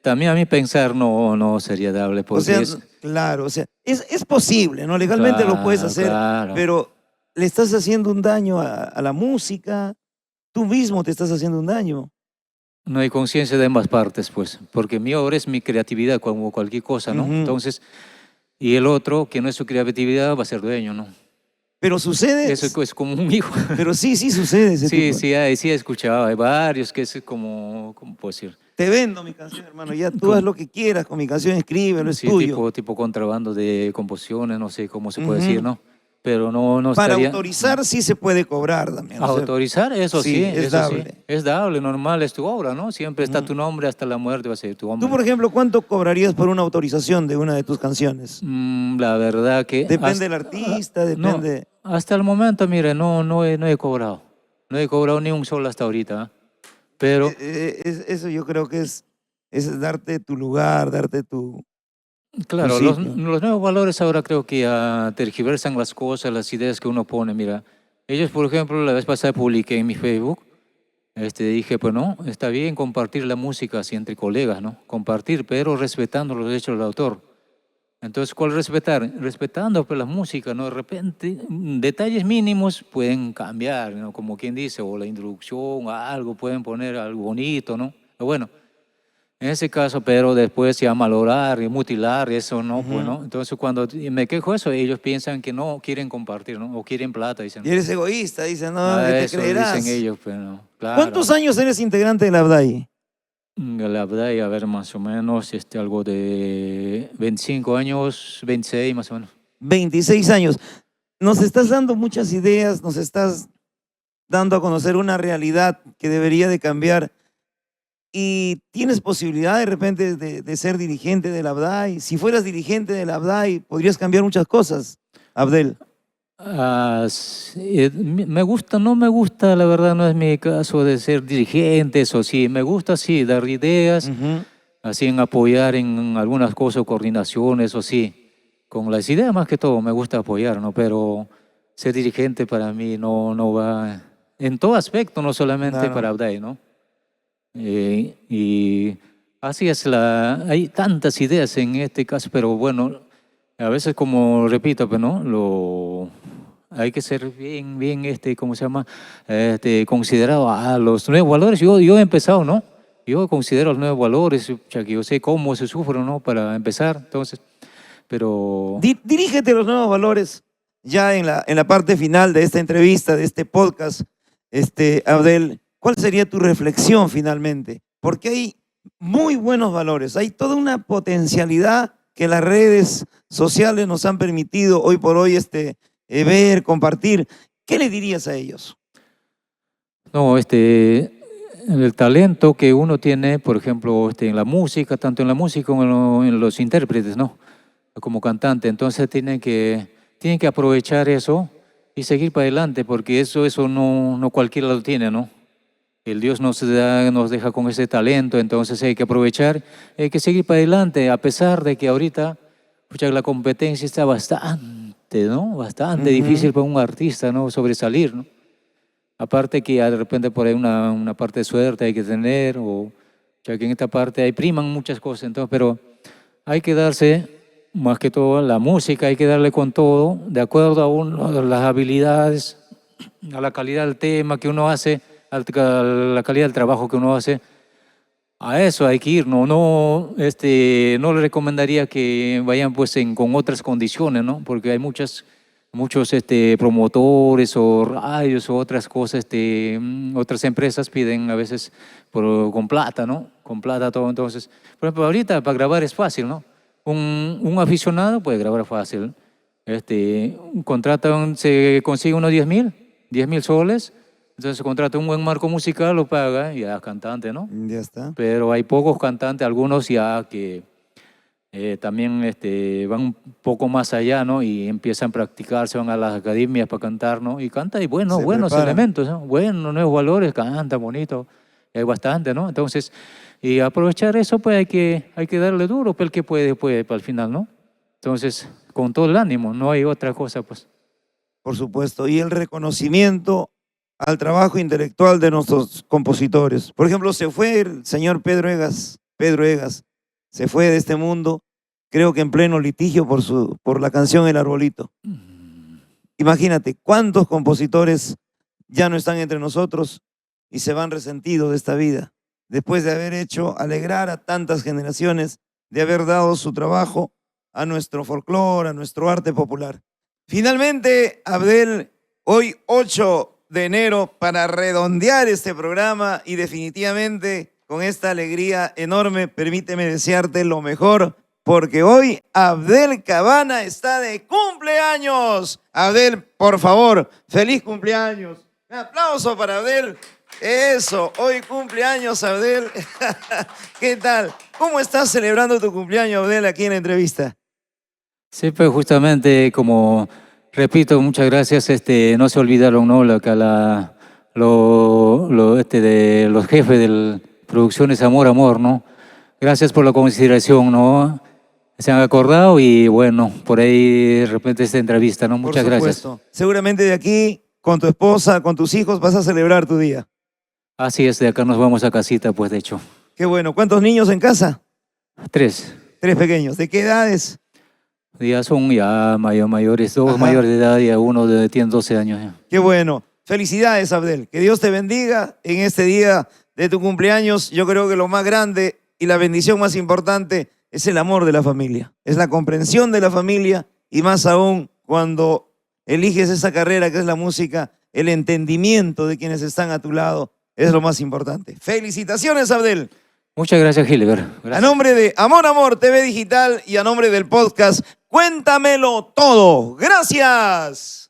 También a mí pensar no sería dable, O porque sea, es... claro, o sea, es posible, ¿no? Legalmente lo puedes hacer, Claro. pero le estás haciendo un daño a la música, tú mismo te estás haciendo un daño. No hay conciencia de ambas partes, pues, porque mi obra es mi creatividad, como cualquier cosa, ¿no? Ujú. Entonces, y el otro, que no es su creatividad, va a ser dueño, ¿no? Pero sucede, Eso es como un hijo. pero sí sucede ese tipo. Sí he escuchado, hay varios que es como, ¿cómo puedo decir? Te vendo mi canción, hermano, ya tú ¿Cómo? haz lo que quieras con mi canción, escríbelo, es Sí, tuyo. tipo contrabando de composiciones, no sé cómo se puede Ujú. decir, ¿no? Pero no Para estaría... autorizar sí se puede cobrar también. o sea, Autorizar, eso sí, es eso sí. dable. Es dable, normal, es tu obra, ¿no? Siempre está Ujú. tu nombre, hasta la muerte va a ser tu Tú, hombre. por ejemplo, ¿cuánto cobrarías por una autorización de una de tus canciones? La verdad que... Depende del artista, depende. No, hasta el momento, mire, no he cobrado. No he cobrado ni un sol hasta ahorita. Pero, Eso yo creo que es darte tu lugar, darte tu claro, sitio. los nuevos valores ahora creo que tergiversan las cosas, las ideas que uno pone. Mira, ellos, por ejemplo, la vez pasada publiqué en mi Facebook, dije, pues no, está bien compartir la música así entre colegas, ¿no? Compartir, pero respetando los derechos del autor. Entonces, ¿cuál respetar? Respetando pues, la música, ¿no? De repente, detalles mínimos pueden cambiar, ¿no? Como quien dice, o la introducción, algo, pueden poner algo bonito, ¿no? Pero bueno, en ese caso, pero después ya malograr y mutilar, eso no, pues, Ujú. ¿no? Entonces, cuando me quejo eso, ellos piensan que no quieren compartir, ¿no? O quieren plata, dicen. Y eres egoísta, dice, no, que te Eso creerás. dicen ellos, pero claro. ¿Cuántos años eres integrante de la ABDAI? La verdad, y a ver, más o menos, algo de 25 años, 26 más o menos. 26 años. Nos estás dando muchas ideas, nos estás dando a conocer una realidad que debería de cambiar. Y tienes posibilidad de repente de ser dirigente de la ABDAI. Si fueras dirigente de la ABDAI, podrías cambiar muchas cosas, Abdel. Sí, me gusta, no me gusta, la verdad no es mi caso de ser dirigente, eso sí, me gusta sí dar ideas, Ujú. así en apoyar en algunas cosas, coordinaciones, eso sí, con las ideas más que todo me gusta apoyar, ¿no? Pero ser dirigente para mí no va, en todo aspecto, no solamente Claro. para Abday, ¿no? Y así es, hay tantas ideas en este caso, pero bueno, a veces como repito, pues, ¿no? Hay que ser bien, ¿cómo se llama? Considerado a los nuevos valores. Yo he empezado, ¿no? Yo considero los nuevos valores, ya que yo sé cómo se sufre, ¿no? Para empezar, entonces, pero... Dirígete a los nuevos valores ya en la parte final de esta entrevista, de este podcast, Abdel. ¿Cuál sería tu reflexión finalmente? Porque hay muy buenos valores, hay toda una potencialidad que las redes sociales nos han permitido hoy por hoy ver, compartir. ¿Qué le dirías a ellos? No, el talento que uno tiene, por ejemplo, en la música, tanto en la música como en los intérpretes, ¿no? Como cantante, entonces tienen que aprovechar eso y seguir para adelante, porque eso no cualquiera lo tiene, ¿no? El Dios nos deja con ese talento, entonces hay que aprovechar, hay que seguir para adelante, a pesar de que ahorita pucha, la competencia está bastante, ¿no? Bastante difícil para un artista, ¿no? Sobresalir, ¿no? Aparte que de repente por ahí una parte de suerte hay que tener, o ya que en esta parte hay priman muchas cosas, entonces, pero hay que darse, más que todo, la música, hay que darle con todo, de acuerdo a las habilidades, a la calidad del tema que uno hace, a la calidad del trabajo que uno hace. A eso hay que ir, no le recomendaría que vayan pues con otras condiciones, ¿no? Porque hay muchos promotores o radios o otras cosas, otras empresas piden a veces con plata, ¿no? Con plata todo, entonces. Por ejemplo, ahorita para grabar es fácil, ¿no? Un aficionado puede grabar fácil. Se consigue unos 10.000 soles, entonces contrata un buen marco musical, lo paga y ya es cantante, ¿no? Ya está. Pero hay pocos cantantes, algunos ya que también van un poco más allá, ¿no? Y empiezan a practicar, se van a las academias para cantar, ¿no? Y canta y buenos preparan. elementos, ¿no? Buenos, nuevos valores, canta bonito, hay bastante, ¿no? Entonces, y aprovechar eso, pues hay que darle duro, pues el que puede para el final, ¿no? Entonces, con todo el ánimo, no hay otra cosa, pues. Por supuesto, y el reconocimiento al trabajo intelectual de nuestros compositores. Por ejemplo, se fue el señor Pedro Egas, se fue de este mundo, creo que en pleno litigio por la canción El Arbolito. Imagínate, cuántos compositores ya no están entre nosotros y se van resentidos de esta vida, después de haber hecho alegrar a tantas generaciones, de haber dado su trabajo a nuestro folclore, a nuestro arte popular. Finalmente, Abdel, hoy 8 de enero, para redondear este programa y definitivamente con esta alegría enorme, permíteme desearte lo mejor, porque hoy Abdel Cabana está de cumpleaños. Abdel, por favor, feliz cumpleaños. Un aplauso para Abdel. Eso, hoy cumpleaños, Abdel. ¿Qué tal? ¿Cómo estás celebrando tu cumpleaños, Abdel, aquí en la entrevista? Sí, pues justamente como repito, muchas gracias. No se olvidaron, ¿no? De los jefes de Producciones Amor, ¿no? Gracias por la consideración, ¿no? Se han acordado y bueno, por ahí de repente esta entrevista, ¿no? Muchas gracias. Seguramente de aquí, con tu esposa, con tus hijos, vas a celebrar tu día. Así es, de acá nos vamos a casita, pues de hecho. Qué bueno. ¿Cuántos niños en casa? 3. 3 pequeños. ¿De qué edades? Ya son mayores, 2 mayores de edad y uno tiene 12 años. Ya. Qué bueno. Felicidades, Abdel. Que Dios te bendiga en este día de tu cumpleaños. Yo creo que lo más grande y la bendición más importante es el amor de la familia. Es la comprensión de la familia y más aún cuando eliges esa carrera que es la música, el entendimiento de quienes están a tu lado es lo más importante. Felicitaciones, Abdel. Muchas gracias, Gilbert. Gracias. A nombre de Amor TV Digital y a nombre del podcast Cuéntamelo Todo. Gracias.